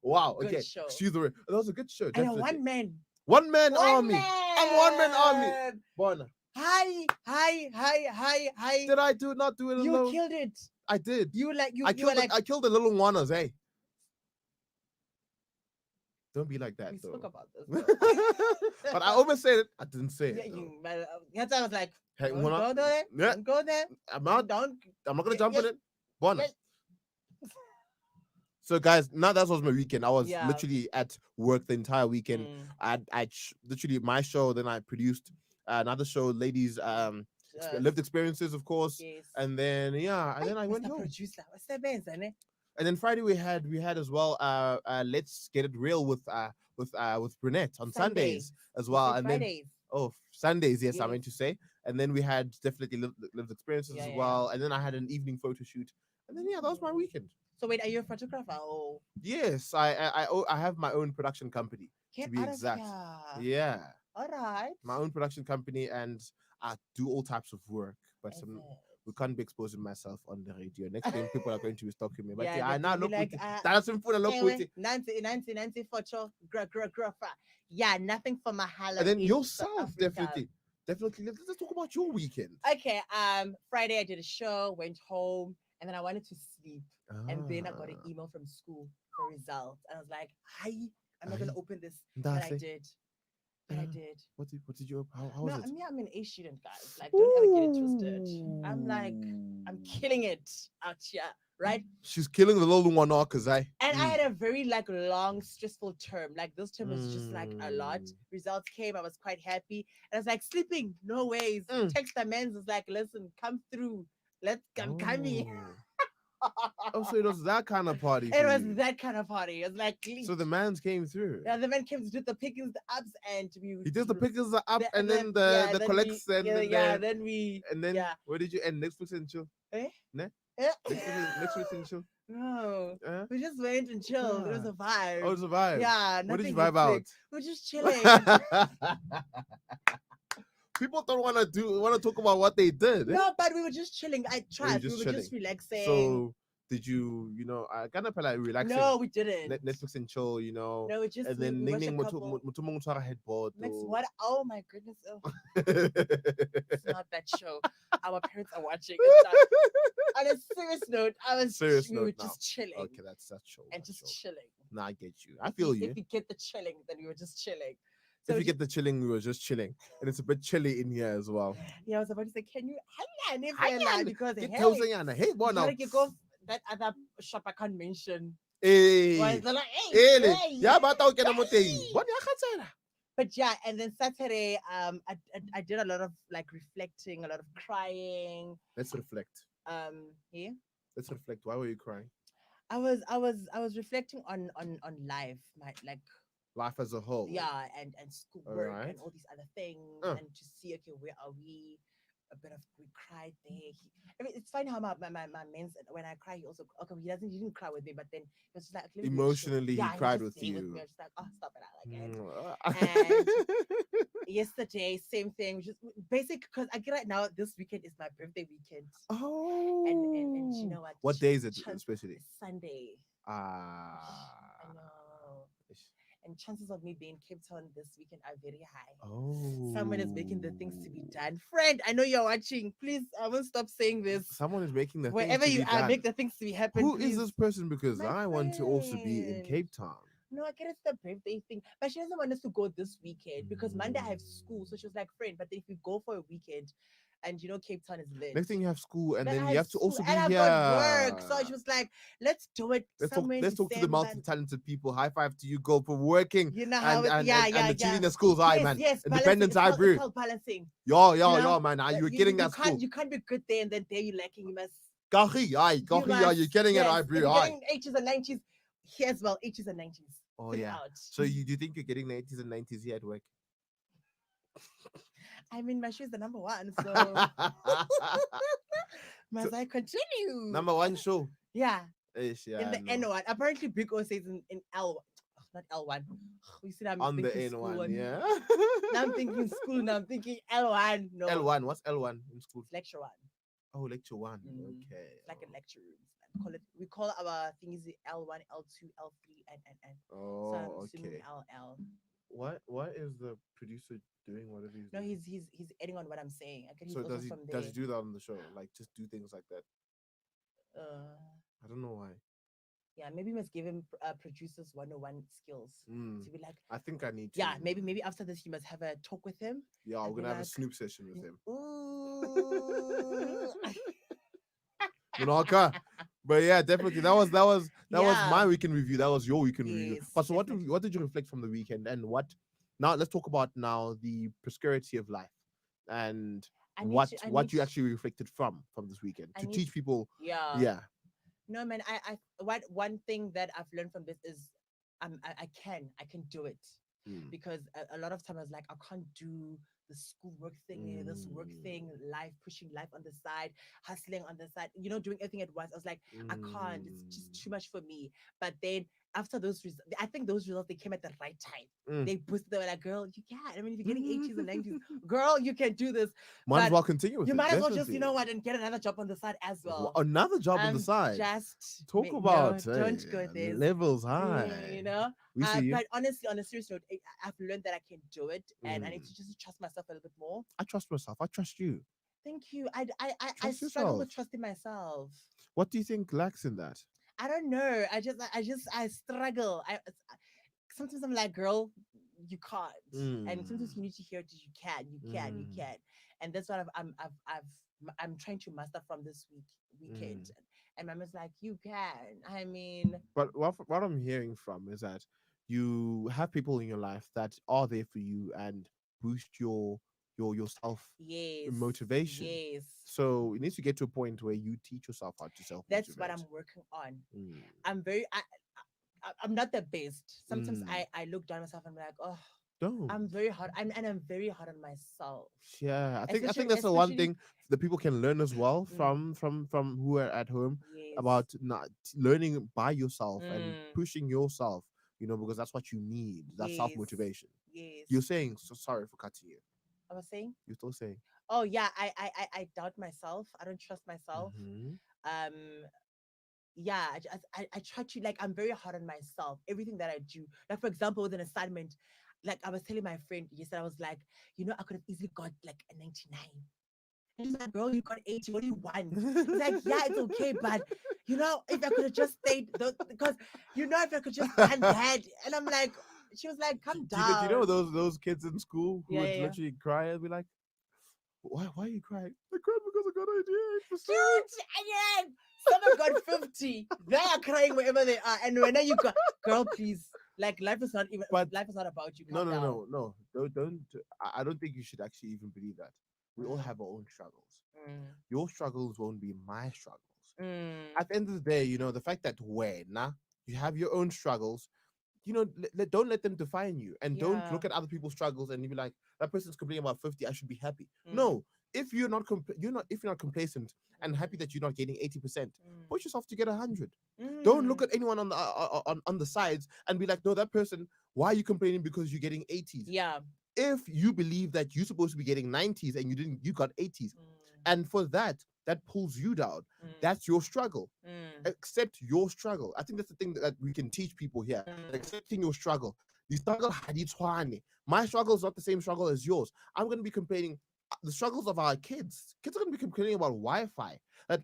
wow. good Okay. show. Excuse the word. That was a good show. and a Definitely. one man. One man army. I'm one man army. man. Bona. Hi. Did I not do it You alone? killed it. I did. You were like you. I You were killed like I killed the little ones, eh? Don't be like that, we though. spoke about this. But I almost said it. I didn't say Yeah, it. Though. that's why I was like, Hey, don't hold on. go there. Yeah. Don't go there. I'm not Don't. I'm not gonna Yeah, jump on yeah. it. Bona. Yeah. So guys, now that was my weekend. I was Yeah. literally at work the entire weekend. Literally my show. Then I produced another show, ladies lived experiences, of course. Yes. And then and then I went Mr. home. Producer, what's that band, ne? And then Friday we had as well Let's Get It Real with Brunette on Sundays as well. And Fridays. then Sundays, yes, I Yes. meant to say. And then we had definitely lived experiences Yeah, as yeah, well. And then I had an evening photo shoot. And then that was my weekend. So wait, are you a photographer? Oh, Yes, I have my own production company, get to be out exact. of here. Yeah, All right. my own production company, and I do all types of work, but Is it? we can't be exposing myself on the radio. Next thing people are going to be stalking me. But Yeah, yeah, I they now will be look like, with uh, that's in full look with it. 90 photo, yeah, nothing for Mahala. And then in South yourself, Africa. definitely. Let's talk about your weekend. Okay, Friday I did a show, went home, and then I wanted to sleep. And then I got an email from school for results. And I was like, hi, I'm not gonna open this. But I That's did. And I did. What did you? How No, was it? I mean I'm an A student, guys. Like, don't ever get it twisted. I'm like, I'm killing it out here, right? She's killing the little one, cause And I had a very like long, stressful term. Like this term was just like a lot. Results came, I was quite happy. And I was like, sleeping, no ways. Text the men's was like, listen, come through. I'm coming. Oh, so it was that kind of party. It was that kind of party. It was like So the man's came through. yeah, the man came to do the pickings, the ups, and He does the pickers up, the- and then yeah, the then collects, we, and then we and then yeah. where did you end? Netflix and chill. Eh? Ne? Eh? Netflix and chill. No, Eh? we just went and chilled. It was a vibe. Oh, it's a vibe. Yeah, What did you nothing vibe hectic. We're just chilling. out? People don't want to talk about what they did. No, but we were just chilling. I tried. We just were just chilling. relaxing. So did you kind of like relaxing? No, we didn't. Netflix and chill, No, we just and then we watched a Ning couple. Mutumong headboard. Next, what? Oh my goodness! Oh, it's not that show. Our parents are watching. It's not. On a serious note, we were just chilling. Okay, that's show. And just chilling. Nah, I get you. I feel you. If you get the chilling, then we were just chilling. If you get the chilling, we were just chilling, and it's a bit chilly in here as well. Yeah, I was about to say, can you Hiya, because Get hey, close in, hey, what now? you go that other shop I can't mention. Hey, Why is it like, hey, hey, hey, yeah, but I'll get hey. a moting. What you But yeah, and then Saturday, I did a lot of like reflecting, a lot of crying. Let's reflect. Yeah. Let's reflect. Why were you crying? I was reflecting on life, my like Life as a whole. Yeah, and schoolwork Alright. and all these other things, Uh. and to see, okay, where are we? A bit of we cried there. I mean, it's funny how my man's, when I cry, he also, okay, he didn't cry with me, but then he was just like, let me be chill. Emotionally, he Yeah, he cried just with stayed with me. you. I was just like, oh, stop it, I like it. And Yesterday, same thing, which is basic, because I get it now. This weekend is my birthday weekend, oh, and you know what? What day is it especially? It's Sunday. I know. And chances of me being in Cape Town this weekend are very high. Oh, Someone is making the things to be done. Friend, I know you're watching. Please, I won't stop saying this. Someone is making the Wherever things to you be are, done. make the things to be happen. Who please. is this person? Because My I want to also be in friend. Cape Town. No, I get it's the birthday thing, but she doesn't want us to go this weekend because Monday I have school. So she was like, friend, but if we go for a weekend, and you know Cape Town is lit. Next thing you have school, and Then then I you have to school, also be and I've here. got work. So she was like, let's do it somewhere Let's in talk to the December. multi-talented people. High five to you, girl, for working You know how and achieving the schools. Yes, man. yes, Independence, balancing. Brew. It's called balancing. Yo, man. Are you getting that school? You can't be good there and then there you're lacking. You must. You're getting it, I brew. You're getting 80s and 90s here as well. 80s and 90s. Oh Fill yeah. Out. So do you think you're getting the 80s and 90s here at work? I mean, my shoe is the number one, so must I continue? Number one show. Yeah. Yeah, in the N1. Apparently, Big O says in L1. Not L1. You see, I'm on the thinking school N1, one. yeah. Now I'm thinking school. Now I'm thinking L1. No. L1. What's L1 in school? It's lecture one. Oh, lecture one. Mm. Okay. It's like a lecture room. We call our things L1, L2, L3, and. Oh, so I'm assuming okay. LL. What is the producer doing? Whatever he's No, doing? he's adding on what I'm saying. I can So does he do that on the show? Like just do things like that? I don't know why. Yeah, maybe we must give him producers 101 skills to be like. I think I need to. Yeah, maybe after this you must have a talk with him. Yeah, we're gonna have a Snoop session with him. Ooh. Monarcha. But yeah, definitely that was my weekend review. That was your weekend review. But so what did you reflect from the weekend, and what now let's talk about now the prosperity of life and what you actually reflected from this weekend to teach people. Yeah. No, man, I one thing that I've learned from this is I can do it. Because a lot of time I was like, I can't do the schoolwork thing, this work thing, pushing life on the side, hustling on the side, doing everything at once. I was like, I can't, it's just too much for me. But then after those results, I think those results, they came at the right time. They boosted, they were like, girl, you can. I mean, if you're getting 80s and 90s, girl, you can do this. Might as well continue with it. You might as well just, and get another job on the side as well. Another job on the side. Just talk about don't go there. Levels high. But honestly, on a serious note, I've learned that I can do it, and I need to just trust myself a little bit more. I trust myself. I trust you. Thank you. I struggle with trusting myself. What do you think lacks in that? I don't know. I struggle. Sometimes I'm like, girl, you can't, and sometimes you need to hear it. You can, and that's what I'm trying to master from this weekend. And Mama's like, you can. I mean, but what I'm hearing from is that you have people in your life that are there for you and boost your self motivation. Yes. So it needs to get to a point where you teach yourself how to self. That's what I'm working on. I'm not the best. Sometimes I look down myself and I'm like, oh. Don't. I'm very hard. I'm very hard on myself. Yeah, I think that's the one thing that people can learn as well from who are at home about not learning by yourself and pushing yourself. Because that's what you need. That self motivation. Yes. You're saying so. Sorry for cutting you. I was saying. You're still saying. Oh yeah, I doubt myself. I don't trust myself. Yeah, I try to, like, I'm very hard on myself. Everything that I do, like for example, with an assignment. Like I was telling my friend yesterday, I was like, I could have easily got like a 99. And she's like, girl, you got 80. What do you want? It's like, yeah, it's okay, but if I could have just stayed, because if I could just done that, and I'm like, she was like, calm down. Those kids in school who would literally cry and be like, why are you crying? I cried because I got 88%. Dude, someone got 50. They are crying wherever they are, and when you go, girl, please. Like life is not about you. No. Don't. I don't think you should actually even believe that. We all have our own struggles. Your struggles won't be my struggles. At the end of the day, the fact that you have your own struggles, don't let them define you, and don't Yeah. look at other people's struggles and you be like, that person's complaining about 50, I should be happy. Mm. No, if you're not complacent and happy that you're not getting 80%, push yourself to get 100. Don't look at anyone on the on the sides and be like, no, that person, why are you complaining because you're getting 80s? Yeah. If you believe that you're supposed to be getting 90s and you got 80s, and for that pulls you down, that's your struggle. Accept your struggle. I think that's the thing that we can teach people here. Accepting your struggle. The struggle, my struggle is not the same struggle as yours. I'm going to be complaining the struggles of our kids. Kids are going to be complaining about Wi-Fi. That,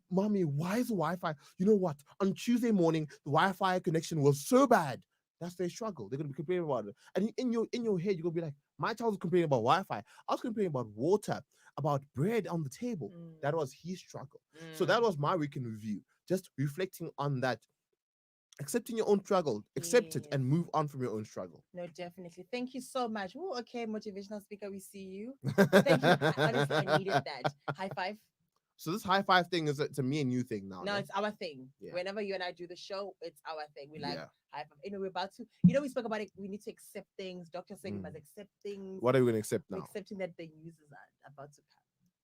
mommy, why is the Wi-Fi? You know what? On Tuesday morning, the Wi-Fi connection was so bad. That's their struggle. They're going to be complaining about it. And in your head, you're going to be like, my child was complaining about Wi-Fi. I was complaining about water, about bread on the table. That was his struggle. So that was my weekend review. Just reflecting on that. Accepting your own struggle. Accept it and move on from your own struggle. No, definitely. Thank you so much. Oh, okay, motivational speaker, we see you. Thank you. Honestly, I needed that. High five. So this high five thing it's a me and you thing now. No, it's our thing. Yeah. Whenever you and I do the show, it's our thing. We like Yeah. high five. Anyway, we're about to, we spoke about it. We need to accept things. Doctor saying we must accept things. What are we going to accept We're now? accepting that the news is about to come.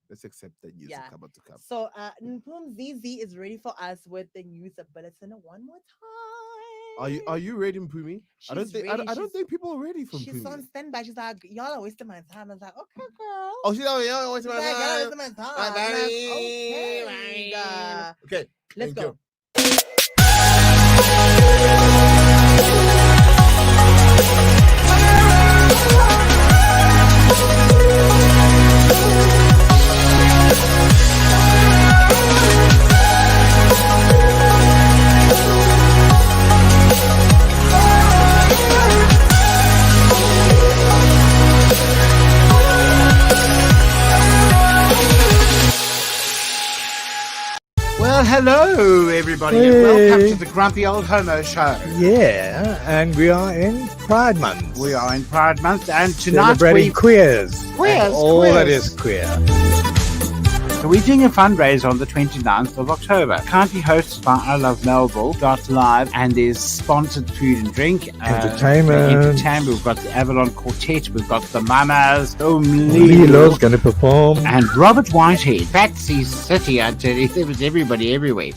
Let's accept that news is about to come. So Mpum ZZ is ready for us with the news bulletin one more time. Are you ready, Mpumi? I don't She's think ready. I don't think people are ready for She's Mpumi. on standby. She's like, y'all are wasting my time. I was like, okay, girl. Oh, she's like, yeah, what's She's my like, y'all are time? wasting my time. I'm like, okay. Okay, Let's thank go. you. Well, hello, everybody, and welcome to the Grumpy Old Homo Show. Yeah, and we are in Pride Month. We are in Pride Month, and tonight Celebrating queers. Queers, And all that queers. is queer. we're doing a fundraiser on the 29th of October. Currently hosted by I Love Melville Live, and there's sponsored food and drink. Entertainment. We've got the Avalon Quartet. We've got the Mamas. Lilo's going to perform. And Robert Whitehead. Patsy City, I tell you, there was everybody everywhere.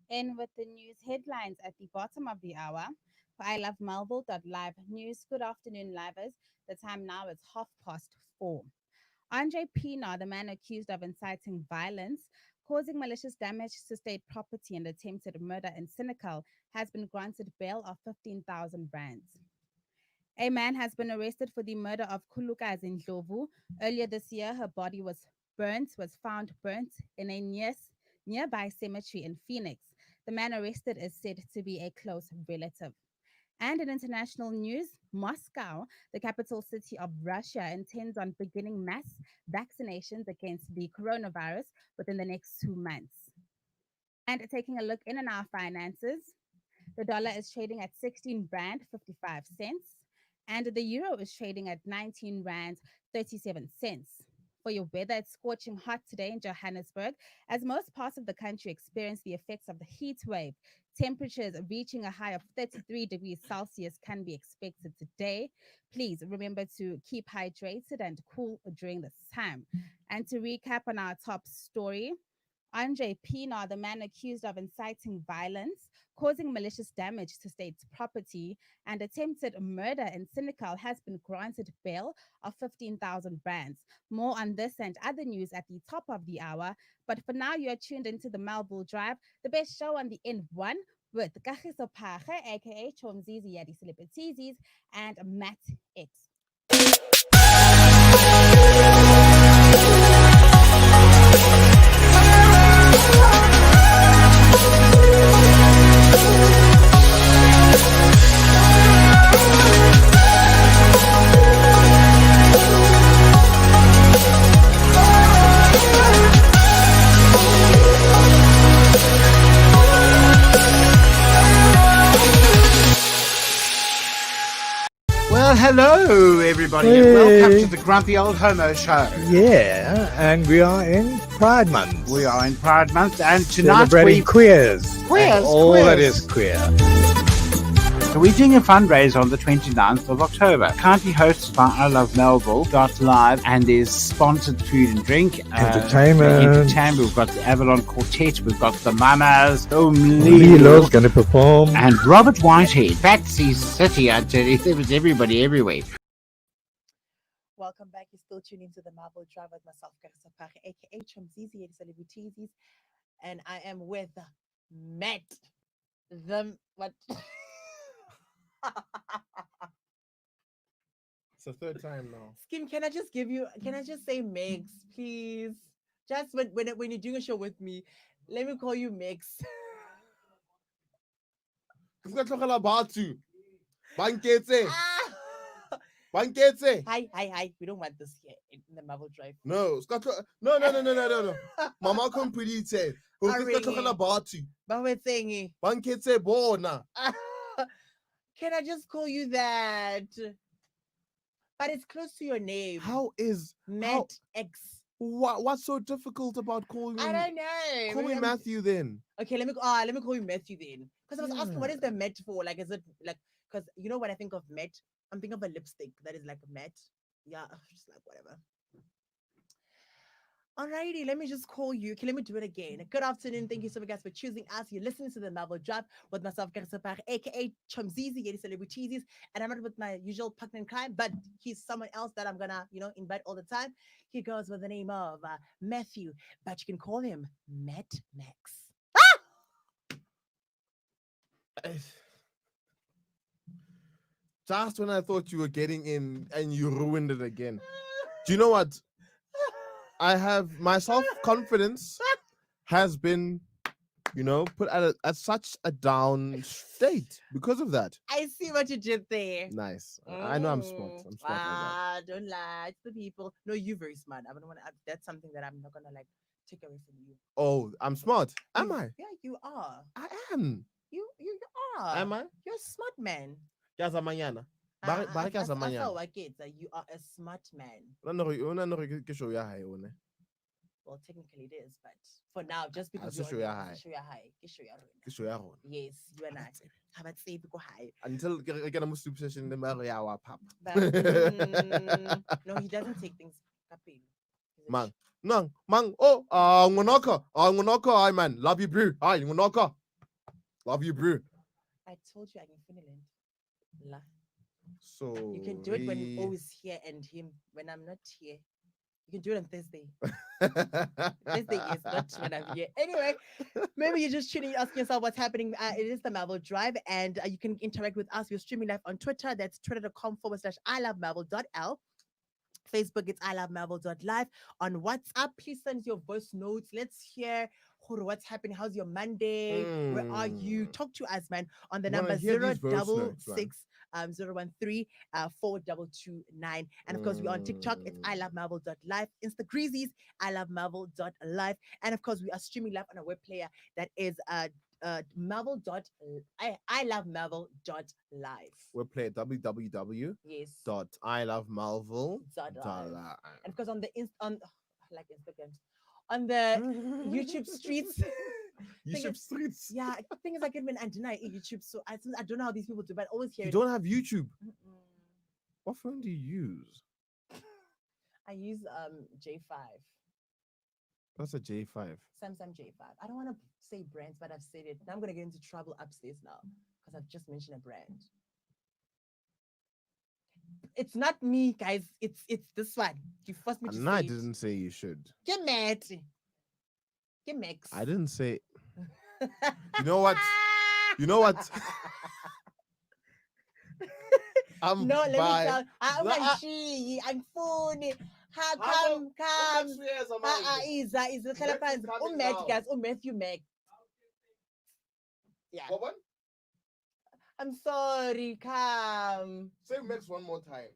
In with the news headlines at the bottom of the hour. For I Love Melville.live news. Good afternoon, livers. The time now is 4:30. Andre Pienaar, the man accused of inciting violence, causing malicious damage to state property, and attempted murder in Senegal, has been granted bail of 15,000 rands. A man has been arrested for the murder of Kulukazi Ndlovu. Earlier this year, her body was found burnt in a nearby cemetery in Phoenix. The man arrested is said to be a close relative. And in international news, Moscow, the capital city of Russia, intends on beginning mass vaccinations against the coronavirus within the next 2 months. And taking a look in on our finances, the dollar is trading at 16 rand 55 cents, and the euro is trading at 19 rand 37 cents. For your weather, it's scorching hot today in Johannesburg, as most parts of the country experience the effects of the heat wave. Temperatures reaching a high of 33 degrees Celsius can be expected today. Please remember to keep hydrated and cool during this time. And to recap on our top story, Andre Pienaar, the man accused of inciting violence, causing malicious damage to state property, and attempted murder in Senegal, has been granted bail of 15,000 rands. More on this and other news at the top of the hour. But for now, you are tuned into the Melville Drive, the best show on the N1, with Kagiso Page, aka Chomzizi Yadi Celebrities, and Matt X. Well, hello, everybody, and welcome to the Grumpy Old Homo Show. Yeah, and we are in Pride Month. We are in Pride Month, and tonight Celebrating queers. Queers, And all queers. that is queer. So we're doing a fundraiser on the 29th of October. Kindly hosted by I Love Melville Live, and there's sponsored food and drink. Entertainment. We've got the Avalon Quartet. We've got the Mamas. Lilo's going to perform. And Robert Whitehead. Patsy City, I tell you. There was everybody everywhere. Welcome back. You're still tuning into the Melville Drive with myself, Karisapare, aka Chomzizi, Celebrities, and I am with Matt. What? It's the third time now. Skim, can I just say Megs, please? Just when you're doing a show with me, let me call you Megs. Hi. We don't want this here in the Melville Drive. No. No. Mama come pretty say. But we're saying Bona. can I just call you that? But it's close to your name. How is Matt X? What's so difficult about calling I don't know. Call me Matthew then. Okay, let me call you Matthew then. Because I was asking, what is the Met for? Like, is it like, because you know when I think of Met, I'm thinking of a lipstick that is like a matte. Yeah, just like whatever. Alrighty, let me just call you. Okay, let me do it again. Good afternoon. Thank you so much, guys, for choosing us. You're listening to the Melville Drive with myself, Karisapare, aka Chomzizi, Yeti Celebrities. And I'm not with my usual partner in crime, but he's someone else that I'm gonna, invite all the time. He goes with the name of Matthew, but you can call him Matt Max. Just when I thought you were getting in and you ruined it again. Do you know what? I have my self-confidence has been, put at such a down state because of that. I see what you did there. Nice. I know I'm smart. I'm smart. Like don't lie to the people. No, you're very smart. I don't want to. That's something that I'm not gonna take away from you. Oh, I'm smart. Am I? Yeah, you are. I am. You are. Am I? You're a smart man. Kaza mañana. I you are a smart man. Well, technically it is, but for now, just because you're high. Yes, you and I. How about say go high? Until I get a soup session, the Maria pap. No, he doesn't take things. Man. Oh, I'm I man. Love you, bro. Hi, love you, bro. I told you I can Finland. So you can do it when I'm always here and him when I'm not here. You can do it on Thursday. Thursday is not when I'm here. Anyway, maybe you're just tuning, asking yourself what's happening. It is the Melville Drive, and you can interact with us. We're streaming live on Twitter. That's twitter.com/ilovemelville.l. Facebook, it's ilovemelville.live. On WhatsApp, please send your voice notes. Let's hear what's happening. How's your Monday? Where are you? Talk to us, man, on the number 066 013 4229. And of course, we're on TikTok. It's ilovemelville.live. Instagreesies, ilovemelville.live. And of course, we are streaming live on a web player that is ilovemelville.live. We'll play www. Yes. .ilovemelville.live. And because on the Instagram, on the YouTube streets. YouTube streets. Yeah, thing is I can't even deny YouTube, so I don't know how these people do, but I always hear you don't have YouTube. What phone do you use? I use J5. What's a J5? Samsung J5. I don't want to say brands, but I've said it. Now I'm gonna get into trouble upstairs now because I've just mentioned a brand. It's not me, guys. It's this one. You forced me to say I didn't say you should. Get mad. Get mix. I didn't say. You know what? You know what? I'm no, let me tell. I'm phone. Come. Is the telephone? Matthew Mac. Yeah. What? I'm sorry. Come. Say Max one more time.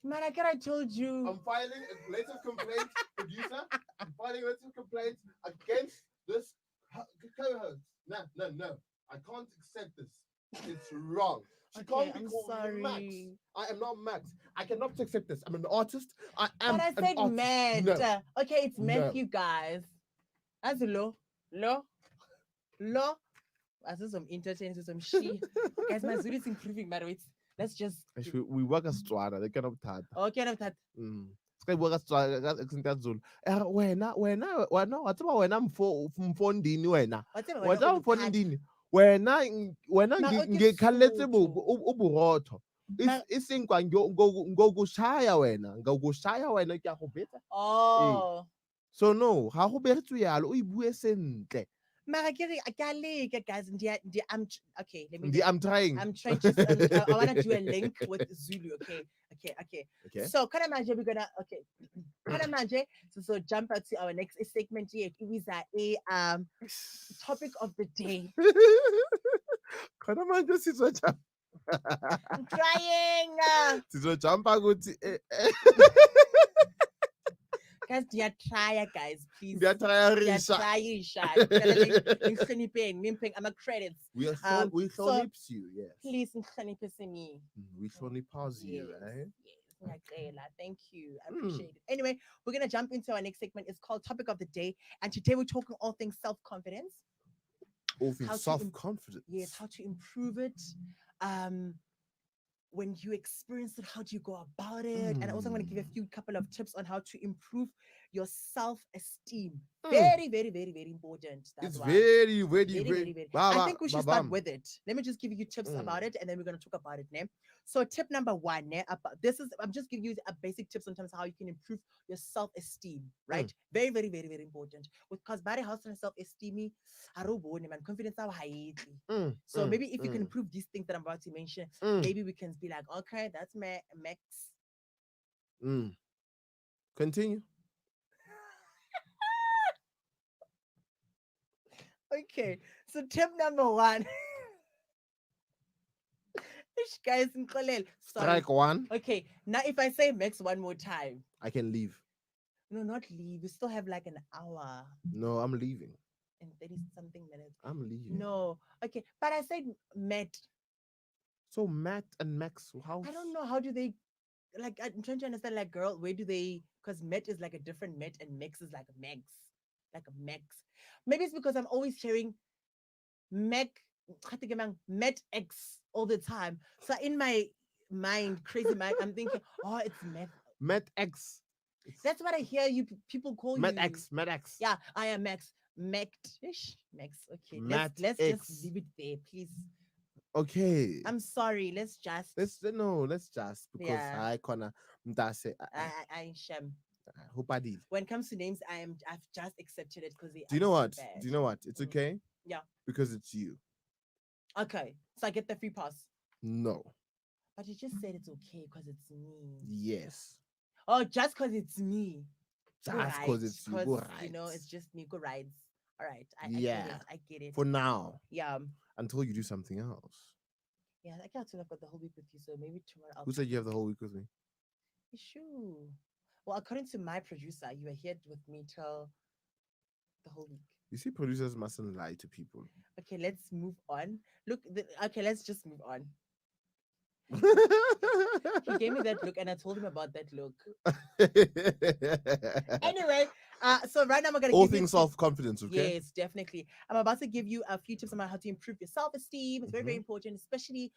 Man, I told you. I'm filing a letter of complaint, producer. I'm filing a letter of complaint against this co-host. No. I can't accept this. It's wrong. She can't be called Max. I am not Max. I cannot accept this. I'm an artist. I am. But I said Matt. No. Okay, it's Matthew, guys. That's low. As some entertain some she. Guys, my Zulu is improving, by the way. Let's just Actually, we work as Tswana, they cannot tata. okay, no, that Sky work as Tswana, that's accent that Zulu. Wena, wena mfondini wena. whatever. Wena mfondini. Wena ngikhaletse uburotho. Isinkwa ngokushaya wena ke a go betsa. Oh. So no, ha go beretswe yalo o ibue sentle. Mara ke guys, I'm okay. Let me. I'm trying. I'm trying to. I want to do a link with Zulu. Okay. Okay. So, can I imagine we're gonna okay? Can I imagine? So jump out to our next segment here. It is a topic of the day. Khona manje sizojump. I'm trying. Sizojumpa ukuthi Guys, try, guys, please. ngiyatryisha. I'm a credits. We shonips you, yes. Please, me. We shonipause you, right? Yes. Thank you. I appreciate it. Anyway, we're gonna jump into our next segment. It's called Topic of the Day, and today we're talking all things self-confidence. All things self-confidence. Yes, how to improve it. When you experience it, how do you go about it? And also I'm going to give a couple of tips on how to improve your self-esteem. Very, very, very, very important. It's very. I think we should start with it. Let me just give you tips about it, and then we're going to talk about it now. So tip number one, I'm just giving you a basic tips in terms of how you can improve your self-esteem, right? Very, very, very, very important. Because body house and self-esteem, confidence high. So maybe if you can improve these things that I'm about to mention, maybe we can be like, okay, that's my max. Continue. Okay, so tip number one. Guys, Strike one. Okay, now if I say max one more time, I can leave. No, not leave. We still have like an hour. No, I'm leaving. And 30 something minutes. I'm leaving. No, okay, but I said Matt. So Matt and Max, how? I don't know. How do they? Like, I'm trying to understand. Like, girl, where do they? Because Met is like a different Met, and Max is like a Max, like a Max. Maybe it's because I'm always hearing Met X all the time. So in my mind, crazy mind, I'm thinking, oh, it's Met X. That's what I hear you people call Met you. Met X. Yeah, I am Max. Max. Okay, let's just leave it there, please. Okay. I'm sorry. Let's just because I kinda I sham. Hupadil. When it comes to names, I've just accepted it because Do you know what? Do you know what? It's okay. Yeah. Because it's you. Okay. So I get the free pass. No. But you just said it's okay because it's me. Yes. Oh, just because it's me. Just because it's you. Go right. You know, it's just me. Go rides. All right. I get it. For now. Yeah. Until you do something else. Yeah, I can't tell I've got the whole week with you, so maybe tomorrow. Who said you have the whole week with me? Sure. Well, according to my producer, you were here with me till the whole week. You see, producers mustn't lie to people. Okay, let's move on. Look, let's just move on. He gave me that look, and I told him about that look. Anyway, so right now I'm gonna all things self-confidence. Okay. Yes, definitely. I'm about to give you a few tips on how to improve your self-esteem. It's very, very important, especially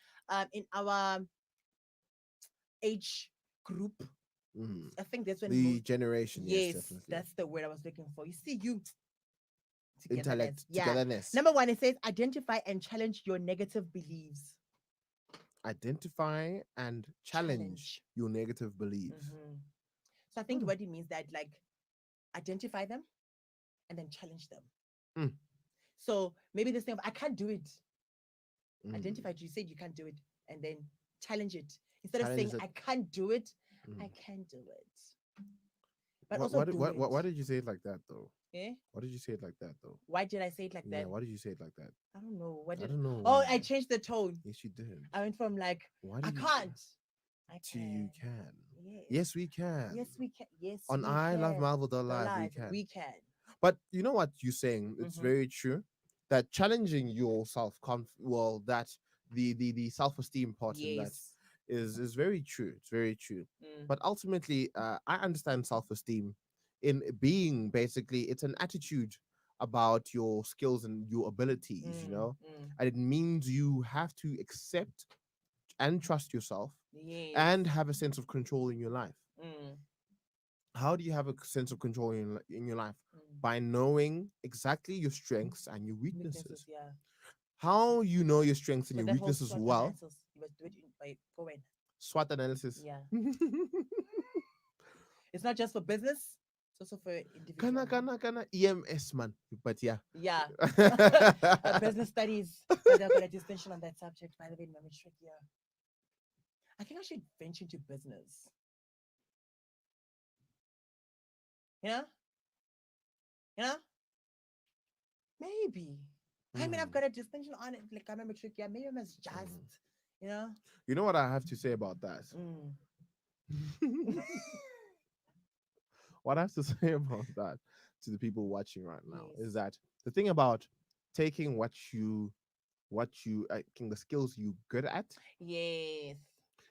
in our age group. I think that's when the generation. Yes, that's the word I was looking for. You see, intellect, togetherness. Number one, it says identify and challenge your negative beliefs. Identify and challenge your negative beliefs. So I think what it means that like identify them and then challenge them. So maybe this thing of I can't do it. Identify, you said you can't do it, and then challenge it. Instead of saying I can't do it, I can do it. But why did you say it like that though? Yeah. Why did you say it like that though? Why did I say it like that? Yeah, why did you say it like that? I don't know. I don't know. Oh, I changed the tone. Yes, you did. I went from like I can't. I to you can. Yes. Yes, we can. Yes, we can. Yes. On I Love Melville.live, we can. We can. But you know what you're saying? It's very true. That challenging your that the self-esteem part in that is very true. It's very true. But ultimately, I understand self-esteem in being basically it's an attitude about your skills and your abilities, you know, and it means you have to accept and trust yourself Yes. and have a sense of control in your life. Mm, How do you have a sense of control in your life? mm. By knowing exactly your strengths and your Weaknesses, weaknesses. yeah. How you know your strengths and But your that whole weaknesses SWOT well? analysis, you must do it by go in. SWOT analysis. Yeah. It's not just for business, it's also for individual. Kana EMS man. But yeah. Yeah. Business studies. But I've got a distinction on that subject, by the way, in my matric year. I think I should venture into business. You know? You know? Maybe. I mean, I've got a distinction on it, like I'm a matric year. Maybe I must just, you know? You know what I have to say about that? Mm. What I have to say about that to the people watching right now Yes. is that the thing about taking I think the skills you good at Yes.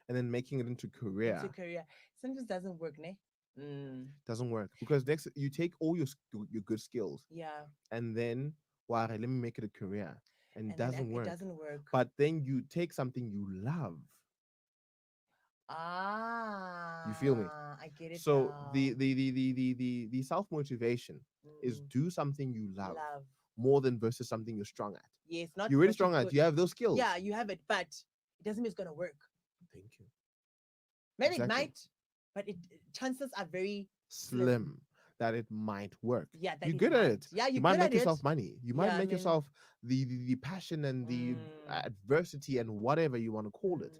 and then making it into career Into career. Sometimes doesn't work, ne? doesn't work, because next you take all your good skills Yeah. and then wow, let me make it a career, and it And then doesn't it work. doesn't work. But then you take something you love. You feel me? I get it. So now. the self motivation is Mm. do something you love Love. more than versus something you're strong at. Yes, not You're really what strong at. could- You have those skills. Yeah, you have it, but it doesn't mean it's gonna work. Thank you. Maybe Exactly. it might, but chances are very Slim that it might work. Yeah, that You're it good at might. it. Yeah, You you're might good make at yourself it. money. You Yeah, might I make mean- yourself the passion and the adversity and whatever you want to call it.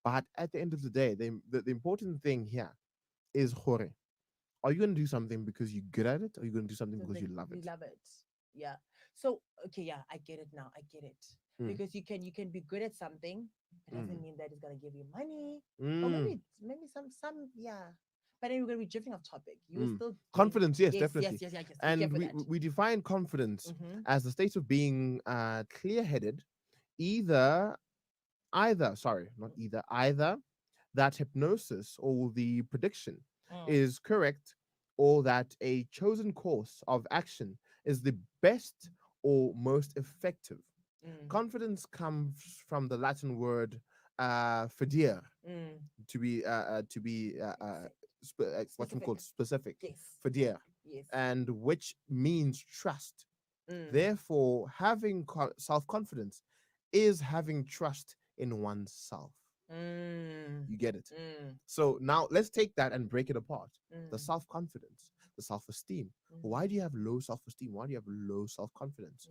But at the end of the day, the important thing here is Jorge. Are you going to do something because you're good at it, or are you going to do something because you love it? You love it. Yeah. So okay, yeah, I get it now. I get it. Mm. Because you can be good at something, it doesn't Mm. mean that it's gonna give you money. Or Mm. maybe some yeah. But then we're gonna be drifting off topic. You will Mm. still Confidence, yes, yes, definitely. Yes. We And care for we, that. we define confidence Mhm. as the state of being clear-headed, either that hypnosis or the prediction is correct, or that a chosen course of action is the best or most effective. Confidence comes from the Latin word fidere, to be what's Specific. called specific, Yes. fidere, Yes. and which means trust. Mm. Therefore, having self-confidence is having trust in oneself. You get it? So now let's take that and break it apart. The self-confidence, the self-esteem. Why do you have low self-esteem? Why do you have low self-confidence?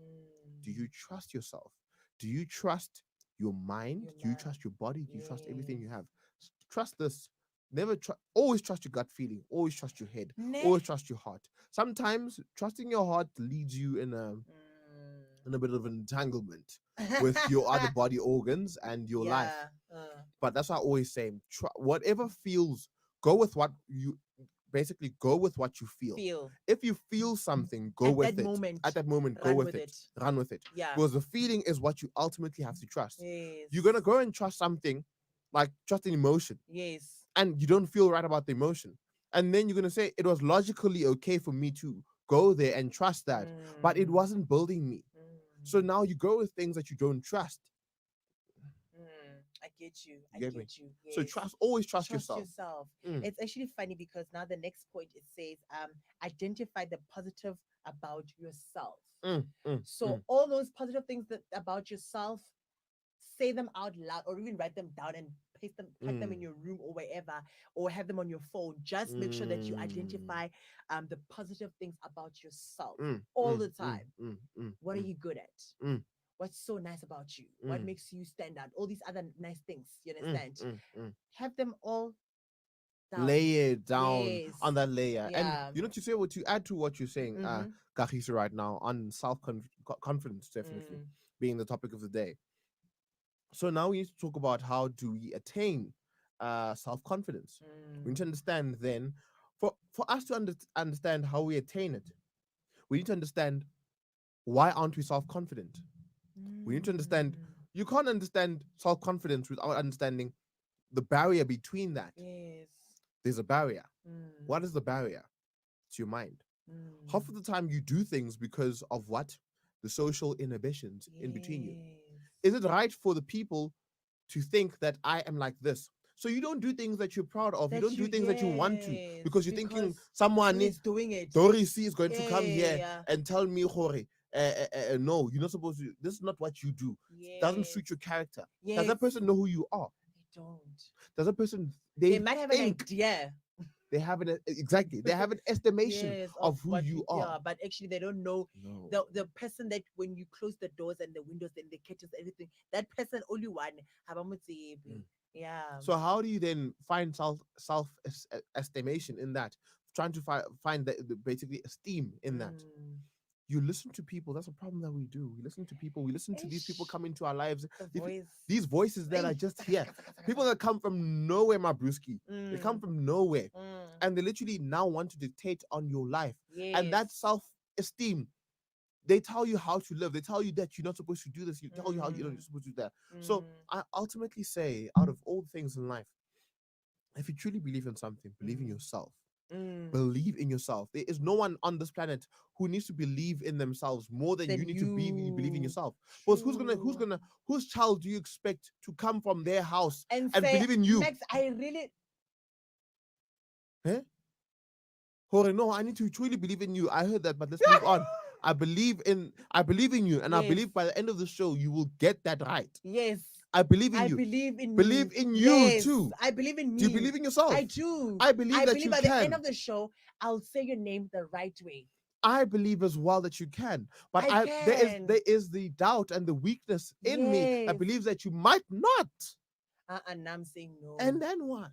Do you trust yourself? Do you trust your mind? Do you trust your body? Do you trust everything you have? Trust this. Always trust your gut feeling. Always trust your head. Always trust your heart. Sometimes trusting your heart leads you in a bit of an entanglement with your other body organs and your life. But that's what I always say. Whatever feels, go with what you basically go with what you feel. If you feel something, go with it. At that moment, go with it. Run with it. Yeah. Because the feeling is what you ultimately have to trust. Yes. You're gonna go and trust something, like trust an emotion, Yes. and you don't feel right about the emotion. And then you're gonna say it was logically okay for me to go there and trust that, but it wasn't building me. So now you go with things that you don't trust. I get you. I You get me? get you. So Yes. always trust yourself. Mm. It's actually funny because now the next point it says identify the positive about yourself. So all those positive things that about yourself, say them out loud or even write them down and paste them, type them in your room or wherever, or have them on your phone. Just make sure that you identify the positive things about yourself all the time. What are you good at? What's so nice about you? What makes you stand out? All these other nice things. You understand? Have them all down. Lay it down Yes. on that layer. Yeah. And you know, to add to what you're saying, Kahisa, right now on self-confidence, definitely being the topic of the day. So now we need to talk about how do we attain self-confidence. We need to understand then, for us to understand how we attain it, we need to understand why aren't we self-confident. We need to understand, you can't understand self-confidence without understanding the barrier between that. Yes. There's a barrier. What is the barrier? It's your mind. Half of the time you do things because of what? The social inhibitions in between you. Is it right for the people to think that I am like this? So you don't do things that you're proud of. You don't do things that you want to because you're thinking someone is doing it. Dorisi is going to come here Yeah. and tell me, Jorge, no, you're not supposed to. This is not what you do. Doesn't suit your character. Does that person know who you are? They don't. Does that person They might have an idea. They have an exactly. They have an estimation of who what you are. Yeah, but actually they don't know the person that when you close the doors and the windows and the curtains, everything, that person only one. Yeah. So how do you then find self estimation in that? Trying to find basically esteem in that. You listen to people. That's a problem that we do. We listen to people. We listen to these people come into our lives. These voices that are just here. People that come from nowhere, my brewski. They come from nowhere. And they literally now want to dictate on your life. And that self-esteem, they tell you how to live. They tell you that you're not supposed to do this. You tell you how you're not supposed to do that. So I ultimately say, out of all things in life, if you truly believe in something, believe in yourself. Believe in yourself. There is no one on this planet who needs to believe in themselves more than you need to believe in yourself. Because whose child do you expect to come from their house and say, believe in you? Max, I really. Eh? Jorge, no, I need to truly believe in you. I heard that, but let's move on. I believe in you, and I believe by the end of the show you will get that right. Yes. I believe in you. Believe in you too. I believe in me. Do you believe in yourself? I do. I believe that you by can. the end of the show, I'll say your name the right way. I believe as well that you can, but there is the doubt and the weakness in me that believes that you might not. And I'm saying no. And then what?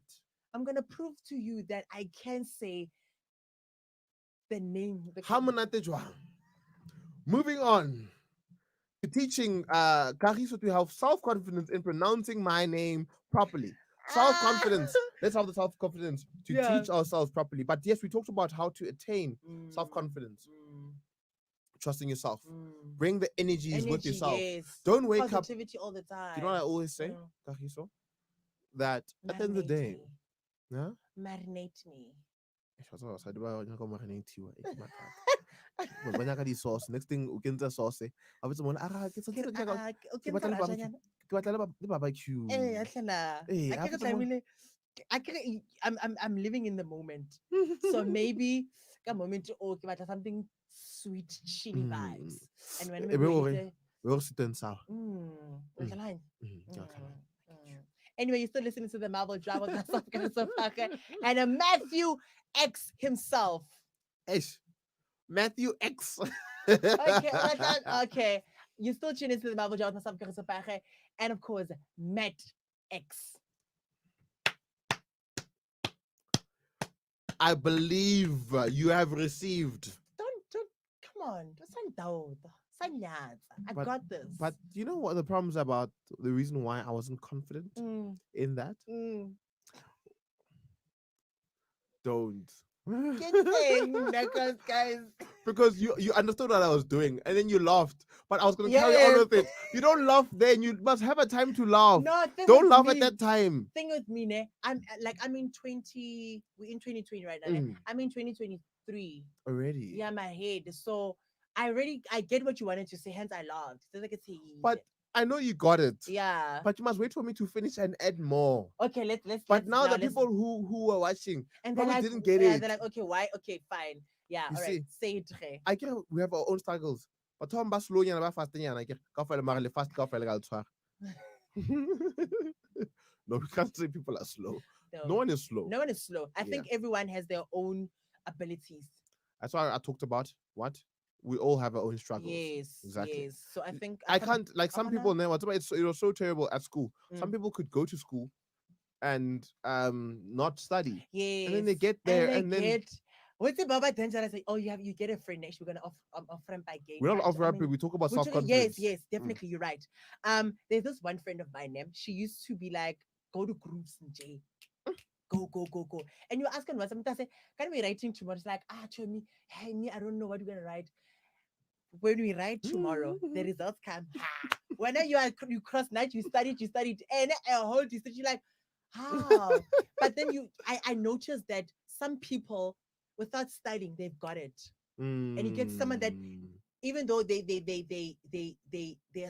I'm gonna prove to you that I can say the name. Moving on. Teaching Kagiso to have self-confidence in pronouncing my name properly. Self-confidence. Let's have the self-confidence to teach ourselves properly. But yes, we talked about how to attain self-confidence. Trusting yourself. Bring the energy with yourself. Yes. Don't wake Positivity all the time. You know what I always say, Kagiso? That at the end of the day, marinate me. Banyak di sauce. Next thing we can sauce. Habis mo barbecue. I'm living in the moment. So maybe moment something sweet chili vibes. And when we're sitting sour. Anyway, you're still listening to the Melville Drive and a Matthew X himself. Matthew X. Okay. You still tune into the Melville Drive with myself, and of course, Matt X. I believe you have received. Don't come on. I got this. But you know what the problem's about? The reason why I wasn't confident in that? Don't. Guys. Because you understood what I was doing and then you laughed. But I was going to carry on with it. You don't laugh then. You must have a time to laugh. No, don't laugh at that time. Thing with me, we're in 2020 right now. I'm in 2023. Already? Yeah, my head. So I get what you wanted to say, hence I laughed. But I know you got it. Yeah. But you must wait for me to finish and add more. Okay, let's. But now the people who are watching and probably didn't get it. They're like, okay, why? Okay, fine. Yeah, all right. Say it. I get we have our own struggles. But Tom ba slow nyana ba fast nyana ke ka fela mara le fast ka fela ga tshwara. No, we can't say people are slow. No one is slow. No one is slow. I think everyone has their own abilities. That's why I talked about what we all have our own struggles. Yes, exactly. Yes. So I think I can't like some people never. It was so terrible at school. Some people could go to school and not study. Yes. And then they get there and then. What's it Baba dangerous? Say, oh, you get a friend next. We're gonna offer him by game. We're not offering. We talk about self-confidence. Yes, definitely. You're right. There's this one friend of mine. She used to be like, go to groups and J. Go. And you ask her what something. I say, can we writing tomorrow? It's like, show me. Hey, me, I don't know what we're gonna write. When we write tomorrow, the results come. When you cross night, you studied, and a whole distance, you're like, how? But then I noticed that some people, without studying, they've got it. and you get someone that, Mm. even though they're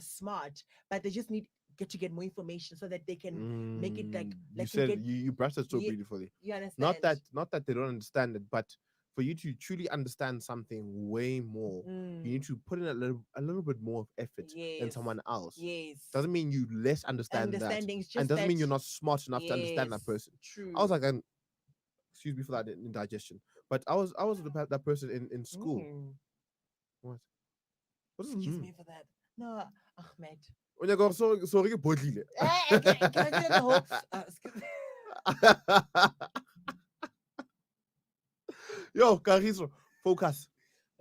smart, but they just need get more information so that they can make it You like said get you brushed it so you, beautifully. you understand. Not that they don't understand it, but for you to truly understand something way more, you need to put in a little bit more of effort than Yes. someone else. Yes. Doesn't mean you less understand that, Understanding is and just doesn't mean that. you're not smart enough to understand that Yes. person. True. I was like, excuse me for that indigestion, but I was that person in school. Mm. What? What is Excuse me for that. No, Ahmed. When you go, sorry, you bodily. Can I say the whole? Excuse me. Yo, Carizo, focus.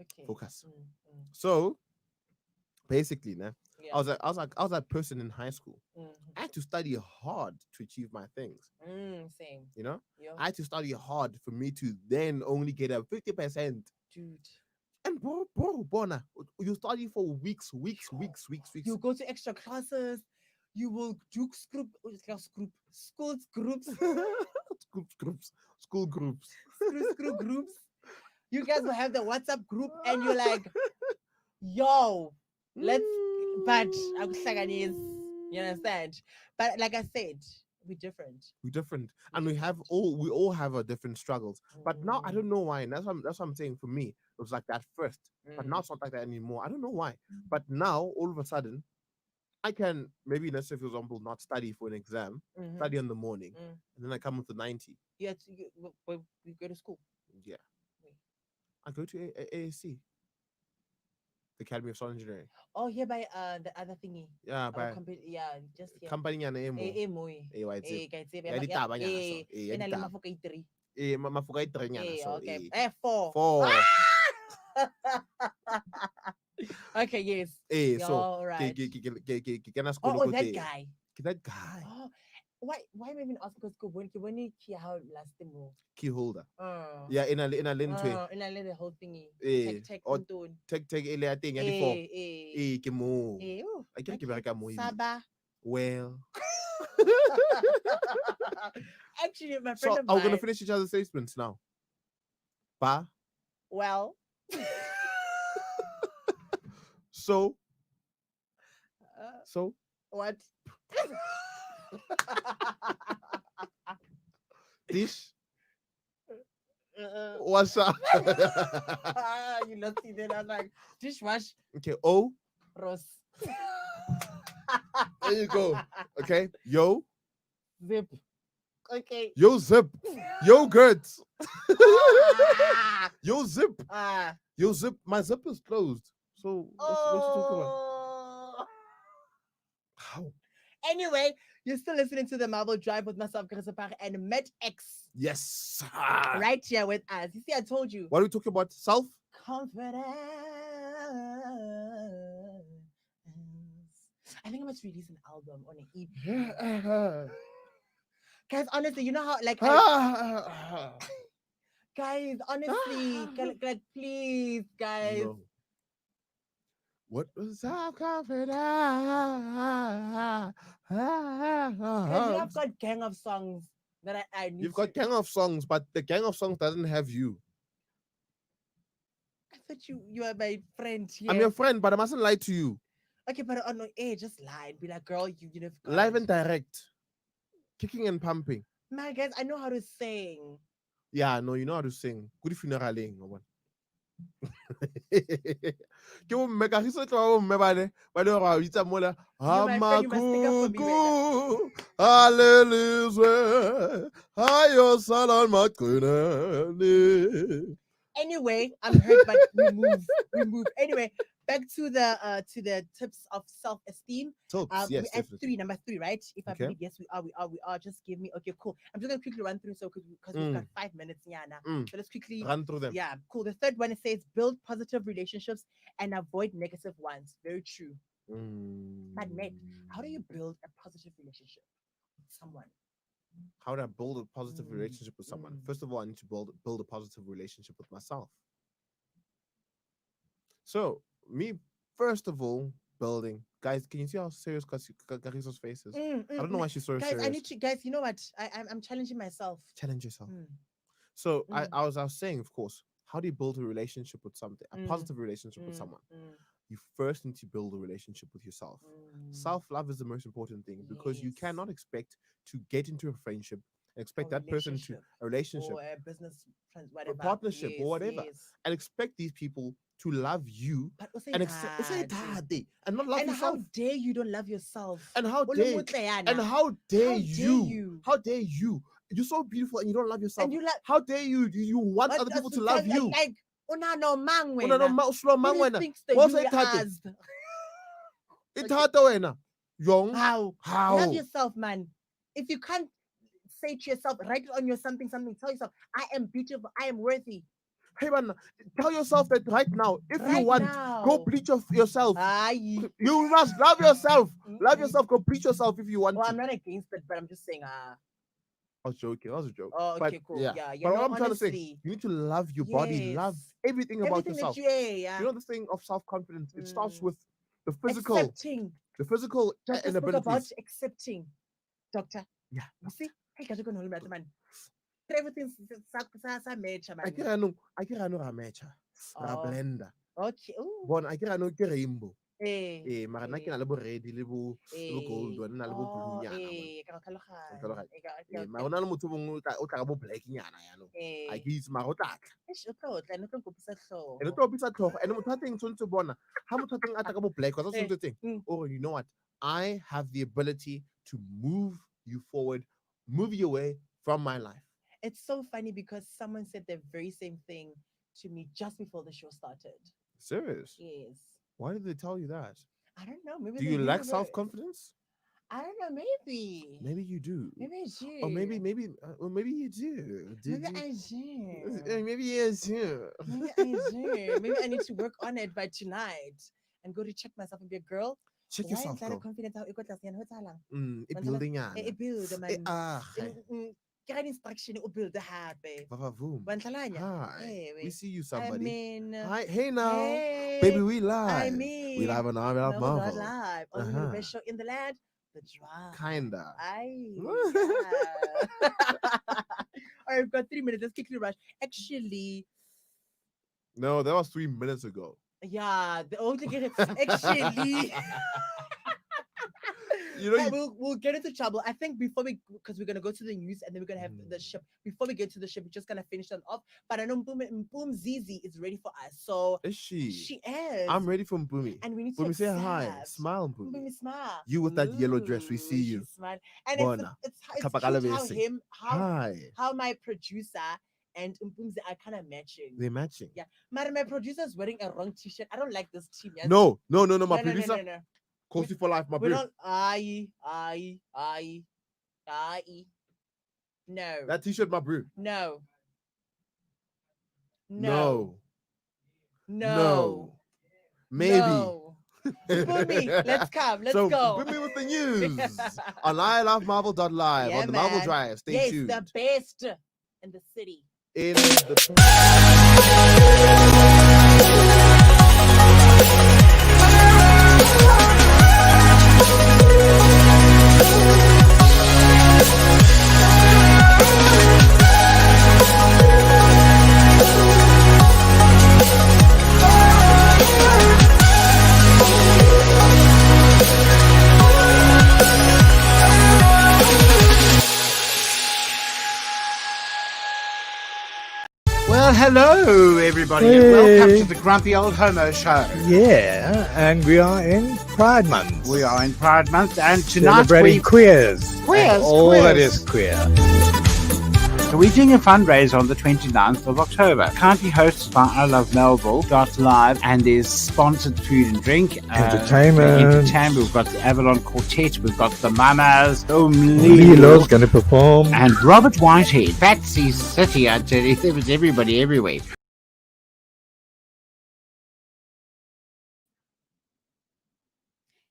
Okay. Focus. Mm. So basically, nah, Yeah. I was that person in high school. Mhm. I had to study hard to achieve my things. Same. You know, Yeah. I had to study hard for me to then only get a 50%. Dude. And Bona, you study for weeks. You go to extra classes. You will do schools groups, school groups. screw groups. You guys will have the WhatsApp group, and you're like, yo, let's. But I was like, you understand? But like I said, we're different. We're different, and we all have our different struggles. But now I don't know why, and that's what I'm saying. For me, it was like that first, but now it's not like that anymore. I don't know why. But now all of a sudden, I can maybe, let's say for example, not study for an exam, study in the morning, and then I come with a 90. Yeah, you go to school. Yeah, I go to ASC, the Academy of Soil Engineering. Oh, here by the other thingy. Yeah, by Yeah, just here. company ya emo. Moy. Wa e tseba. Ka tsebe Ya ditaba nya so. Ya ena le ditaba. mafoko a 3. Mafoka a 3 nyana so. Okay. 4. 4. Okay, yes. So right. ke school Oh, ko that teng. guy. That guy. Oh, why am I even asking? Because when you hear how last time mo. Key holder. Yeah, in a lentwe. In a little whole thingy. Tech Or tone. take ile ya teng ya di 4. Ke mo. Oh, I can't bereka mo. Saba. Well. Actually, my So friend of are we mine. gonna finish each other's statements now? Ba. Well. So. What? Dish. What's up? You not see that? I'm like dishwash. Okay. O. Rose. There you go. Okay. Yo. Zip. Okay. Yo zip. Yogurt. Yo zip. Yo zip. My zip is closed. So what's you talking about? How? Anyway, you're still listening to the Melville Drive with myself, Christopher, and Met X. Yes. Right here with us. You see, I told you. What are we talking about? Self? Confidence. I think I must release an album on an EP. Guys, honestly, you know how, like, guys, honestly, like, please, guys. No. What was self-confidence? Because I've got gang of songs that I need. You've got gang of songs, but the gang of songs doesn't have you. I thought you are my friend here. I'm your friend, but I mustn't lie to you. Okay, but on air, just lie and be like, girl, you know. Live and direct. Kicking and pumping. Man, guys, I know how to sing. Yeah, no, you know how to sing. Good funeral. Ke bo mme ka hiso tla bo mme ba le ba itsa mola amakuku alelizwe ayo salon maqine. Anyway, I'm hurt, but we move. Anyway, back to the tips of self-esteem. Yes, we're at definitely. number 3, right? If I Okay. believe, yes, we are. Just give me, okay, cool. I'm just gonna quickly run through because we've got 5 minutes, Yana. So let's quickly Run through them. Yeah, cool. The third one, it says build positive relationships and avoid negative ones. Very true. But Nate, how do you build a positive relationship with someone? How do I build a positive relationship with someone? First of all, I need to build a positive relationship with myself. So me, first of all, building. Guys, can you see how serious Cariso's face is? I don't know why she's so guys, serious. I need to, guys, you know what? I'm challenging myself. Challenge yourself. So I was saying, of course, how do you build a relationship with something, a Mm. positive relationship with someone? You first need to build a relationship with yourself. Self-love is the most important thing because you Yes. cannot expect to get into a friendship and expect A that person to a relationship, or a business friends, a whatever. partnership or Yes, whatever, yes. and expect these people to love you But also and accept and not love and yourself. how dare you don't love yourself? And how Ole dare Mutleyana. and how dare How dare you? you? How dare you? You're so beautiful and you don't love yourself. And you like How dare you? You want what other people does to it love say, you? like una no mang Una no wena. slow Who man do you wena. think that What you say tate? asked? Itata wena. Young. How? How? Love yourself, man. If you can't say to yourself, write it on your something, tell yourself, I am beautiful, I am worthy. Hey man, tell yourself that right now. If you Right want, now. go bleach yourself. Aye. You must love yourself. Love Mm-mm. yourself. Go bleach yourself if you want Well, to. I'm not against it, but I'm just saying, I was joking. That was a joke. oh, But okay, cool. yeah. Yeah, you But know, what I'm trying to say, honestly, you need to love your body. Love yes. everything about Everything yourself. that you, yeah. You know the thing of self-confidence. It starts Mm. with the physical, Accepting. Doctor spoke about inabilities. accepting. Doctor, Yeah. you see, hey, guys, you're gonna hold me, man. Everything's major, I man. can no ramecha. Ra Oh, blender. okay. Ooh. Bon, I can no ke rainbow. Eh, Mara nna ke na le bo red le bo gold, wena na le bo blue oh, nyana bona. ka go tlhaloganya. Tlhaloganya. Okay, Mara ona le motho mongwe o tla ka bo black nyana yaanong. I ke itse mara o tla tla. Eish, o tlo tla, ne tlo nkopisa tlhogo. And o tlo bitsa tlhogo. And motho a teng tshwanetse bona. Ha motho a teng a tla ka bo black, wa Eh, tshwanetse teng. mm. Oh, you know what? I have the ability to move you forward, move you away from my life. It's so funny because someone said the very same thing to me just before the show started. Serious? Yes. Why did they tell you that? I don't know. Maybe Do the you lack universe- self-confidence? I don't know. Maybe. Maybe you do. Maybe I do. Or maybe you do. Did Maybe you? I do. Maybe you do. Maybe I do. Maybe I need to work on it by tonight and go to check myself and be a girl. Check Why yourself, is that a girl. confidence? How got yan? What's halang? Building E build man. Kaya instruction o build hape. Vavavoom. Wantlhalanya? Hi. We see you, I somebody. mean, Hi. Hey now. hey, Baby, we live. I mean, We live on our Melville Drive Marvel. live on the best show in the land, the drive. Kinda. Aye. Yeah. All right, we've got 3 minutes. Let's quickly rush. Actually, No, that was 3 minutes ago. yeah, the only get it. Actually, You know, but we'll get into trouble. I think before because we're gonna go to the news and then we're gonna have the ship. Before we get to the ship, we're just gonna finish them off. But I know Boom Zizi is ready for us, so is she? she is. I'm ready for Mbumi. And we need Mbumi, to say hi. accept. Smile, Mbumi. Mbumi, smile. You with that yellow dress, we Ooh, see you. she's smile. And Bona. it's Kapakala cute basic. how Hi. how my producer and Mbumzi are kind of matching. They're matching. Yeah, my producer is wearing a wrong t-shirt. I don't like this team. Yes? No. My no, producer. no. Cozy for life, my We bro. don't. Aye. No. That t-shirt, my bro. No. No. No. Maybe. No. Boomy, let's come. Let's go. Put me with the news on ilovemarvel.live Yeah, on the Marvel man. Drive. Stay Yes, tuned. the best in the city. In the Well, hello, everybody, and welcome to the Grumpy Old Homo Show. Yeah, and we are in Pride Month. We are in Pride Month, and tonight Celebrating queers. Queers, And all that queers. is queer. we're doing a fundraiser on the 29th of October. Currently hosted by I Love Melville.live, and there's sponsored food and drink. Entertainment. We've got the Avalon Quartet. We've got the Mamas. Lilo's going to perform. And Robert Whitehead. Fatsy City, I tell you. There was everybody everywhere.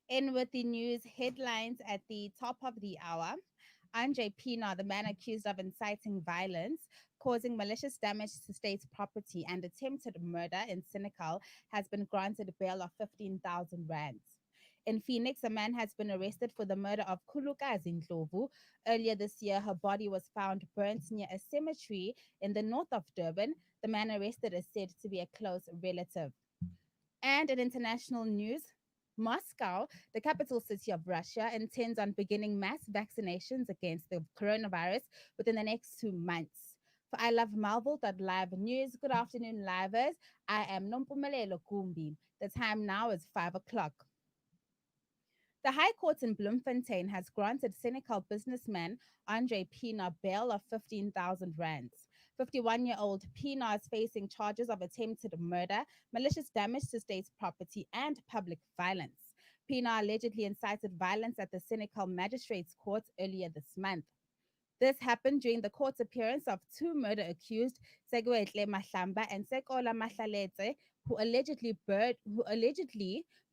In with the news headlines at the top of the hour. Andre Pina, the man accused of inciting violence, causing malicious damage to state property, and attempted murder in Senegal, has been granted bail of 15,000 rands. In Phoenix, a man has been arrested for the murder of Kulukazi Ndlovu. Earlier this year, her body was found burnt near a cemetery in the north of Durban. The man arrested is said to be a close relative. And in international news, Moscow, the capital city of Russia, intends on beginning mass vaccinations against the coronavirus within the next 2 months. For I Love Melville.live news, good afternoon, livers. I am Nompumelelo Kumbi. The time now is 5 o'clock. The High Court in Bloemfontein has granted Senegal businessman Andre Pina bail of 15,000 rands. 51-year-old Pina is facing charges of attempted murder, malicious damage to state property, and public violence. Pina allegedly incited violence at the Senegal Magistrates Court earlier this month. This happened during the court appearance of two murder accused, Seguetle Mahlamba and Sekola Mahlaletse, who allegedly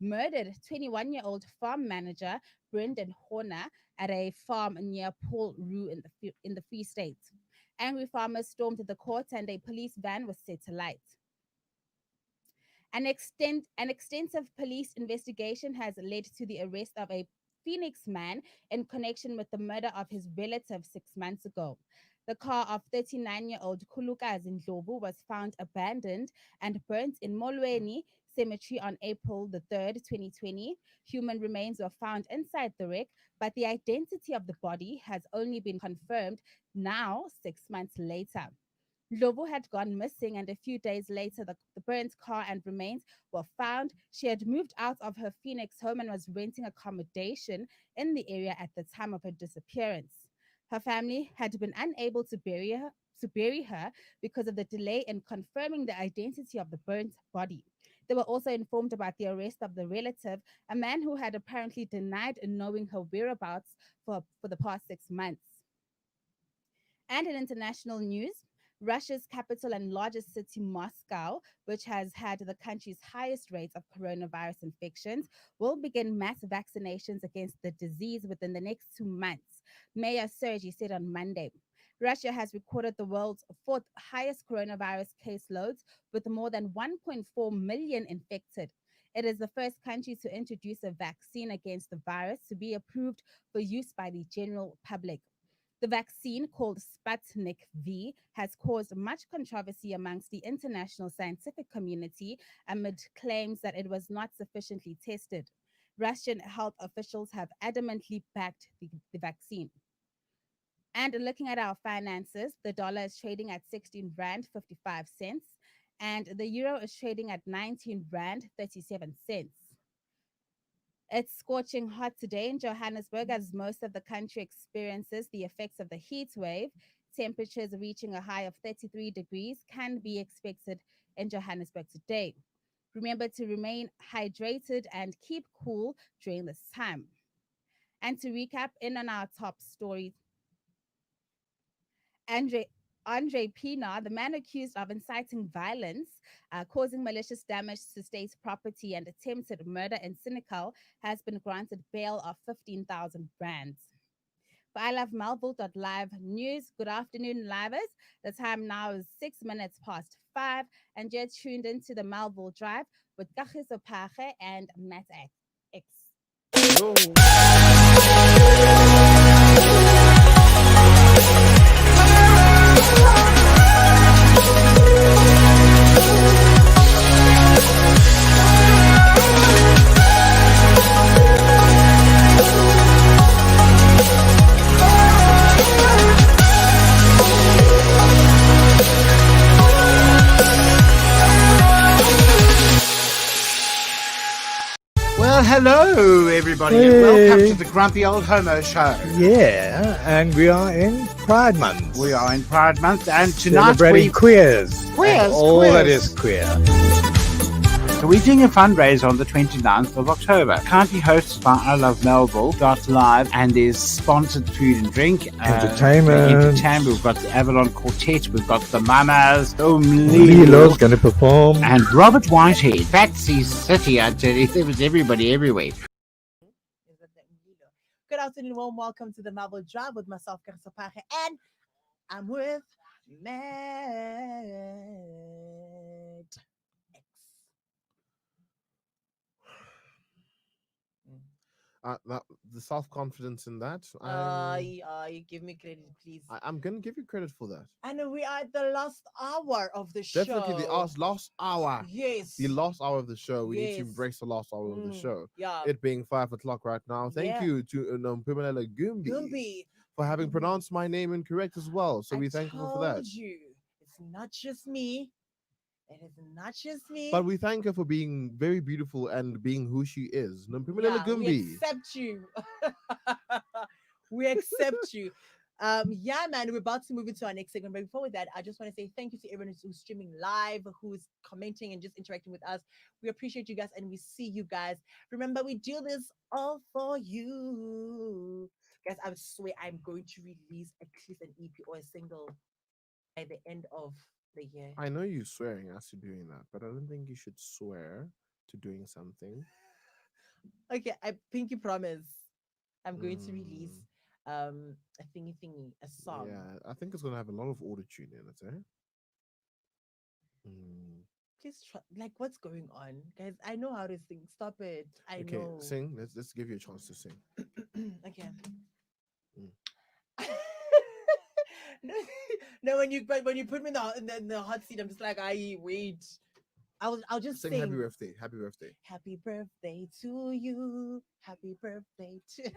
murdered 21-year-old farm manager Brendan Horner at a farm near Paul Rue in the Free State. Angry farmers stormed the court and a police van was set alight. An extensive police investigation has led to the arrest of a Phoenix man in connection with the murder of his relative 6 months ago. The car of 39-year-old Khulukazi Ndlovu was found abandoned and burnt in Molweni Cemetery on April the 3rd, 2020. Human remains were found inside the wreck, but the identity of the body has only been confirmed now, 6 months later. Ndlovu had gone missing, and a few days later, the burnt car and remains were found. She had moved out of her Phoenix home and was renting accommodation in the area at the time of her disappearance. Her family had been unable to bury her because of the delay in confirming the identity of the burnt body. They were also informed about the arrest of the relative, a man who had apparently denied knowing her whereabouts for the past 6 months. And in international news, Russia's capital and largest city, Moscow, which has had the country's highest rates of coronavirus infections, will begin mass vaccinations against the disease within the next 2 months, Mayor Sergei said on Monday. Russia has recorded the world's fourth highest coronavirus caseloads with more than 1.4 million infected. It is the first country to introduce a vaccine against the virus to be approved for use by the general public. The vaccine, called Sputnik V, has caused much controversy amongst the international scientific community amid claims that it was not sufficiently tested. Russian health officials have adamantly backed the vaccine. And looking at our finances, the dollar is trading at 16 Rand 55 cents, and the euro is trading at 19 Rand 37 cents. It's scorching hot today in Johannesburg as most of the country experiences the effects of the heat wave. Temperatures reaching a high of 33 degrees can be expected in Johannesburg today. Remember to remain hydrated and keep cool during this time. And to recap, in on our top story, Andre Pina, the man accused of inciting violence, causing malicious damage to state property, and attempted murder in Senegal, has been granted bail of 15,000 rands. For I Love Melville.live news, good afternoon, livers. The time now is 6 minutes past 5, and you're tuned into the Melville Drive with Kagiso Page and Matt X. Well, hello, everybody, and welcome to the Grumpy Old Homo Show. Yeah, and we are in Pride Month. We are in Pride Month, and tonight Celebrating queers. Queers, And all queers. that is queer. So we're doing a fundraiser on the 29th of October. Currently hosted by I Love Melville.live and is sponsored food and drink. Entertainment. We've got the Avalon Quartet. We've got the Mamas. Lilo's going to perform. And Robert Whitehead. Fancy City, I tell you. There was everybody everywhere. Good afternoon, warm welcome to the Melville Drive with myself, Kagiso Page, and I'm with Matt. That the self confidence in that, you give me credit, please. I'm gonna give you credit for that. And we are at the last hour of the Definitely the show. last hour. Yes. The last hour of the show. We need to Yes. embrace the last hour of the show. Yeah. It being 5 o'clock right now. Thank Yeah. you to Pimanela Gumbi Gumbi. for having pronounced my name incorrect as well. So I we thankful for that. told you, it's not just me. It is not just me. But we thank her for being very beautiful and being who she is. Pimanela Yeah, we Gumbi. accept you. We accept you. Yeah, man, we're about to move into our next segment. But before that, I just want to say thank you to everyone who's streaming live, who's commenting and just interacting with us. We appreciate you guys and we see you guys. Remember, we do this all for you. Guys, I swear I'm going to release at least an EP or a single by the end of the year. I know you're swearing as you're doing that, but I don't think you should swear to doing something. Okay, I pinky promise. I'm going to Mm. release a thingy, a song. Yeah, I think it's gonna have a lot of auto tune in it, eh? Mm. Please try, like, what's going on, guys? I know how to sing. Stop it. I Okay, know. sing. Let's give you a chance to sing. Okay. Mm. no, no, when you put me in the hot seat, I'm just like, I wait. I'll just Sing sing. happy birthday. Happy birthday. Happy birthday to you. Happy birthday to.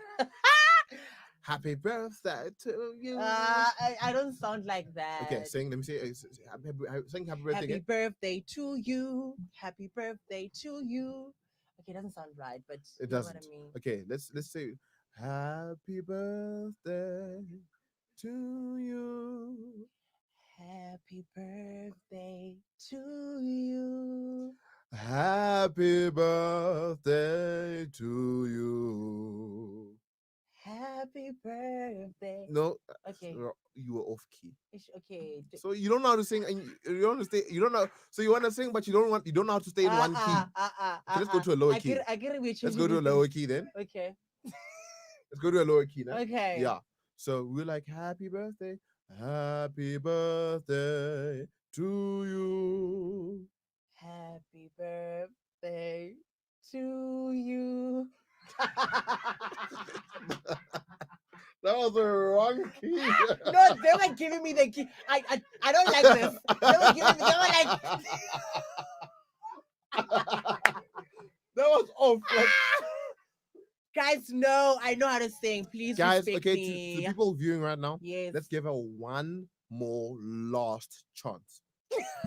Happy birthday to you. I don't sound like that. Okay, sing. Let me see. Sing happy birthday Happy again. birthday to you. Happy birthday to you. Okay, it doesn't sound right, but It you know doesn't. what I mean. Okay, let's say happy birthday to you. Happy birthday to you. Happy birthday to you. Happy birthday. No, Okay. you were off key. Okay. So you don't know how to sing, and you don't understand. You don't know. So you want to sing, but you don't know how to stay in one key. Okay, let's go to a lower key. I get it. Let's go to a lower key then. Okay. Let's go to a lower key now. Okay. Yeah. So we're like, happy birthday to you. Happy birthday to you. That was the wrong key. No, they were giving me the key. I don't like this. They were giving me. They were like. That was off. Like, guys, no, I know how to sing. Please, guys, respect okay, me. to the people viewing right now, Yes. let's give her one more last chance.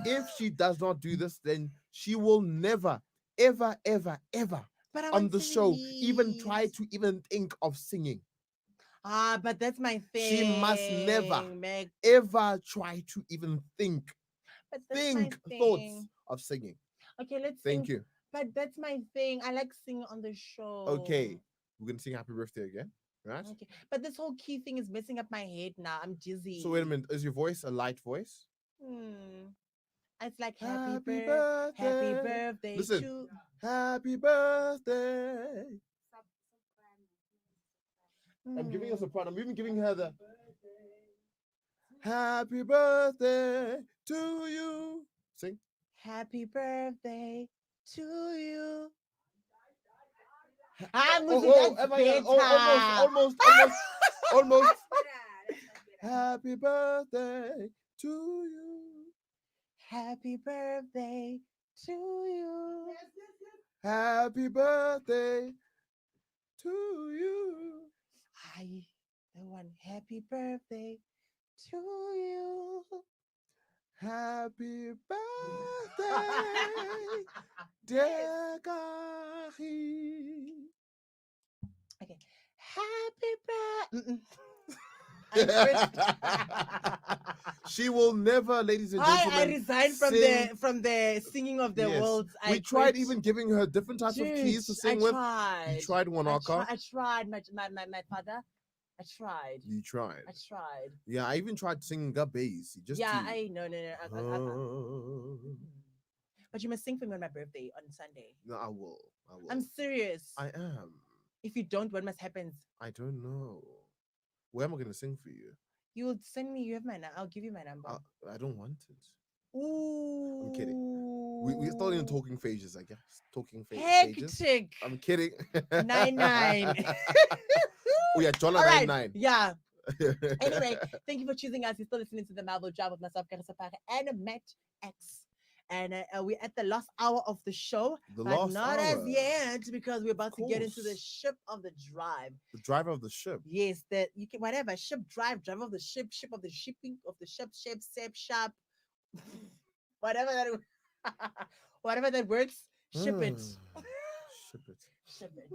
If she does not do this, then she will never, ever, ever, ever But I on want the to show even release. try to even think of singing. But that's my thing. She must never, Meg. ever try to even think But that's my thoughts thing. of singing. Okay, let's Thank sing. you. But that's my thing. I like singing on the show. Okay, we're gonna sing happy birthday again, right? Okay. But this whole key thing is messing up my head now. I'm dizzy. So wait a minute, is your voice a light voice? It's like Happy happy birthday. birthday Listen. to. Happy birthday. I'm giving her a soprano. I'm even giving her the happy birthday to you. Sing. Happy birthday to you. I'm losing almost. Happy birthday to you. Happy birthday to you. Happy birthday to you. The one. Happy birthday to you. Happy birthday, dear Gary. Okay. Happy birthday. She will never, ladies and gentlemen. I resigned from the singing of the Yes. world. We tried even giving her different types of keys to sing with. You tried one, Aka. I tried, my father. I tried. You tried. I tried. Yeah, I even tried singing the bass. Just yeah, to... I no. But you must sing for me on my birthday on Sunday. No, I will. I'm serious. I am. If you don't, what must happen? I don't know. Where am I going to sing for you? You will send me. You have my number. I'll give you my number. I don't want it. Ooh. I'm kidding. We're still in talking phases, I guess. Talking stages. Hectic. I'm kidding. 99. Oh yeah, Jolla All right. 99. Yeah. Anyway, thank you for choosing us. You're still listening to the Melville Drive with myself, Karisa Pare, and Matt X. And we're at the last hour of the show, The but last not hour. as yet because we're about to get into the course. ship of the drive. The driver of the ship. Yes, that you can whatever ship driver of the ship, ship of the shipping of the ship, shop, whatever that whatever that works. Ship it. Ship it. Ship it.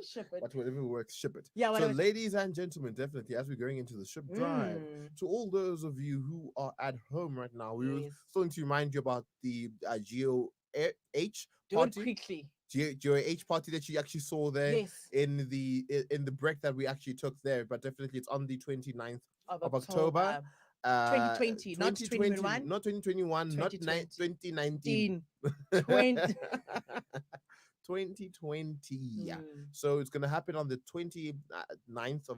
Ship it. But whatever works, ship it. Yeah, So, whatever. ladies and gentlemen, definitely as we're going into the ship drive, to all those of you who are at home right now, we were Yes. going to remind you about the GOH Do party. it quickly. GOH party that you actually saw there Yes. in the break that we actually took there, but definitely it's on the 29th Of October. 2020, not 2021. Not 2021, not 2019. 20. 2020. Yeah. So it's going to happen on the 29th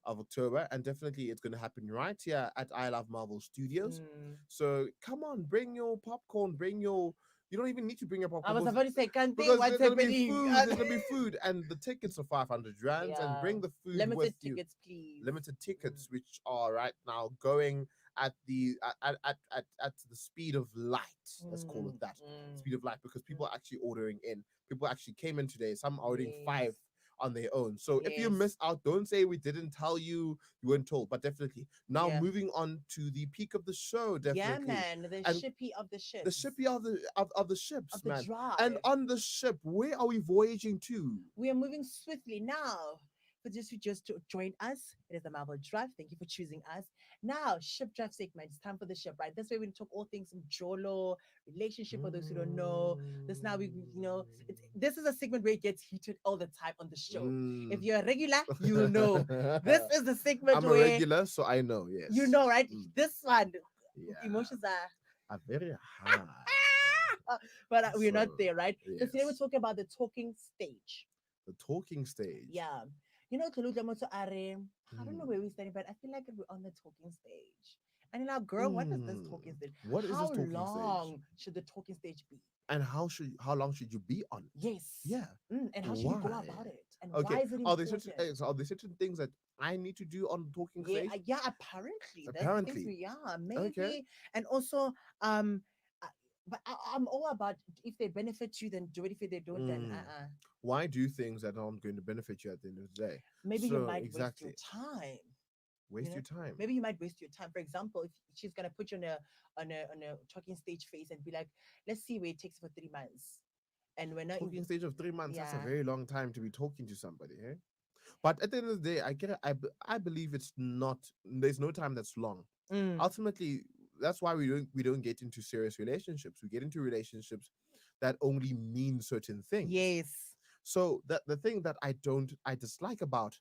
of October, and definitely it's going to happen right here at I Love Marvel Studios. So come on, bring your popcorn, you don't even need to bring your popcorn. I was about to say, can't think because what's there's gonna happening. be food. There's gonna be food, and the tickets are 500 rands. And bring the food Limited with you. tickets, please. Limited tickets, which are right now going at the at the speed of light. Let's call it that, speed of light, because people are actually ordering in. People actually came in today. Some are ordering 5 on their own. So if you missed out, don't say we didn't tell you. You weren't told, but definitely. Now moving on to the peak of the show, definitely. Yeah, man, the shippy of the ships. The shippy of the ships, of the man. drive. And on the ship, where are we voyaging to? We are moving swiftly now. For just to join us, it is the Marvel Drive. Thank you for choosing us. Now, ship drive segment. It's time for the ship, right? That's where we talk all things from Jolo, relationship for those who don't know. This now this is a segment where it gets heated all the time on the show. If you're a regular, you will know. This is the segment I'm a where regular, so I know. Yes, you know, right? This one, emotions are very high. but we're not there, right? Yes. So today we're talking about the talking stage. The talking stage. Yeah. You know, I don't know where we're standing, but I feel like we're on the talking stage. And now, girl, what is this talking stage? What is this talking stage? How long should the talking stage be? And how long should you be on it? Yes. Yeah. And how should you go about it? And why is it important? Are there certain things that I need to do on the talking stage? Yeah, apparently. Apparently. Maybe. Okay. And also, but I'm all about if they benefit you, then do it. If they don't, then Why do things that aren't going to benefit you at the end of the day? Maybe you might waste your time. Your time. Maybe you might waste your time. For example, if she's gonna put you on a talking stage phase and be like, let's see where it takes for 3 months. And when talking stage of 3 months, that's a very long time to be talking to somebody, eh? But at the end of the day, I believe it's not. There's no time that's long. Ultimately, that's why we don't get into serious relationships. We get into relationships that only mean certain things. Yes. So the thing that I dislike about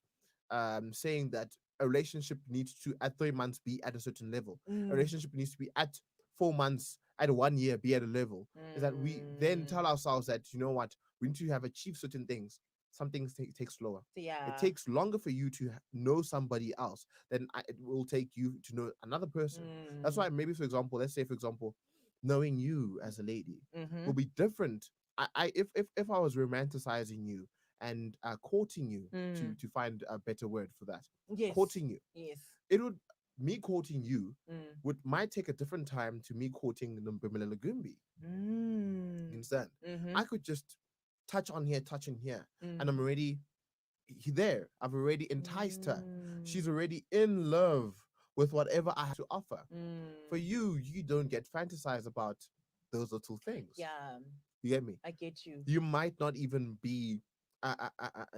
saying that a relationship needs to at 3 months be at a certain level. A relationship needs to be at 4 months, at 1 year be at a level. Is that we then tell ourselves that, you know what, we need to have achieved certain things. Some things take slower. Yeah. It takes longer for you to know somebody else than it will take you to know another person. That's why maybe, for example, let's say, for example, knowing you as a lady will be different. If I was romanticizing you and courting you, to find a better word for that. Yes. Courting you. Yes. Me courting you might take a different time to me courting Ntombela Lagumbi. You understand? I could just touch on here, touch in here, and I'm already there. I've already enticed her. She's already in love with whatever I have to offer. For you don't get fantasized about those little things. Yeah. You get me? I get you. You might not even be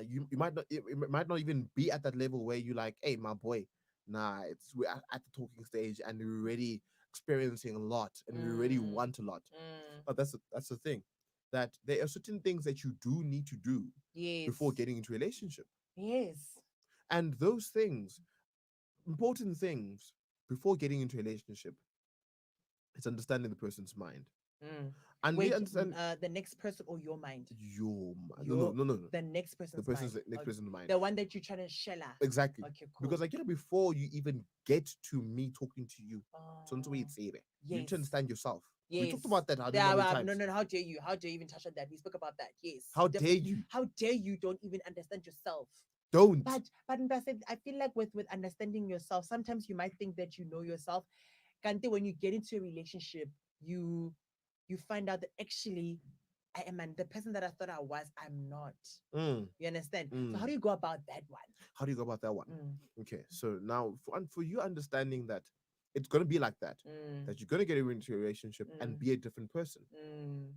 you might not, it might not even be at that level where you like, hey, my boy, nah, we're at the talking stage and we're already experiencing a lot and we already want a lot. But that's the thing, that there are certain things that you do need to do before getting into a relationship. Yes. And those things, important things before getting into a relationship, it's understanding the person's mind. And wait, we understand the next person or your mind? Your mind. No. The next person's person's mind. The one that you're trying to shell out. Exactly. Okay, cool. Because before you even get to me talking to you, You need to Yes. understand yourself. We Yes. talked about that. I don't Yeah, know how many no, times. no, how dare you? How dare you even touch on that? We spoke about that. Yes. How dare definitely. you? How dare you don't even understand yourself? Don't. But I feel like with understanding yourself, sometimes you might think that you know yourself. Kante, when you get into a relationship, you find out that actually the person that I thought I was, I'm not. Mm, You understand? So mm. how do you go about that one? How do you go about that one? Mm, Okay, so now for you understanding that it's gonna be like that, mm, that you're gonna get into a relationship and Mm. be a different person. mm,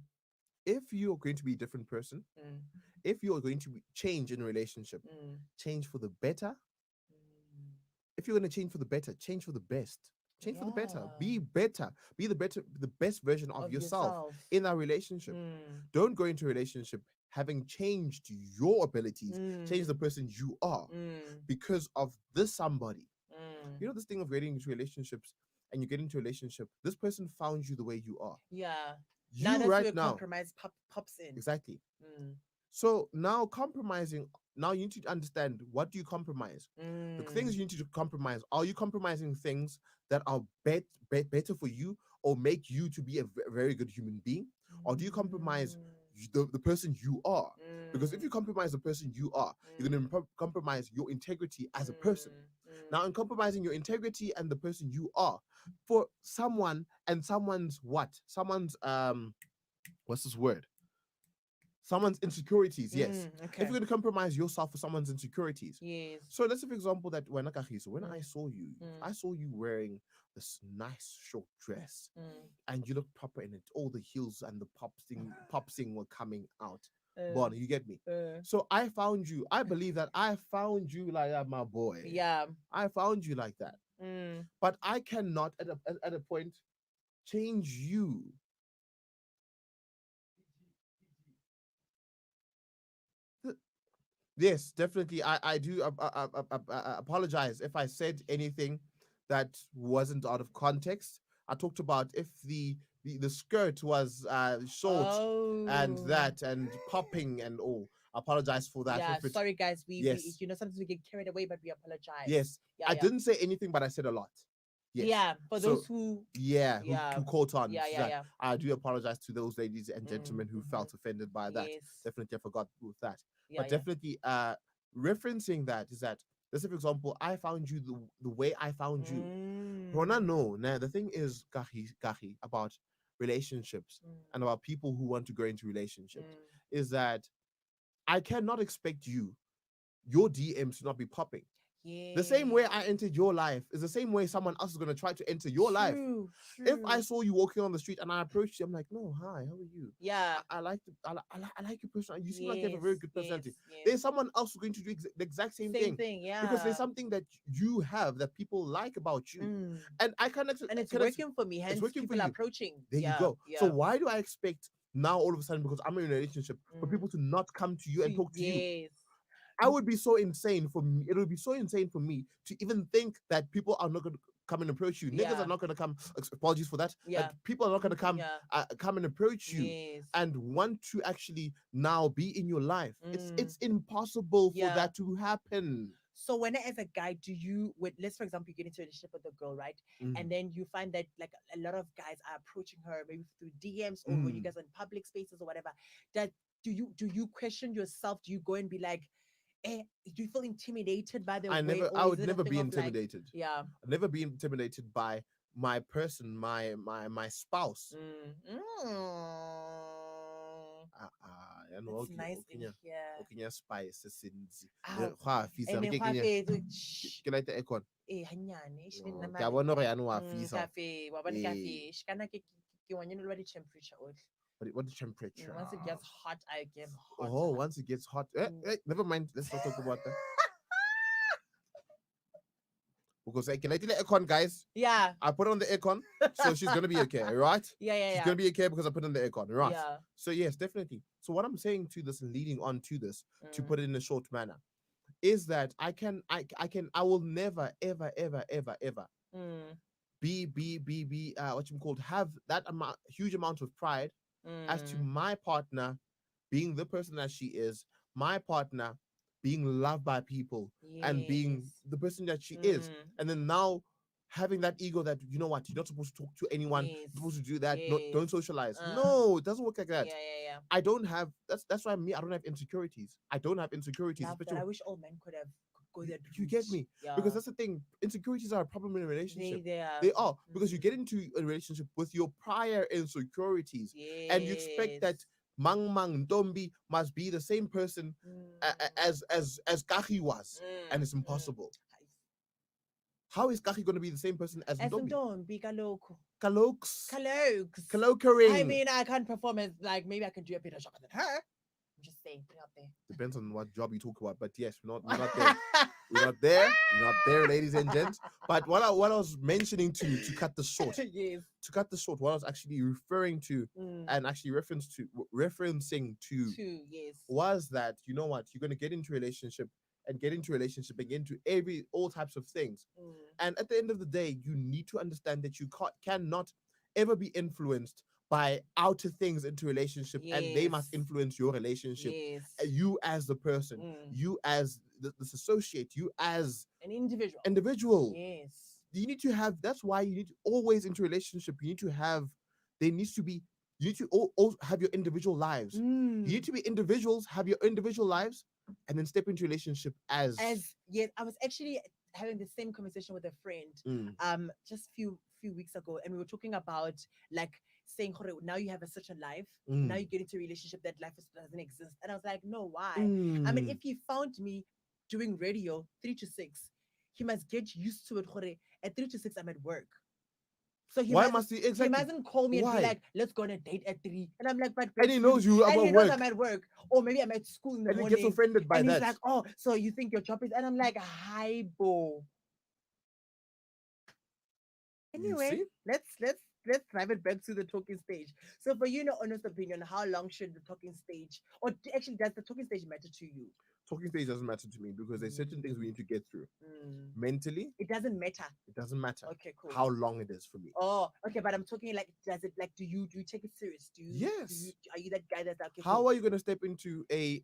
If you're going to be a different person, mm, if you're going to change in a relationship, mm, change for the better. mm. If you're gonna change for the better, change for the best. Change for the better. Yeah. Be better. Be the best version of yourself yourself. in that relationship. Mm, Don't go into a relationship having changed your abilities, change the mm, person you are mm, because of this somebody. mm. You know this thing of getting into relationships and you get into a relationship, this person found you the way you are. Yeah. Now You that's right where now. compromise pops in. Exactly. Mm, So now compromising, now you need to understand, what do you compromise? The mm, things you need to compromise, are you compromising things that are better for you or make you to be a very good human being? Or do you compromise the person you are? Because if you compromise the person you are, you're going to compromise your integrity as a person. Now, in compromising your integrity and the person you are for someone and someone's what? Someone's what's this word? Someone's insecurities, yes. okay. If you're going to compromise yourself for someone's insecurities. Yes. So let's say, for example, that when I saw you, Mm. I saw you wearing this nice short dress Mm. and you looked proper in it. All the heels and the popsing were coming out. Uh, Bon, you get me? So I found you. I believe that I found you like that, my boy. Yeah. I found you like that. Mm. But I cannot at a point change you. Yes, definitely. I do apologize if I said anything that wasn't out of context. I talked about if the skirt was short and that and popping and all. I apologize for that. Yeah. If it, Sorry, guys. yes, We sometimes we get carried away, but we apologize. yes. Yeah. I Yeah. didn't say anything, but I said a lot. Yes. Yeah. For So, those who. yeah, Yeah. who caught on. Yeah. to Yeah. that. Yeah. I do apologize to those ladies and gentlemen who Mhm. felt offended by that. Yes. Definitely, I forgot with that. Yeah. But Yeah. definitely, referencing that is that, let's say, for example, I found you the way I found you. Rona, no. Nah, the thing is, Gahi, about relationships and about people who want to go into relationships is that I cannot expect your DMs to not be popping. The same way I entered your life is the same way someone else is going to try to enter your life. True. If I saw you walking on the street and I approached you, I'm like, no, hi, how are you? Yeah. I like your personality. You seem like you have a very good personality. Yes. There's someone else who's going to do the exact same thing. Yeah. Because there's something that you have that people like about you. Mm. And I can And it's working for me. Hence, working for people you. approaching. There you go. So why do I expect now all of a sudden, because I'm in a relationship, for people to not come to you and talk to you? Yes. I would be so insane for me. It would be so insane for me to even think that people are not going to come and approach you. Niggas Yeah. are not going to come. Apologies for that. Yeah. That people are not going to come come and approach you Yes. and want to actually now be in your life. Mm. It's impossible for Yeah. that to happen. So when as a guy, do you let's for example you get into a relationship with a girl, right? Mm. And then you find that like a lot of guys are approaching her maybe through DMs or when you guys are in public spaces or whatever. That do you question yourself? Do you go and be like, do you feel intimidated by the way? I would never be intimidated. Yeah. I'd never be intimidated by my person, my spouse. It's nice in here. Spice since Ah, fisa and then ke light the aircon. hanyane Ke a bona gore yaanong wa fisa. cafe wa bona cafe shikana ke wanyana the temperature ohle. What the temperature? Once it gets hot, I get hot. Oh, once it gets hot. Never mind. Let's not talk about that. Because I can light the aircon, guys. Yeah. I put on the aircon, so she's gonna be okay, right? Yeah. She's gonna be okay because I put on the aircon, right? Yeah. So yes, definitely. So what I'm saying to this and leading on to this, to put it in a short manner, is that I will never ever be what you called have that huge amount of pride as to my partner being the person that she is, my partner being loved by people and being the person that she is, and then now having that ego that, you know what, you're not supposed to talk to anyone, Yes. you're supposed to do that, Yes. don't socialize. Uh. No, it doesn't work like Yeah, that. yeah. I don't have that's why me, I don't have insecurities. I don't have insecurities. Love that. especially I wish all men could have could go that you get route. me? Yeah. Because that's the thing. Insecurities are a problem in a relationship. They are. They are, because you get into a relationship with your prior insecurities, and you expect that Mang Mang Dombi must be the same person as Kahi was, and it's impossible. How is Kahi going to be the same person as Ndombi? Ndombi, kaloko. Kalokes. Kalokes. Kalokering. I mean, I can't perform as like maybe I can do a better job than her. I'm just saying, put it out there. Depends on what job you talk about, but yes, we're not there. We're not there. We're not there, ladies and gents. But what I was mentioning to cut the short, Yes. to cut the short, what I was actually referring to and actually referencing to Yes. was that, you know what, you're gonna get into a relationship and get into all types of things. And at the end of the day, you need to understand that you cannot ever be influenced by outer things into relationship, and they must influence your relationship. Yes. You as the person, you as this associate, you as An individual. Yes. You need to have. That's why you need to always into a relationship. You need to have. There needs to be. You need to all have your individual lives. You need to be individuals, have your individual lives, and then step into a relationship as. Yes. I was actually having the same conversation with a friend just few weeks ago, and we were talking about like saying now you have a certain life, now you get into a relationship that life doesn't exist, and I was like, no, why? I mean, if he found me doing radio 3 to 6, he must get used to it. At 3 to 6 I'm at work, so he mustn't call me and be like, let's go on a date at 3, and I'm like, but and he knows you and about he knows work. I'm at work, or maybe I'm at school in the and morning, he gets offended by and that. he's like, oh, so you think your job is, and I'm like, hi bo. Anyway, let's drive it back to the talking stage. So for you, no honest opinion, how long should the talking stage, or actually does the talking stage matter to you? Talking stage doesn't matter to me because there's certain things we need to get through. Mentally, it doesn't matter. It doesn't matter. Okay, cool. How long it is for me. Oh, okay, but I'm talking like, does it like, do you take it serious? Do you? Yes. Are you that guy that's like, okay, how are you going to step into a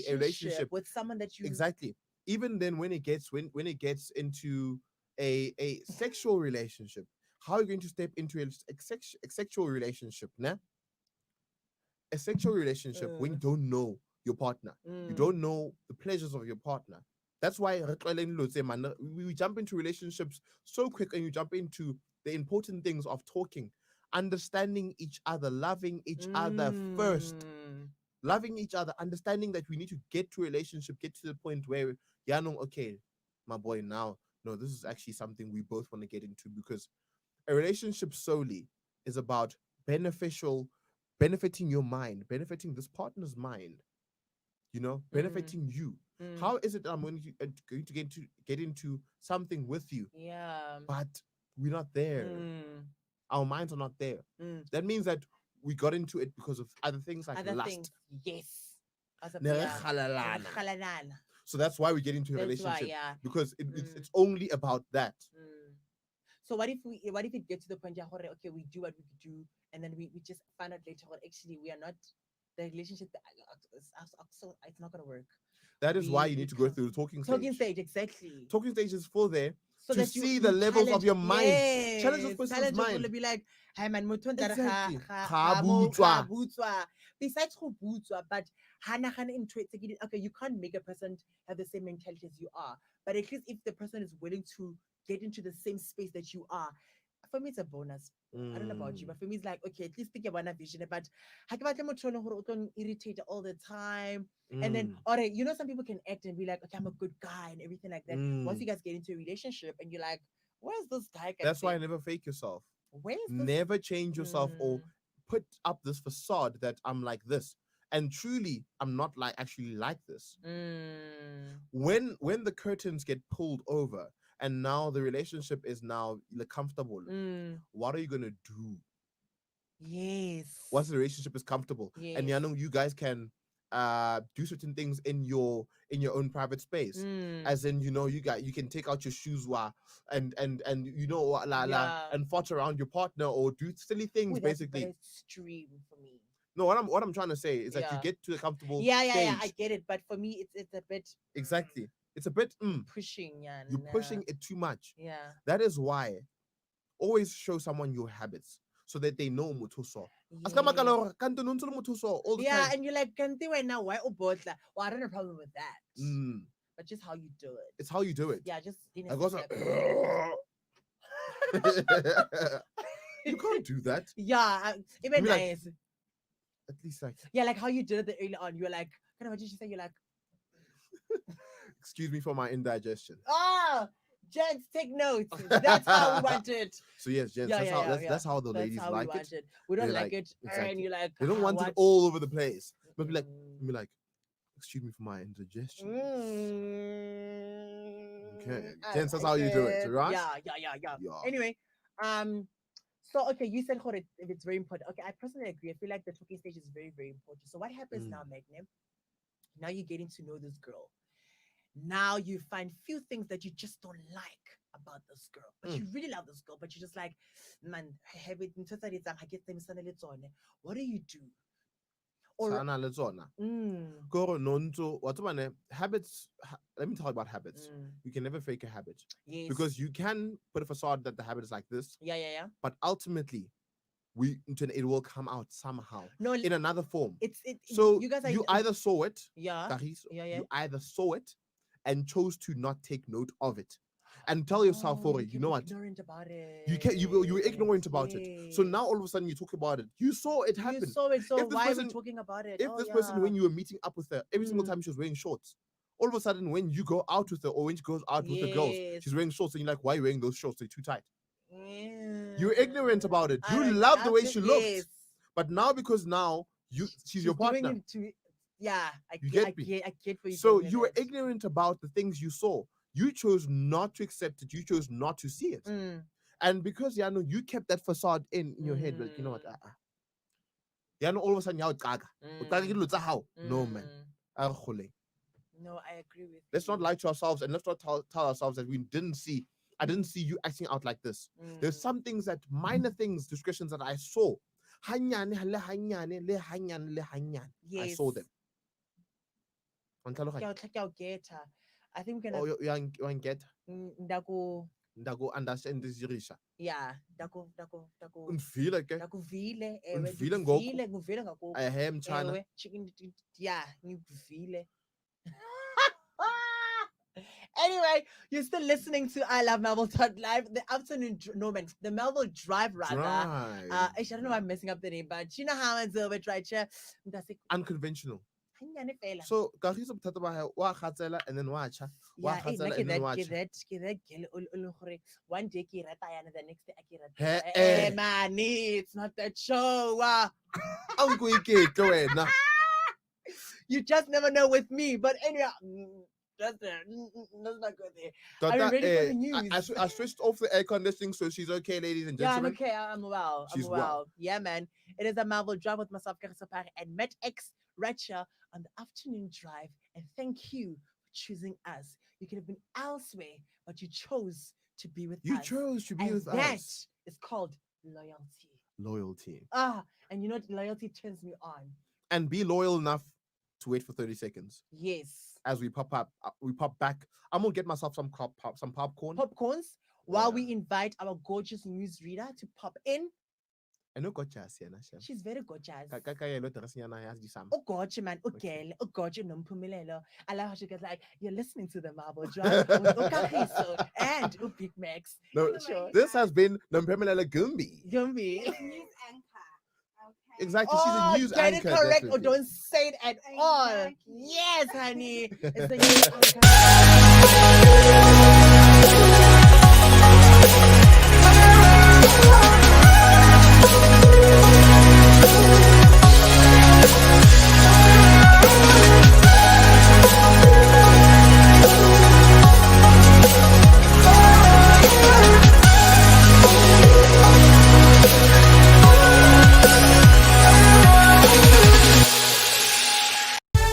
relationship with someone that you exactly? Even then, when it gets into a sexual relationship, how are you going to step into a sexual relationship? Nah? A sexual relationship when you don't know your partner, you don't know the pleasures of your partner. That's why we jump into relationships so quick, and you jump into the important things of talking, understanding each other, loving each other first. Loving each other, understanding that we need to get to a relationship, get to the point where, okay, my boy, now, no, this is actually something we both want to get into, because a relationship solely is about benefiting your mind, benefiting this partner's mind, benefiting you. How is it that I'm going to get into something with you? Yeah. But we're not there. Our minds are not there. That means that we got into it because of other things like lust. Things. Yes. So that's why we get into a relationship. Because it's only about that. So what if it gets to the point, okay, we do what we do, and then we just find out later on, actually we are not, the relationship, it's not gonna work. That is why you need to go through the talking stage. Exactly. Talking stage is for there so to see the levels of your mind. Yes, challenge this person's mind. Be like, hey man, exactly. Besides who but okay, you can't make a person have the same mentality as you are. But at least if the person is willing to get into the same space that you are, for me it's a bonus. I don't know about you, but for me it's like, okay, at least think about a vision. But irritate all the time. And then, all right, some people can act and be like, okay, I'm a good guy and everything like that. Once you guys get into a relationship and you're like, where's this guy? That's why I never fake yourself. Never change yourself or put up this facade that I'm like this. And truly, I'm not actually like this. When the curtains get pulled over and now the relationship is now comfortable, what are you gonna do? Yes. Once the relationship is comfortable, and you guys can do certain things in your own private space, as in you can take out your shoes and and fart around your partner or do silly things. Basically, extreme for me. No, what I'm trying to say is that you get to a comfortable stage. I get it, but for me it's a bit exactly. It's a bit. Pushing, yeah. You're pushing it too much. Yeah. That is why always show someone your habits so that they know mutuso. Yeah, Yeah, and you're like, Kanti, why now? Why Obotla? Well, I don't have a problem with that. But just how you do it. It's how you do it. Yeah, just in I a got You can't do that. Yeah, even Like, nice. at least like, Yeah, like how you did it early on. You're like, kind of what did you say? You're like, excuse me for my indigestion. Gents, take notes. That's how we want it. So yes, gents, that's how the ladies how like we it. want it. We don't They like like- it, exactly. and you like. They don't want it all over the place. But be like, excuse me for my indigestion. Okay, gents, that's how you do it, right? Yeah. Anyway, so okay, you said if it's very important. Okay, I personally agree. I feel like the talking stage is very, very important. So what happens now, Magnum? Now you're getting to know this girl. Now you find few things that you just don't like about this girl, but you really love this girl, but you're just like, man, what do you do? Or habits. Let me talk about habits. You can never fake a habit. Yes. Because you can put a facade that the habit is like this. Yeah. But ultimately, it will come out somehow. No, in another form. So you guys either saw it. Yeah. You either saw it and chose to not take note of it. And tell yourself for it, you know what? Ignorant about it. You were ignorant about it. So now all of a sudden you talk about it. You saw it happen. You saw it, so If this why person- are we talking about it? If this person, when you were meeting up with her, every single time she was wearing shorts, all of a sudden when you go out with her or when she goes out with the girls, she's wearing shorts and you're like, why are you wearing those shorts? They're too tight. You're ignorant about it. You love the way she looked. But now because she's your partner. I You get what you So you were ignorant about the things you saw. You chose not to accept it. You chose not to see it. And because you kept that facade in your head, like, you know what? All of a sudden, no man. No, I agree with Let's you. not lie to ourselves and let's not tell ourselves that we didn't see. I didn't see you acting out like this. There's some things minor things, discretions that I saw. I saw them. I think we're gonna. Oh, you get Ndaku. understand this Jirisha. Yeah, Ndaku. Unfeel like Nguvile, Nguvile ngoku. I am China. Chicken. Yeah, nguvile. Anyway, you're still listening to I Love Melville Live, the afternoon, the Melville Drive rather. I don't know why I'm messing up the name, but you know how it's over right here. Unconventional. So, Kahiso Tataba, and then watch. Yeah, that one day the next day man, it's not that show. You just never know with me, but anyway. That's not good there. I'm ready for the news. I switched off the air conditioning, so she's okay, ladies and gentlemen. Yeah, I'm okay. I'm well. She's well. Yeah, man. It is a Melville Drive with myself, Karisopari, and Met X right here on the afternoon drive. And thank you for choosing us. You could have been elsewhere, but you chose to be with us. You chose to be with us. That is called loyalty. Loyalty. And you know what? Loyalty turns me on. And be loyal enough to wait for 30 seconds. Yes. As we pop back. I'm gonna get myself some popcorn. Popcorns while we invite our gorgeous newsreader to pop in. I know gorgeous, yeah. She's very gorgeous. Oh, Oh gorgeous man, okay, oh gorgeous Numpumilelo. I love how she gets like, you're listening to the Marble Drive with Okahiso and Big Max. No, this has been Numpumilelo Gumbi. Gumbi. It's news anchor. Okay. Exactly, she's a news get anchor. Get it correct definitely. or don't say it at all. Exactly. Yes, honey. It's the news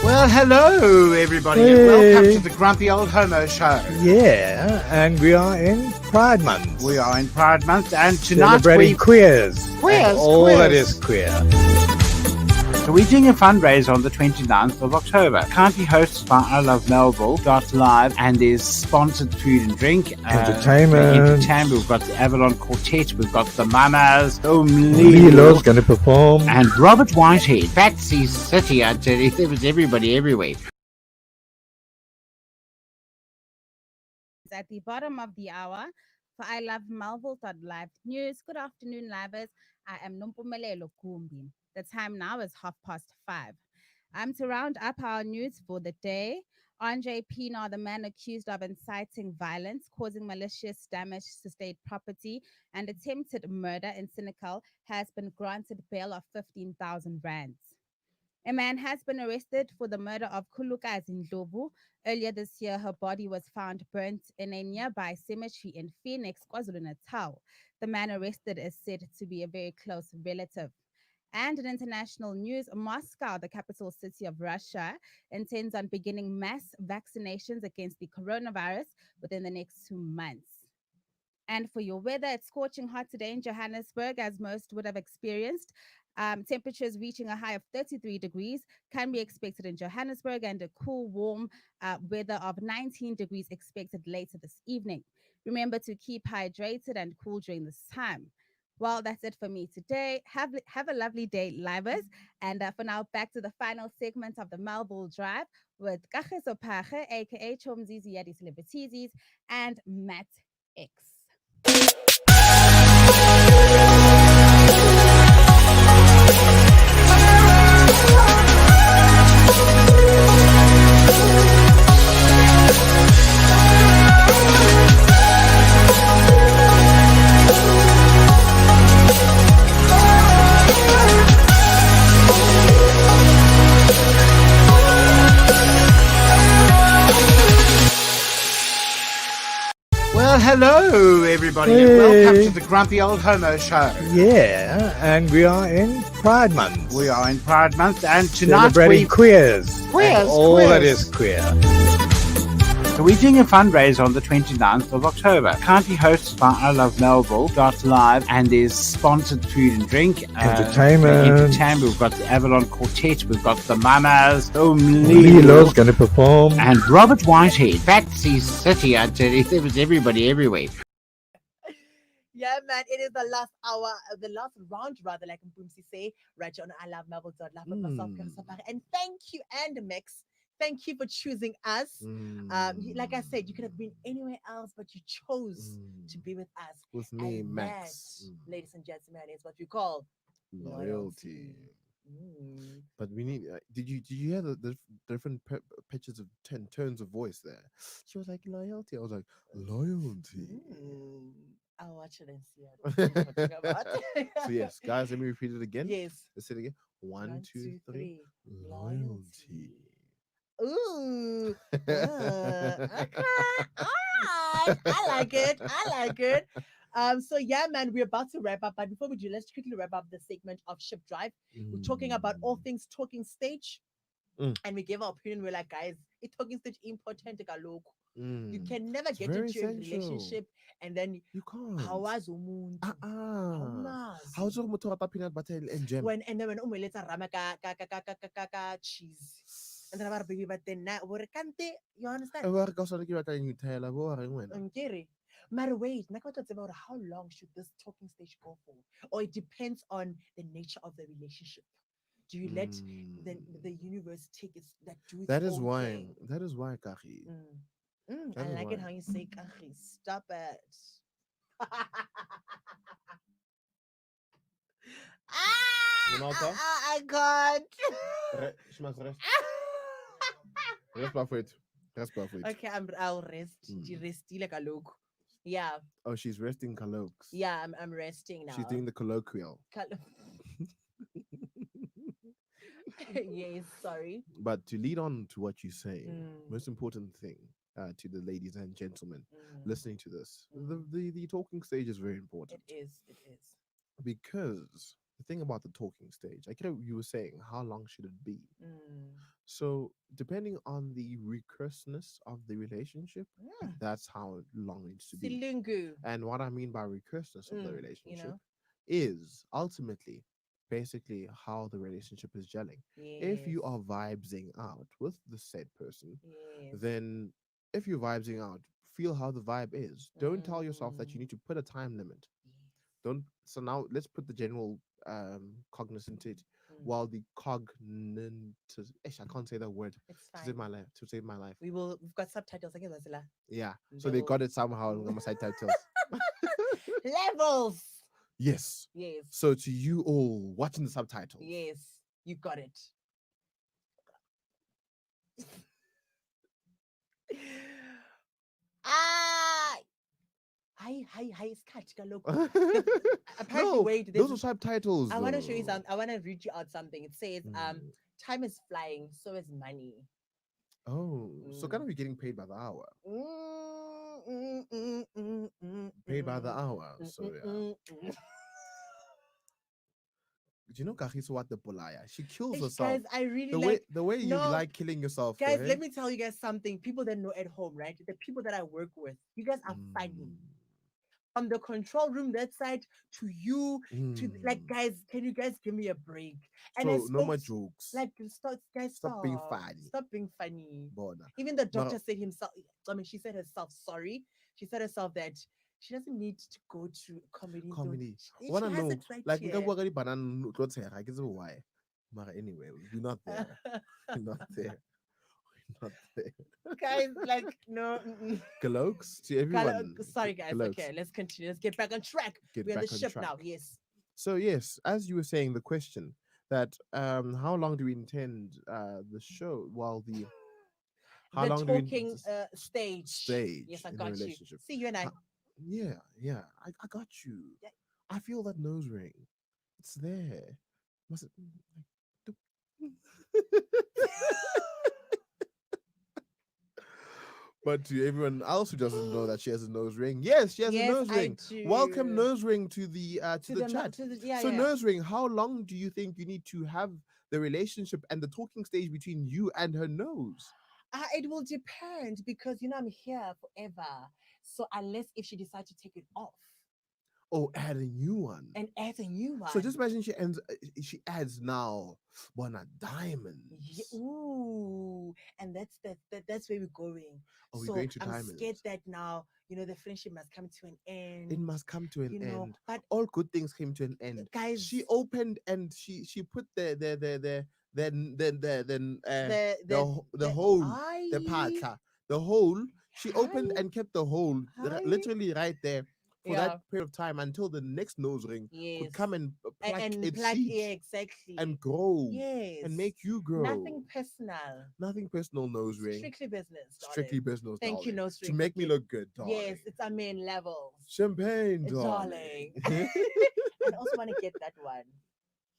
Well, hello, everybody, and welcome to the Grumpy Old Homo Show. Yeah, and we are in Pride Month. We are in Pride Month, and tonight Celebrating queers. Queers, and all queers. that is queer. So we're doing a fundraiser on the 29th of October. Kindly hosted by I Love Melville Live, and there's sponsored food and drink. Entertainment. We've got the Avalon Quartet. We've got the Mamas. Lilo's going to perform. And Robert Whitehead. Patsy City, I tell you, there was everybody everywhere. At the bottom of the hour for I Love Melville Live News. Good afternoon, livers. I am Nompumelelo Kumbi. The time now is 5:30. To round up our news for the day. Andre Pienaar, the man accused of inciting violence, causing malicious damage to state property, and attempted murder in Senegal, has been granted bail of 15,000 rands. A man has been arrested for the murder of Khulukazi Ndlovu. Earlier this year, her body was found burnt in a nearby cemetery in Phoenix, KwaZulu-Natal. The man arrested is said to be a very close relative. And in international news, Moscow, the capital city of Russia, intends on beginning mass vaccinations against the coronavirus within the next 2 months. And for your weather, it's scorching hot today in Johannesburg, as most would have experienced. Temperatures reaching a high of 33 degrees can be expected in Johannesburg, and a cool, warm weather of 19 degrees expected later this evening. Remember to keep hydrated and cool during this time. Well, that's it for me today. Have a lovely day, livers. And for now, back to the final segment of the Melville Drive with Kagiso Page, aka Chomzizi Yadi Celebrities, and Matt X. Well, hello, everybody, and Hey. welcome to the Grumpy Old Homo Show. Yeah, and we are in Pride Month. We are in Pride Month, and tonight Celebrating queers. Queers, And all that queers. is queer. So we're doing a fundraiser on the 29th of October. Kindly hosted by I Love Melville Live, and there's sponsored food and drink. Entertainment. We've got the Avalon Quartet. We've got the Mamas. Lilo's going to perform. And Robert Whitehead. Patsy City, I tell you, there was everybody everywhere. Yeah, man, it is the last hour, the last round, rather, like Boomsy say, right on I Love Melville with myself, Kagiso Page. And thank you, and Mix. Thank you for choosing us. Like I said, you could have been anywhere else, but you chose to be with us. With me, And Max. that, ladies and gentlemen, is what we call Loyalty. Mm. But we need. Did you hear the different pitches of tones of voice there? She was like loyalty. I was like loyalty. I'll watch it and see what you're talking about. So yes, guys, let me repeat it again. Yes. Let's say it again. One, One, two, two, three. three. Loyalty. Ooh. Okay. All right. I like it. I like it. So yeah, man, we're about to wrap up. But before we do, let's quickly wrap up the segment of Ship Drive. We're talking about all things talking stage. And we gave our opinion. We're like, guys, it talking stage important. You can never get very into a essential. relationship and then You can't. how's umuntu? Awumazi. How's your motor peanut butter and jam? When and then when umeletsa rama ka cheese. And then about baby but then na wore kante, you understand? Nkere. Matter wait, about how long should this talking stage go for? Or it depends on the nature of the relationship. Do you let the universe take its do its That is own why. thing? That is why, Kaki. I is like it why. how you say Kachi. Stop it. Renata? I can't. Rest perfect. Rest perfect. Okay, I'll rest. Restile kaloku. Yeah. Oh, she's resting colloques. Yeah, I'm resting now. She's doing the colloquial. Yes, sorry. But to lead on to what you say, most important thing to the ladies and gentlemen listening to this, the talking stage is very important. It is. Because the thing about the talking stage, like you were saying, how long should it be? So depending on the recursiveness of the relationship, that's how long it needs to be. Silungu. And what I mean by recursiveness of the relationship is ultimately basically how the relationship is gelling. If you are vibing out with the said person, then if you're vibing out, feel how the vibe is. Don't tell yourself that you need to put a time limit. Don't. So now let's put the general cognizant it, while the cognant. I can't say that word. It's To fine. save my life. To save my life. We've got subtitles again, Lazila. Yeah. They So they will- got it somehow on my side titles. Levels. Yes. Yes. So to you all watching the subtitles. Yes. You got it. Ah. Hi, isikhathi kaloku. Apparently, No, wait, those there's- are subtitles. I want to show you though. something. I want to read you out something. It says, Mm. time is flying, so is money. Oh, so Mm. kind of you're getting paid by the hour. Paid by the hour. So yeah. Do you know Kagiso what the Polaya? She kills herself. Guys, I really The like. way you No, like killing yourself. Guys, though, let eh? me tell you guys something. People that know at home, right? The people that I work with, you guys are funny. From the control room that side to you, to like, Mm. guys, can you guys give me a break? And So no more jokes. Like, guys, Stop being funny. Stop being funny. Bona. Even the doctor No. said himself. I mean, she said herself sorry. She said herself that she doesn't need to go to comedy. Comedy. She Wanna has know? it right Like here. nka bua ka dibanana tlo tshega, I guess why. But anyway, we're not there. We're not there. We're not there. Guys, like, no. Galokes to everyone. Sorry, guys. Galokes. Okay, let's continue. Let's get back on track. Get We're on back the on ship track. now. Yes. So yes, as you were saying, the question that how long do we intend the show? While the how The long do we talking stage. stage Yes, I in a got you. relationship? See you and I. Yeah, I got you. Yeah. I feel that nose ring. It's there. Must it? But to everyone else who doesn't know that she has a nose ring, yes, she has a nose ring. Welcome, nose ring, to the chat. Yeah, So yeah. nose ring, how long do you think you need to have the relationship and the talking stage between you and her nose? It will depend because I'm here forever. So unless if she decides to take it off Oh, add a new one. and add a new one. So just imagine she adds now one at diamonds. Ooh, and that's where we're going. Oh, we're So going to I'm diamonds. scared that now the friendship must come to an end. It must come to an end. But all good things came to an end. guys, She opened and she put the hole, the patla, the hole. She opened and kept the hole literally right there for that period of time until the next nose ring could come and pluck its seeds exactly and grow and make you grow. Nothing personal. Nothing personal, nose ring. Strictly business. Strictly business. Thank you, darling. nose ring. To make me look good, darling. Yes, it's our main levels. Champagne, darling. I also want to get that one.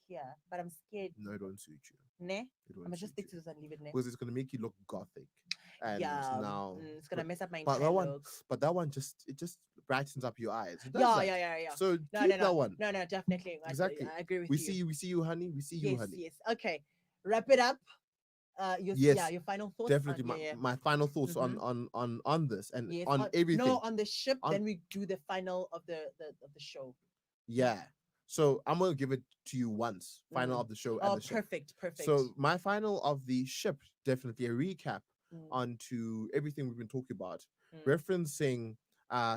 Yeah, but I'm scared. No, it won't suit you. Ne? It won't I'm just suit stick you. to this and leave it ne. Because it's gonna make you look gothic. And now it's gonna mess up my but entire that one, look. but that one just brightens up your eyes. It does Yeah, that. yeah. So No, keep no, that one. No, definitely. Exactly. I agree with We you. see you, honey. We see you, honey. Yes. Okay. Wrap it up. Yes, your final thoughts. Definitely my final thoughts on this and on everything. No, on the ship. Then we do the final of the show. Yeah. So I'm gonna give it to you once. Final of the show. And the perfect. So my final of the ship, definitely a recap onto everything we've been talking about, referencing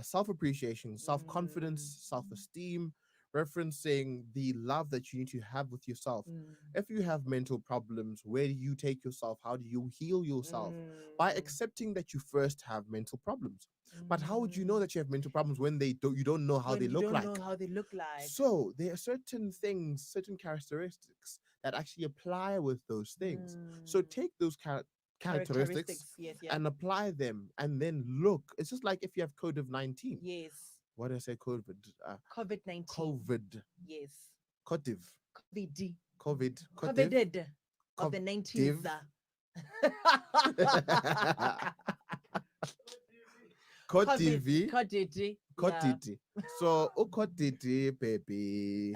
self-appreciation, self-confidence, self-esteem, referencing the love that you need to have with yourself. If you have mental problems, where do you take yourself? How do you heal yourself? By accepting that you first have mental problems. But how would you know that you have mental problems when you don't know how they look like? Know how they look like. So there are certain things, certain characteristics that actually apply with those things. So take those characteristics and apply them, and then look. It's just like if you have COVID-19. Yes. What did I say? COVID. COVID-19. COVID. Yes. COVID. COVID. COVID. COVID. Of the 90s. Kotv. Kotiti. So, Kotiti, baby.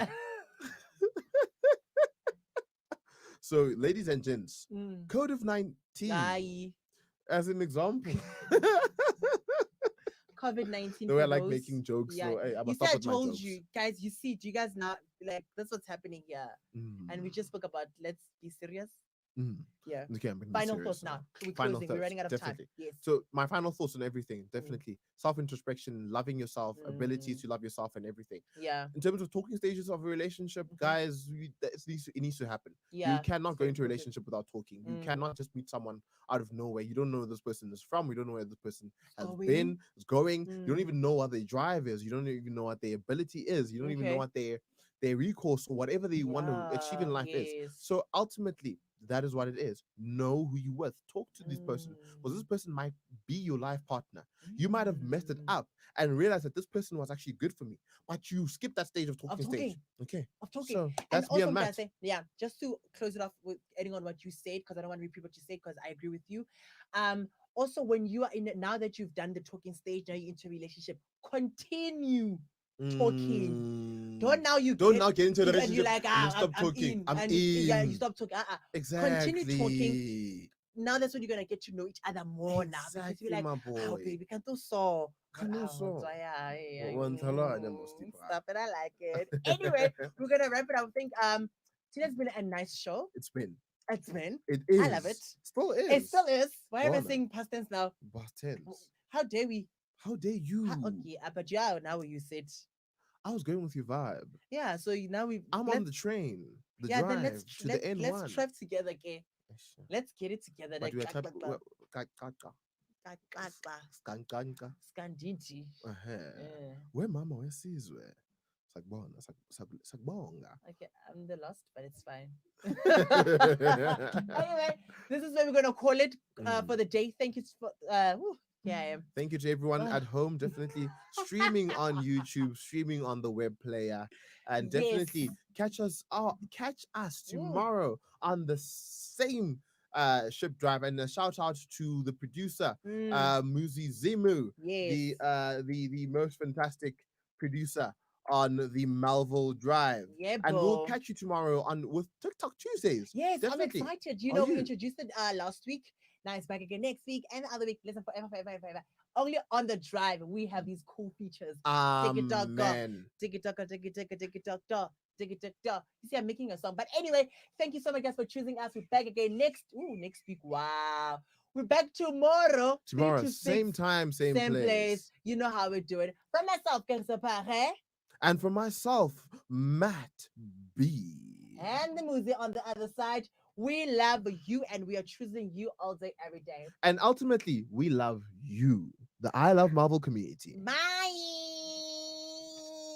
So, ladies and gents, COVID-19 as an example. COVID-19. The way I for like those- making jokes. Yeah. So hey, I You must see, stop I with my told jokes. you guys. You see, do you guys now like that's what's happening here? And we Mm, just spoke about let's be serious. mm. Yeah. Okay, I'm gonna be Final serious thoughts now. We're Final closing. We're thoughts, running out of definitely. time. Yes. So my final thoughts on everything, definitely self-introspection, loving yourself, ability Mm. to love yourself, and everything. Yeah. In terms of talking stages of a relationship, guys, it needs to happen. Yeah. You cannot it's go very into a important. relationship without talking. You Mm. cannot just meet someone out of nowhere. You don't know where this person is from. You don't know where this person has Going. been, is going. You don't Mm. even know what their drive is. You don't even know what their ability is. You don't even know Okay. what their recourse or whatever they want to achieve in Yeah, life is. yes. So ultimately, that is what it is. Know who you with. Talk to this person. Because this person might be your life partner. You might have messed it Mm. up and realized that this person was actually good for me. But you skip that stage of talking stage. talking. Okay. Of talking. So And that's me also, and I'm gonna Matt. say, yeah, just to close it off with adding on what you said, because I don't want to repeat what you said, because I agree with you. Also, when you are in it, now that you've done the talking stage, now you're into a relationship, continue talking. Don't now you Don't get, now get into a and relationship you're like, and then ah, stop I'm talking. in. I'm and in. Yeah, you stop talking. Exactly. Continue talking. Now that's when you're gonna get to know each other more now, because you're Exactly, like, my oh boy. baby, can't do so. Can do so. One Stop it, I like it. Anyway, we're gonna wrap it up. I think today's been a nice show. It's been. It's been. It is. I love it. Still is. It still is. Why am I Bona. saying past tense now? Past tense. How dare we? How dare you? Okay, but yeah, now you said. I was going with your vibe. Yeah, so now we. I'm on the train. The yeah, drive then let's to the N1. let's drive together, okay? Let's get it together. But Like, we are type Skandinti. where mama wesizwe sakubona sakubonga. Okay, I'm the lost, but it's fine. Anyway, this is where we're gonna call it for the day. Thank you for here I am. Thank you to everyone at home. Definitely streaming on YouTube, streaming on the web player, and definitely catch us tomorrow on the same ship drive. And a shout out to the producer, Muzi Zimu, the most fantastic producer on the Melville Drive. Yeah, and we'll bro. catch you tomorrow on with TikTok Tuesdays. Yes, Definitely. I'm excited. Are We you? introduced it last week. Now it's back again next week and the other week. Listen, forever. Only on the drive, we have these cool features. Amen. You see, I'm making a song. But anyway, thank you so much, guys, for choosing us. We're back again next week. Wow. We're back tomorrow. 3 to 6, Same time, same place. You know how we do it. For myself, and for myself, Matt B. and the music on the other side. We love you and we are choosing you all day, every day. And ultimately, we love you, the I Love Marvel community. Bye.